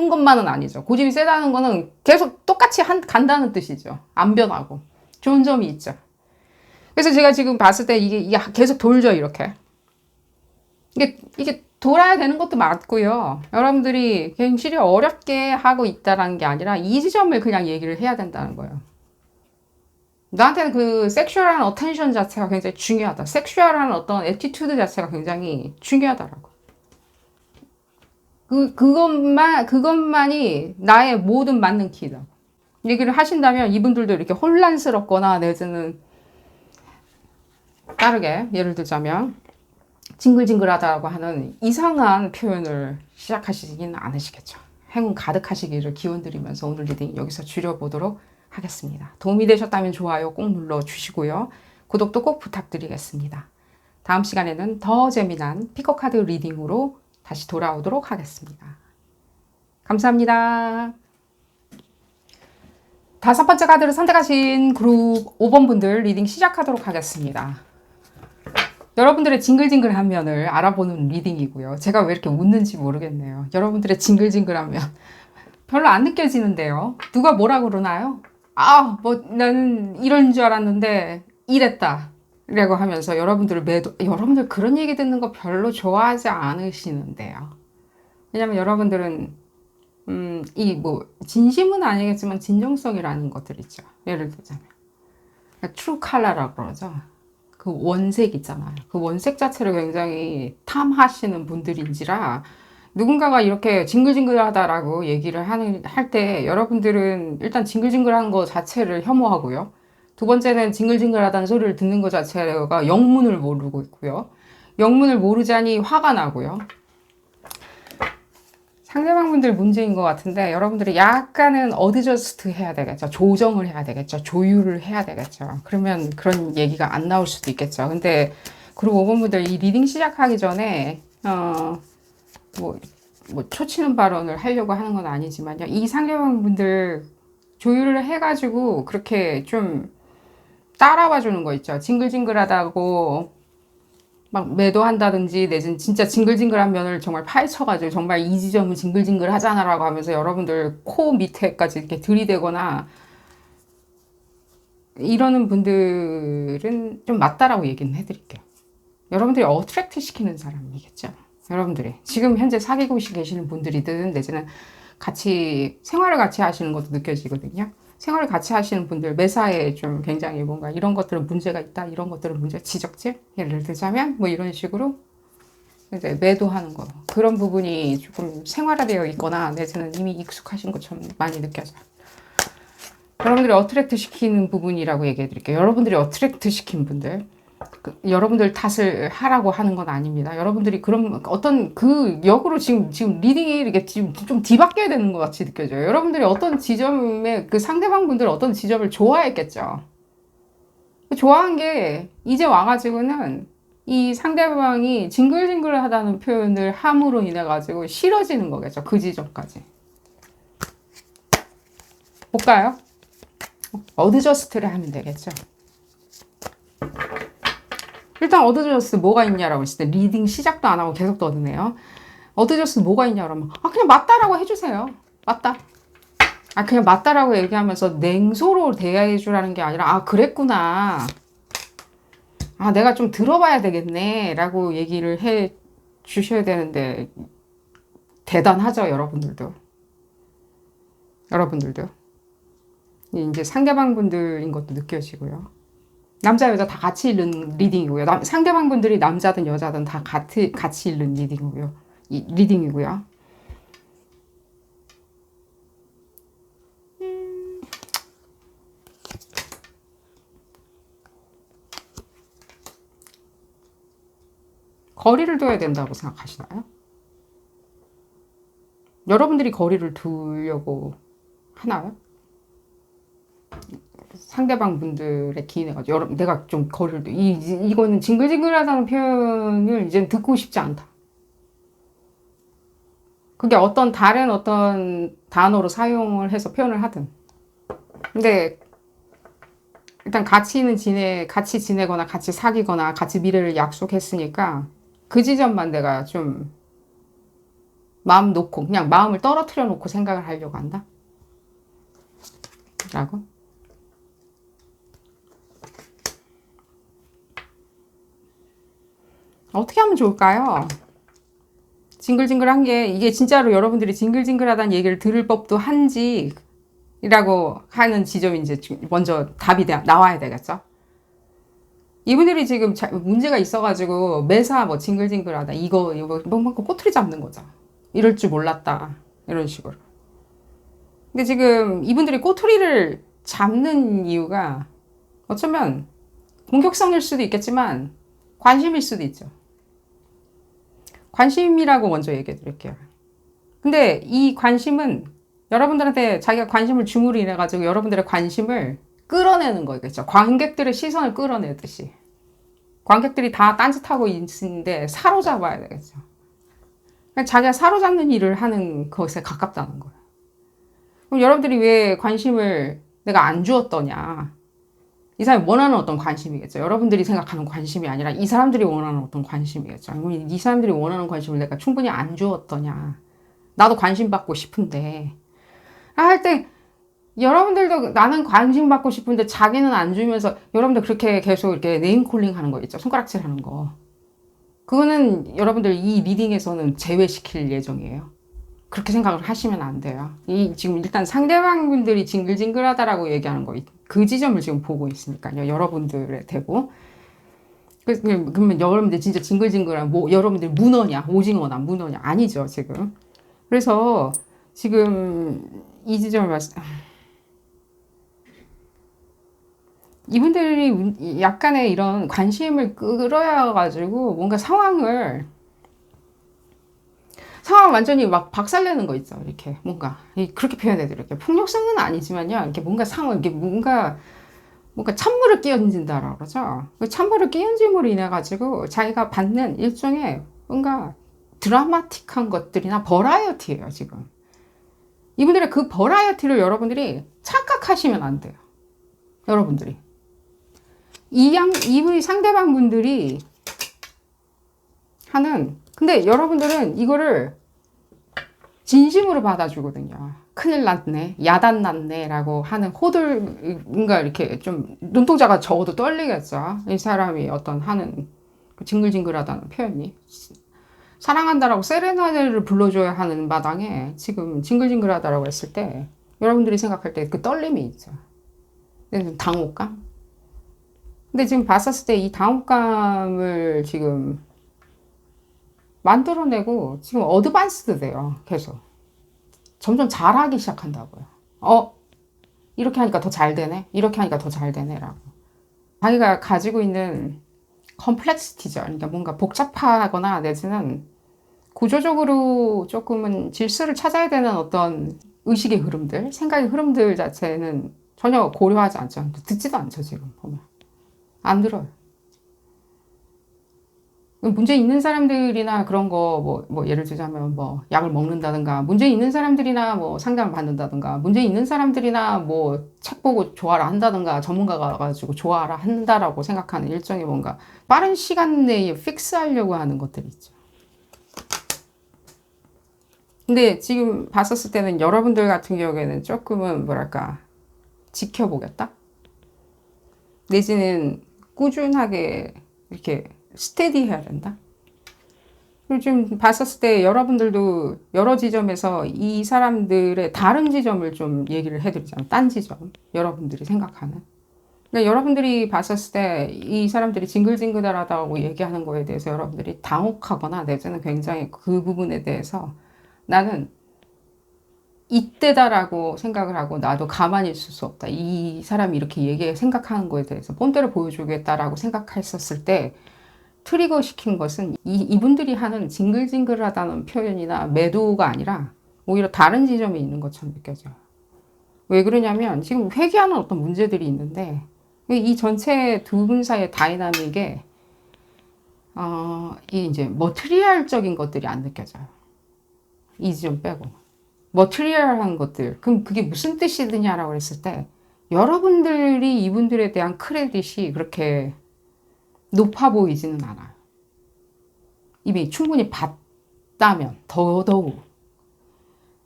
것만은 아니죠. 고집이 세다는 거는 계속 똑같이 간다는 뜻이죠. 안 변하고. 좋은 점이 있죠. 그래서 제가 지금 봤을 때 이게 계속 돌죠, 이렇게. 이게 돌아야 되는 것도 맞고요. 여러분들이 굉장히 어렵게 하고 있다는 게 아니라 이 지점을 그냥 얘기를 해야 된다는 거예요. 나한테는 그 섹슈얼한 어텐션 자체가 굉장히 중요하다. 섹슈얼한 어떤 애티튜드 자체가 굉장히 중요하다라고. 그것만이 나의 모든 맞는 키다. 얘기를 하신다면 이분들도 이렇게 혼란스럽거나 내지는 다르게, 예를 들자면 징글징글하다고 하는 이상한 표현을 시작하시지는 않으시겠죠. 행운 가득하시기를 기원드리면서 오늘 리딩 여기서 줄여보도록 하겠습니다. 도움이 되셨다면 좋아요 꼭 눌러주시고요. 구독도 꼭 부탁드리겠습니다. 다음 시간에는 더 재미난 피커카드 리딩으로 다시 돌아오도록 하겠습니다. 감사합니다. 5번째 카드를 선택하신 그룹 5번 분들 리딩 시작하도록 하겠습니다. 여러분들의 징글징글한 면을 알아보는 리딩이고요. 제가 왜 이렇게 웃는지 모르겠네요. 여러분들의 징글징글한 면 별로 안 느껴지는데요. 누가 뭐라 그러나요? 나는 이런 줄 알았는데 이랬다 라고 하면서 여러분들 그런 얘기 듣는 거 별로 좋아하지 않으시는데요. 왜냐면 여러분들은 진심은 아니겠지만 진정성이라는 것들 있죠. 예를 들자면 트루 컬러라고 그러죠. 그 원색 있잖아요. 그 원색 자체를 굉장히 탐하시는 분들인지라 누군가가 이렇게 징글징글하다라고 얘기를 할 때 여러분들은 일단 징글징글한 거 자체를 혐오하고요. 두 번째는 징글징글하다는 소리를 듣는 것 자체가 영문을 모르고 있고요. 영문을 모르자니 화가 나고요. 상대방분들 문제인 것 같은데 여러분들이 약간은 어드저스트 해야 되겠죠. 조정을 해야 되겠죠. 조율을 해야 되겠죠. 그러면 그런 얘기가 안 나올 수도 있겠죠. 근데 그리고 5번 분들 이 리딩 시작하기 전에 초치는 발언을 하려고 하는 건 아니지만요. 이 상대방분들 조율을 해가지고 그렇게 좀 따라와 주는 거 있죠. 징글징글하다고 막 매도한다든지 내지는 진짜 징글징글한 면을 정말 파헤쳐가지고 정말 이 지점은 징글징글 하잖아 라고 하면서 여러분들 코 밑에까지 이렇게 들이대거나 이러는 분들은 좀 맞다라고 얘기는 해드릴게요. 여러분들이 어트랙트 시키는 사람이겠죠. 여러분들이 지금 현재 사귀고 계시는 분들이든 내지는 같이 생활을 같이 하시는 것도 느껴지거든요. 생활을 같이 하시는 분들 매사에 좀 굉장히 뭔가 이런 것들은 문제가 있다, 이런 것들은 지적질, 예를 들자면 뭐 이런 식으로 이제 매도하는 거, 그런 부분이 조금 생활화되어 있거나 내지는 이미 익숙하신 것처럼 많이 느껴져요. 여러분들이 어트랙트 시키는 부분이라고 얘기해 드릴게요. 여러분들이 어트랙트 시킨 분들, 여러분들 탓을 하라고 하는 건 아닙니다. 여러분들이 그럼 어떤 그 역으로 지금 리딩이 이렇게 지금 좀 뒤바뀌어야 되는 것 같이 느껴져요. 여러분들이 어떤 지점에 그 상대방 분들 어떤 지점을 좋아했겠죠. 좋아한 게 이제 와가지고는 이 상대방이 징글징글하다는 표현을 함으로 인해 가지고 싫어지는 거겠죠. 그 지점까지. 볼까요? 어드저스트를 하면 되겠죠. 일단 어드저스트 뭐가 있냐라고 했을 때 리딩 시작도 안 하고 계속 떠드네요. 어드저스트 뭐가 있냐고 하면 그냥 맞다라고 해주세요. 맞다. 그냥 맞다라고 얘기하면서 냉소로 대해 주라는 게 아니라 그랬구나. 내가 좀 들어봐야 되겠네 라고 얘기를 해 주셔야 되는데 대단하죠. 여러분들도 이제 상대방 분들인 것도 느껴지고요. 남자 여자 다 같이 읽는 리딩이고요. 상대방 분들이 남자든 여자든 다 같이 읽는 리딩이고요. 거리를 둬야 된다고 생각하시나요? 여러분들이 거리를 두려고 하나요? 상대방 분들의 기인해가지고 내가 좀 거리를 이거는 징글징글하다는 표현을 이제 듣고 싶지 않다. 그게 다른 어떤 단어로 사용을 해서 표현을 하든. 근데 일단 같이 지내거나 같이 사귀거나 같이 미래를 약속했으니까 그 지점만 내가 좀 마음 놓고 그냥 마음을 떨어뜨려 놓고 생각을 하려고 한다. 라고. 어떻게 하면 좋을까요? 징글징글한 게 이게 진짜로 여러분들이 징글징글하다는 얘기를 들을 법도 한지 이라고 하는 지점이 이제 먼저 답이 나와야 되겠죠. 이분들이 지금 문제가 있어가지고 매사 징글징글하다 이거 꼬투리 잡는 거죠. 이럴 줄 몰랐다 이런 식으로. 근데 지금 이분들이 꼬투리를 잡는 이유가 어쩌면 공격성일 수도 있겠지만 관심일 수도 있죠. 관심이라고 먼저 얘기해 드릴게요. 근데 이 관심은 여러분들한테 자기가 관심을 줌으로 인해 가지고 여러분들의 관심을 끌어내는 거겠죠. 관객들의 시선을 끌어내듯이. 관객들이 다 딴짓하고 있는데 사로잡아야 되겠죠. 그러니까 자기가 사로잡는 일을 하는 것에 가깝다는 거예요. 그럼 여러분들이 왜 관심을 내가 안 주었더냐? 이 사람이 원하는 어떤 관심이겠죠. 여러분들이 생각하는 관심이 아니라 이 사람들이 원하는 어떤 관심이겠죠. 그럼 이 사람들이 원하는 관심을 내가 충분히 안 주었더냐? 나도 관심 받고 싶은데 할 때 여러분들도 나는 관심 받고 싶은데 자기는 안 주면서 여러분들 그렇게 계속 이렇게 네임콜링 하는 거 있죠. 손가락질 하는 거. 그거는 여러분들 이 리딩에서는 제외시킬 예정이에요. 그렇게 생각을 하시면 안 돼요. 지금 일단 상대방 분들이 징글징글하다라고 얘기하는 거, 그 지점을 지금 보고 있으니까요. 여러분들의 대고. 그러면 여러분들 진짜 징글징글한, 뭐, 여러분들 문어냐, 오징어나 문어냐, 아니죠, 지금. 그래서 지금 이 지점을 이분들이 약간의 이런 관심을 끌어야 가지고 뭔가 상황을 완전히 막 박살내는 거 있죠. 이렇게 뭔가 그렇게 표현해드릴게요. 폭력성은 아니지만요. 이렇게 뭔가 상황 이게 뭔가 찬물을 끼얹는다라고 그러죠. 그 찬물을 끼얹음으로 인해 가지고 자기가 받는 일종의 뭔가 드라마틱한 것들이나 버라이어티예요. 지금 이분들의 그 버라이어티를 여러분들이 착각하시면 안 돼요. 여러분들이 이 상대방 분들이 하는 근데 여러분들은 이거를 진심으로 받아주거든요. 큰일 났네, 야단 났네 라고 하는 뭔가 이렇게 좀 눈동자가 적어도 떨리겠죠. 이 사람이 어떤 하는 징글징글하다는 표현이. 사랑한다라고 세레나데를 불러줘야 하는 마당에 지금 징글징글하다라고 했을 때 여러분들이 생각할 때 그 떨림이 있죠. 당혹감? 근데 지금 봤었을 때 이 당혹감을 지금 만들어내고 지금 어드밴스드 돼요. 계속. 점점 잘하기 시작한다고요. 이렇게 하니까 더 잘 되네. 이렇게 하니까 더 잘 되네. 라고. 자기가 가지고 있는 컴플렉시티죠. 그러니까 뭔가 복잡하거나 내지는 구조적으로 조금은 질서를 찾아야 되는 어떤 의식의 흐름들, 생각의 흐름들 자체는 전혀 고려하지 않죠. 듣지도 않죠. 지금 보면. 안 들어요. 문제 있는 사람들이나 그런 거, 예를 들자면, 약을 먹는다든가, 문제 있는 사람들이나 상담을 받는다든가, 문제 있는 사람들이나 책 보고 조화를 한다든가, 전문가가 와가지고 조화를 한다라고 생각하는 일종의 뭔가 빠른 시간 내에 픽스하려고 하는 것들이 있죠. 근데 지금 봤었을 때는 여러분들 같은 경우에는 조금은 뭐랄까, 지켜보겠다? 내지는 꾸준하게 이렇게 스테디 해야 된다. 그리고 지금 봤었을 때 여러분들도 여러 지점에서 이 사람들의 다른 지점을 좀 얘기를 해드리자면 딴 지점, 여러분들이 생각하는. 그러니까 여러분들이 봤었을 때 이 사람들이 징글징글하다고 얘기하는 거에 대해서 여러분들이 당혹하거나 내지는 굉장히 그 부분에 대해서 나는 이때다라고 생각을 하고 나도 가만히 있을 수 없다. 이 사람이 이렇게 생각하는 거에 대해서 본때를 보여주겠다라고 생각했었을 때 트리거 시킨 것은 이분들이 하는 징글징글하다는 표현이나 매도가 아니라 오히려 다른 지점에 있는 것처럼 느껴져요. 왜 그러냐면 지금 회귀하는 어떤 문제들이 있는데 이 전체 두 분 사이의 다이나믹에 이 이제 머티리얼적인 것들이 안 느껴져요. 이 지점 빼고. 머티리얼한 것들. 그럼 그게 무슨 뜻이드냐라고 했을 때 여러분들이 이분들에 대한 크레딧이 그렇게 높아 보이지는 않아요. 이미 충분히 봤다면 더더욱.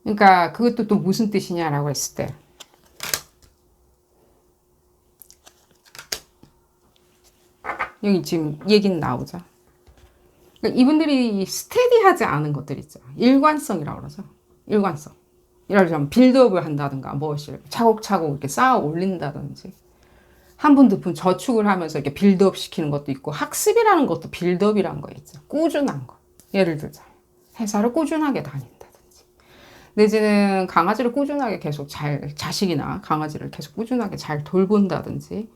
그러니까 그것도 또 무슨 뜻이냐라고 했을 때 여기 지금 얘기는 나오죠. 그러니까 이분들이 스테디하지 않은 것들 있죠. 일관성이라고 그러죠. 일관성. 예를 들면 빌드업을 한다든가 무엇을 차곡차곡 이렇게 쌓아 올린다든지 한 분 두 분 저축을 하면서 이렇게 빌드업 시키는 것도 있고 학습이라는 것도 빌드업이라는 거 있죠. 꾸준한 거. 예를 들자 회사를 꾸준하게 다닌다든지 내지는 강아지를 꾸준하게 계속 자식이나 강아지를 계속 꾸준하게 잘 돌본다든지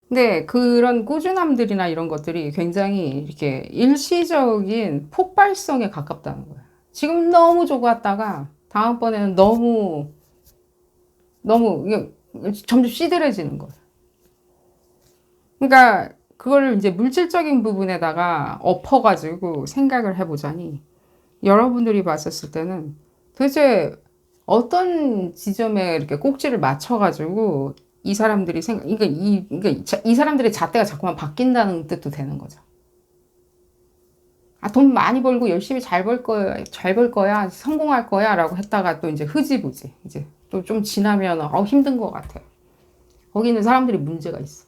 근데 그런 꾸준함들이나 이런 것들이 굉장히 이렇게 일시적인 폭발성에 가깝다는 거예요. 지금 너무 좋았다가 다음번에는 너무 점점 시들해지는 거예요. 그러니까 그거를 이제 물질적인 부분에다가 엎어가지고 생각을 해보자니 여러분들이 봤었을 때는 도대체 어떤 지점에 이렇게 꼭지를 맞춰가지고 이 사람들이 그러니까 이 사람들의 잣대가 자꾸만 바뀐다는 뜻도 되는 거죠. 아, 돈 많이 벌고 열심히 잘 벌 거야, 성공할 거야 라고 했다가 또 이제 흐지부지. 이제 또 좀 지나면, 힘든 것 같아. 거기 있는 사람들이 문제가 있어.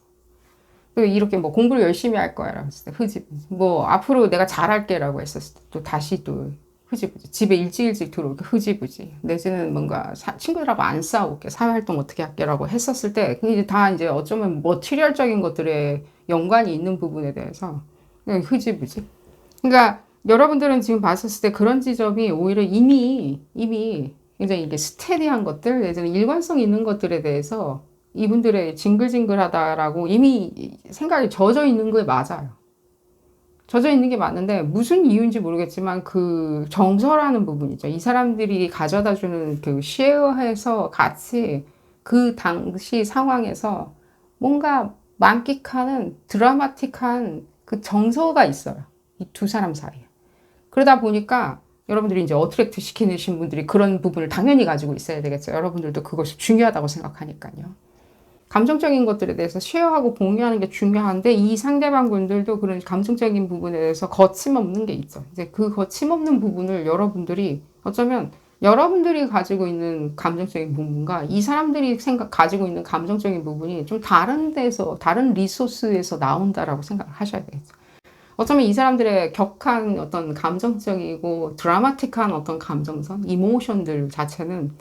이렇게 뭐 공부를 열심히 할 거야 라고 했을 때 흐지부지. 뭐 앞으로 내가 잘할게 라고 했었을 때 또 다시 또 흐지부지. 집에 일찍 들어오게 흐지부지. 내지는 뭔가 친구들하고 안 싸울게. 사회활동 어떻게 할게 라고 했었을 때 이제 다 이제 어쩌면 머티리얼적인 것들에 연관이 있는 부분에 대해서 흐지부지. 그러니까 여러분들은 지금 봤었을 때 그런 지점이 오히려 이미 굉장히 이게 스테디한 것들, 예전에 일관성 있는 것들에 대해서 이분들의 징글징글하다라고 이미 생각이 젖어 있는 게 맞아요. 젖어 있는 게 맞는데 무슨 이유인지 모르겠지만 그 정서라는 부분이죠. 이 사람들이 가져다 주는 그 쉐어해서 같이 그 당시 상황에서 뭔가 만끽하는 드라마틱한 그 정서가 있어요. 이 두 사람 사이에. 그러다 보니까 여러분들이 이제 어트랙트 시키신 분들이 그런 부분을 당연히 가지고 있어야 되겠죠. 여러분들도 그것이 중요하다고 생각하니까요. 감정적인 것들에 대해서 쉐어하고 공유하는 게 중요한데 이 상대방 분들도 그런 감정적인 부분에 대해서 거침없는 게 있죠. 이제 그 거침없는 부분을 여러분들이 어쩌면 여러분들이 가지고 있는 감정적인 부분과 이 사람들이 가지고 있는 감정적인 부분이 좀 다른 데서, 다른 리소스에서 나온다라고 생각을 하셔야 되겠죠. 어쩌면 이 사람들의 격한 어떤 감정적이고 드라마틱한 어떤 감정선, 이모션들 자체는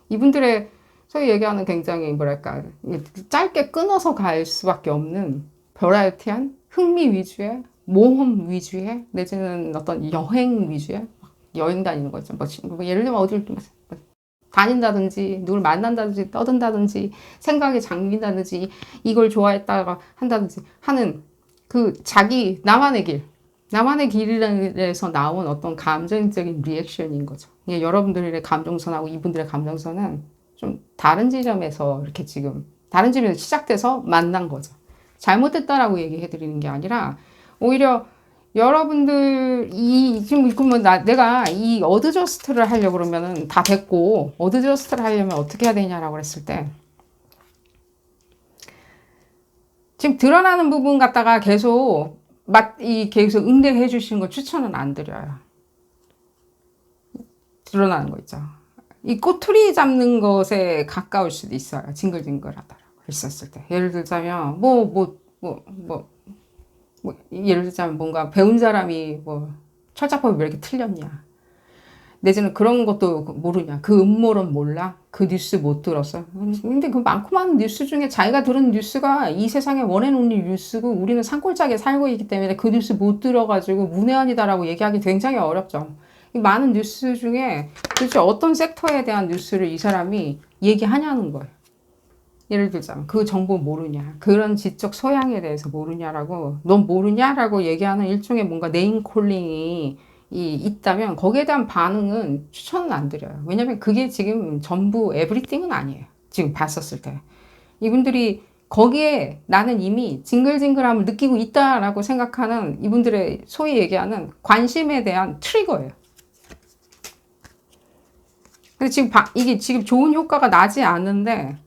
이분들의 소위 얘기하는 굉장히 뭐랄까 짧게 끊어서 갈 수밖에 없는 버라이어티한 흥미 위주의 모험 위주의 내지는 어떤 여행 위주의 여행 다니는 거죠. 뭐 예를 들면 어딜 다닌다든지 누굴 만난다든지 떠든다든지 생각에 잠긴다든지 이걸 좋아했다가 한다든지 하는 그 자기 나만의 길에서 나온 어떤 감정적인 리액션인 거죠. 이게 여러분들의 감정선하고 이분들의 감정선은 좀 다른 지점에서 이렇게 지금 다른 지점에서 시작돼서 만난 거죠. 잘못됐다라고 얘기해 드리는 게 아니라 오히려 여러분들 지금 내가 이 어드저스트를 하려고 그러면은 다 됐고 어드저스트를 하려면 어떻게 해야 되냐라고 그랬을 때 지금 드러나는 부분 갖다가 계속 계속 응대해 주시는 거 추천은 안 드려요. 드러나는 거 있죠. 이 꼬투리 잡는 것에 가까울 수도 있어요. 징글징글하다라고 했었을 때. 예를 들자면 예를 들자면 뭔가 배운 사람이 철자법이 왜 이렇게 틀렸냐. 내지는 그런 것도 모르냐. 그 음모론 몰라? 그 뉴스 못 들었어? 근데 그 많고 많은 뉴스 중에 자기가 들은 뉴스가 이 세상에 원앤온리 뉴스고 우리는 산골짜기에 살고 있기 때문에 그 뉴스 못 들어가지고 문외한이다라고 얘기하기 굉장히 어렵죠. 이 많은 뉴스 중에 도대체 어떤 섹터에 대한 뉴스를 이 사람이 얘기하냐는 거예요. 예를 들자면 그 정보 모르냐. 그런 지적 소양에 대해서 모르냐라고 넌 모르냐라고 얘기하는 일종의 뭔가 네임콜링이 있다면 거기에 대한 반응은 추천은 안 드려요. 왜냐면 그게 지금 전부 에브리띵은 아니에요. 지금 봤었을 때. 이분들이 거기에 나는 이미 징글징글함을 느끼고 있다라고 생각하는 이분들의 소위 얘기하는 관심에 대한 트리거예요. 근데 지금 이게 지금 좋은 효과가 나지 않는데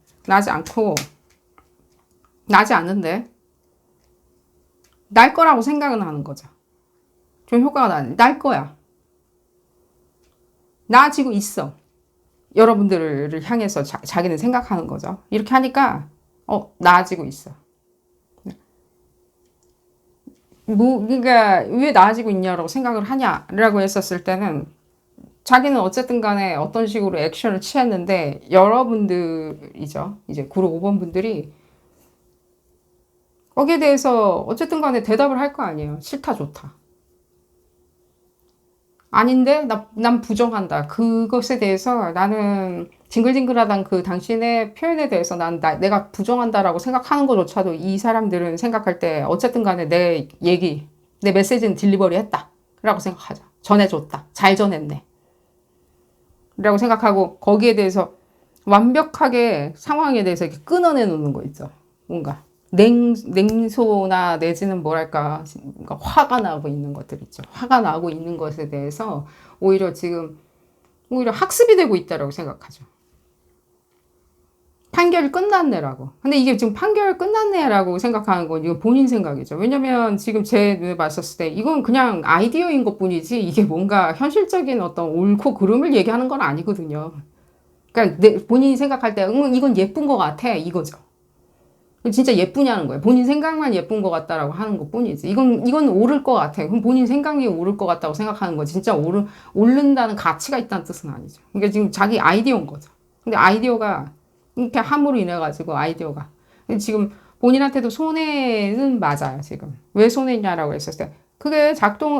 날 거라고 생각은 하는 거죠. 좋은 효과가 날 거야. 나아지고 있어. 여러분들을 향해서 자기는 생각하는 거죠. 이렇게 하니까 나아지고 있어. 그러니까 왜 나아지고 있냐라고 생각을 하냐라고 했었을 때는 자기는 어쨌든 간에 어떤 식으로 액션을 취했는데 여러분들이죠. 이제 9로 5번 분들이 거기에 대해서 어쨌든 간에 대답을 할 거 아니에요. 싫다 좋다. 아닌데 난 부정한다. 그것에 대해서 나는 징글징글하단 그 당신의 표현에 대해서 내가 부정한다라고 생각하는 것조차도 이 사람들은 생각할 때 어쨌든 간에 내 메시지는 딜리버리 했다. 라고 생각하자. 전해줬다. 잘 전했네. 라고 생각하고 거기에 대해서 완벽하게 상황에 대해서 이렇게 끊어내 놓는 거 있죠. 뭔가 냉소나 내지는 뭐랄까, 화가 나고 있는 것들 있죠. 화가 나고 있는 것에 대해서 오히려 지금, 오히려 학습이 되고 있다고 생각하죠. 판결이 끝났네라고. 근데 이게 지금 판결 끝났네라고 생각하는 건 이건 본인 생각이죠. 왜냐면 지금 제 눈에 봤었을 때 이건 그냥 아이디어인 것 뿐이지 이게 뭔가 현실적인 어떤 옳고 그름을 얘기하는 건 아니거든요. 그러니까 본인이 생각할 때 이건 예쁜 것 같아 이거죠. 진짜 예쁘냐는 거예요. 본인 생각만 예쁜 것 같다라고 하는 것 뿐이지. 이건 오를 것 같아. 그럼 본인 생각이 오를 것 같다고 생각하는 거 진짜 오른다는 가치가 있다는 뜻은 아니죠. 그러니까 지금 자기 아이디어인 거죠. 근데 아이디어가 이렇게 함으로 인해 가지고 아이디어가 지금 본인한테도 손해는 맞아요. 지금 왜 손해냐라고 했었을 때 그게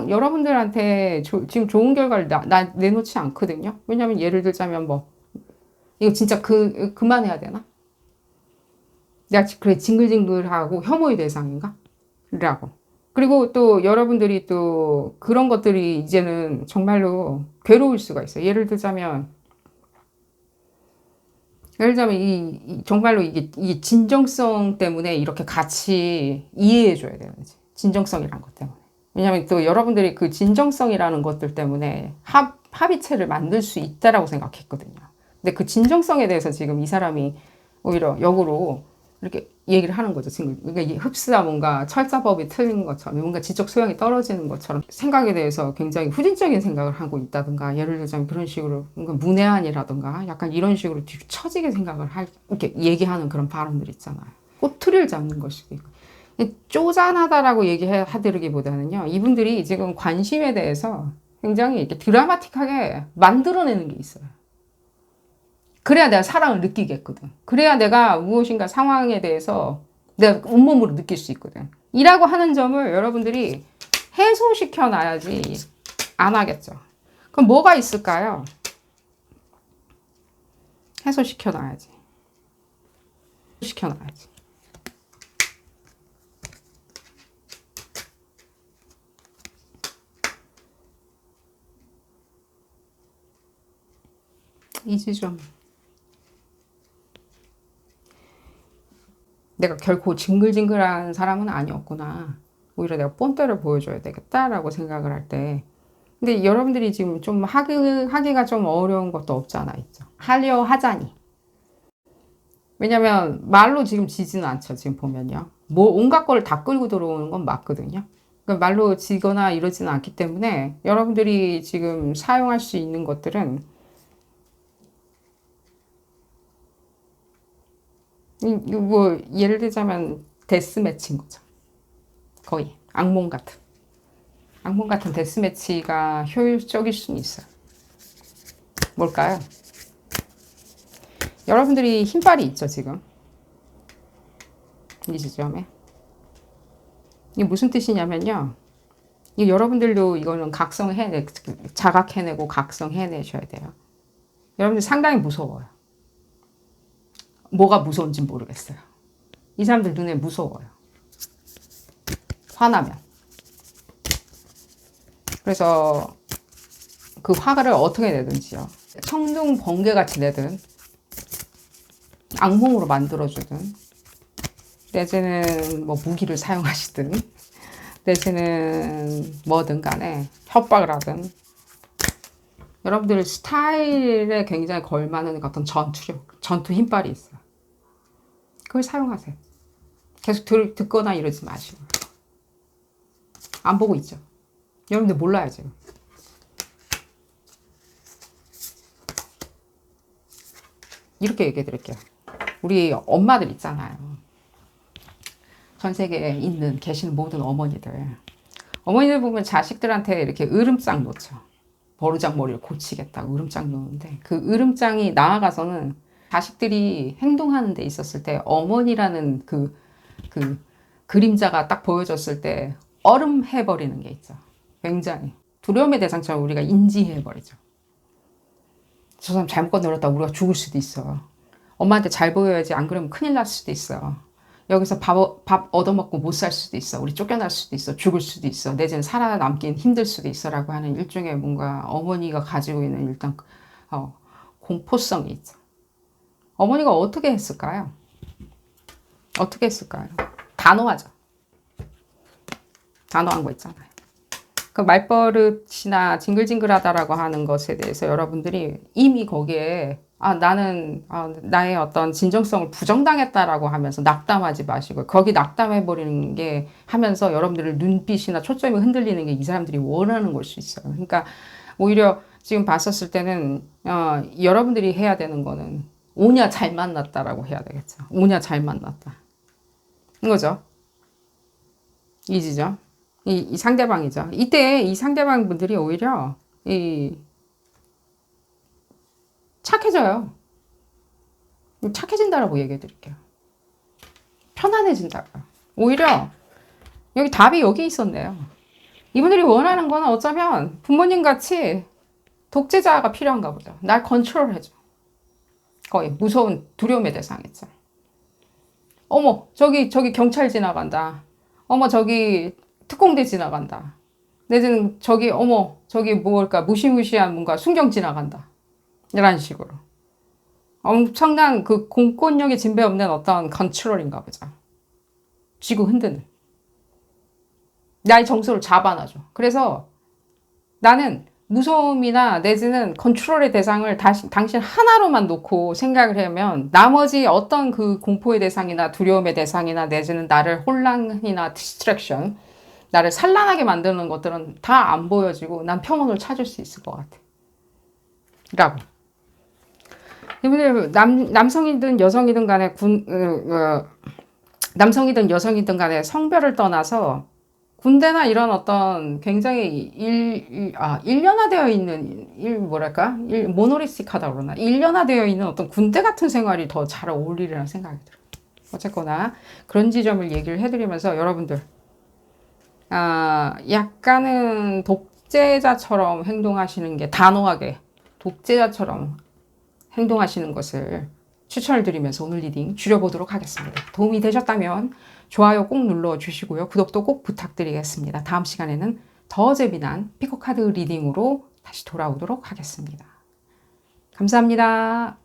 여러분들한테 지금 좋은 결과를 내놓지 않거든요. 왜냐면 예를 들자면 뭐 이거 진짜 그만해야 되나? 내가 그래 징글징글하고 혐오의 대상인가? 라고. 그리고 또 여러분들이 또 그런 것들이 이제는 정말로 괴로울 수가 있어요. 예를 들자면 정말로 이게 진정성 때문에 이렇게 같이 이해해 줘야 되는지. 진정성이란 것 때문에. 왜냐하면 또 여러분들이 그 진정성이라는 것들 때문에 합의체를 만들 수 있다라고 생각했거든요. 근데 그 진정성에 대해서 지금 이 사람이 오히려 역으로 이렇게 얘기를 하는 거죠. 지금 그러니까 흡수가 뭔가 철자법이 틀린 것처럼 뭔가 지적 소양이 떨어지는 것처럼 생각에 대해서 굉장히 후진적인 생각을 하고 있다든가 예를 들자면 그런 식으로 뭔가 문외한이라든가 약간 이런 식으로 뒤처지게 생각을 이렇게 얘기하는 그런 발언들 있잖아요. 꼬투리를 잡는 걸 수도 있고. 쪼잔하다라고 얘기해드리기보다는요. 이분들이 지금 관심에 대해서 굉장히 이렇게 드라마틱하게 만들어내는 게 있어요. 그래야 내가 사랑을 느끼겠거든. 그래야 내가 무엇인가 상황에 대해서 내가 온몸으로 느낄 수 있거든. 이라고 하는 점을 여러분들이 해소시켜 놔야지 안 하겠죠. 그럼 뭐가 있을까요? 해소시켜 놔야지. 시켜 놔야지. 이제 좀 내가 결코 징글징글한 사람은 아니었구나. 오히려 내가 본때를 보여줘야 되겠다라고 생각을 할 때. 근데 여러분들이 지금 좀 하기가 좀 어려운 것도 없지 않아 있죠. 하려 하자니. 왜냐면 말로 지금 지지는 않죠. 지금 보면요. 뭐 온갖 거를 다 끌고 들어오는 건 맞거든요. 그러니까 말로 지거나 이러지는 않기 때문에 여러분들이 지금 사용할 수 있는 것들은 뭐 예를 들자면 데스매치인 거죠. 거의 악몽 같은 데스매치가 효율적일 수는 있어요. 뭘까요? 여러분들이 힘빨이 있죠 지금 이 지점에. 이게 무슨 뜻이냐면요. 여러분들도 이거는 자각해내고 각성해내셔야 돼요. 여러분들 상당히 무서워요. 뭐가 무서운지 모르겠어요. 이 사람들 눈에 무서워요. 화나면. 그래서 그 화를 어떻게 내든지요. 청둥 번개같이 내든 악몽으로 만들어주든 내지는 뭐 무기를 사용하시든 내지는 뭐든 간에 협박을 하든 여러분들 스타일에 굉장히 걸맞는 어떤 전투 힘빨이 있어요. 그걸 사용하세요. 계속 듣거나 이러지 마시고. 안 보고 있죠. 여러분들 몰라요 지금. 이렇게 얘기해 드릴게요. 우리 엄마들 있잖아요. 전 세계에 계시는 모든 어머니들 보면 자식들한테 이렇게 으름장 놓죠. 버르장머리를 고치겠다고 으름장 놓는데 그 으름장이 나아가서는 자식들이 행동하는 데 있었을 때 어머니라는 그 그림자가 딱 보여졌을 때 얼음해버리는 게 있죠. 굉장히 두려움의 대상처럼 우리가 인지해버리죠. 저 사람 잘못 건드렸다 우리가 죽을 수도 있어. 엄마한테 잘 보여야지 안 그러면 큰일 날 수도 있어요. 여기서 밥 얻어먹고 못 살 수도 있어. 우리 쫓겨날 수도 있어. 죽을 수도 있어. 내지는 살아남긴 힘들 수도 있어. 라고 하는 일종의 뭔가 어머니가 가지고 있는 일단 공포성이 있죠. 어머니가 어떻게 했을까요? 어떻게 했을까요? 단호하죠. 단호한 거 있잖아요. 그 말버릇이나 징글징글하다라고 하는 것에 대해서 여러분들이 이미 거기에 나는 나의 어떤 진정성을 부정당했다라고 하면서 낙담하지 마시고, 거기 낙담해버리는 게 하면서 여러분들의 눈빛이나 초점이 흔들리는 게 이 사람들이 원하는 걸 수 있어요. 그러니까 오히려 지금 봤었을 때는 여러분들이 해야 되는 거는 오냐 잘 만났다라고 해야 되겠죠. 오냐 잘 만났다. 이거죠. 이지죠. 이 상대방이죠. 이때 이 상대방 분들이 오히려 착해져요. 착해진다라고 얘기해 드릴게요. 편안해진다고요. 오히려 여기 답이 여기 있었네요. 이분들이 원하는 거는 어쩌면 부모님 같이 독재자가 필요한가 보죠. 날 컨트롤해줘. 거의 무서운 두려움의 대상이죠. 어머, 저기 경찰 지나간다. 어머, 저기 특공대 지나간다. 내지는 저기 어머, 저기 뭘까 무시무시한 뭔가 순경 지나간다. 이런 식으로. 엄청난 그 공권력의 진배 없는 어떤 컨트롤인가 보죠. 쥐고 흔드는. 나의 정서를 잡아놔줘. 그래서 나는 무서움이나 내지는 컨트롤의 대상을 당신 하나로만 놓고 생각을 하면 나머지 어떤 그 공포의 대상이나 두려움의 대상이나 내지는 나를 혼란이나 디스트랙션, 나를 산란하게 만드는 것들은 다 안 보여지고 난 평온을 찾을 수 있을 것 같아. 라고. 이분들 남성이든 여성이든 간에 남성이든 여성이든 간에 성별을 떠나서 군대나 이런 어떤 굉장히 일련화되어 있는, 모노리스틱하다 그러나? 일련화되어 있는 어떤 군대 같은 생활이 더 잘 어울리리라는 생각이 들어요. 어쨌거나, 그런 지점을 얘기를 해드리면서 여러분들, 약간은 독재자처럼 행동하시는 게 단호하게, 독재자처럼 행동하시는 것을 추천을 드리면서 오늘 리딩 줄여보도록 하겠습니다. 도움이 되셨다면 좋아요 꼭 눌러주시고요. 구독도 꼭 부탁드리겠습니다. 다음 시간에는 더 재미난 피코카드 리딩으로 다시 돌아오도록 하겠습니다. 감사합니다.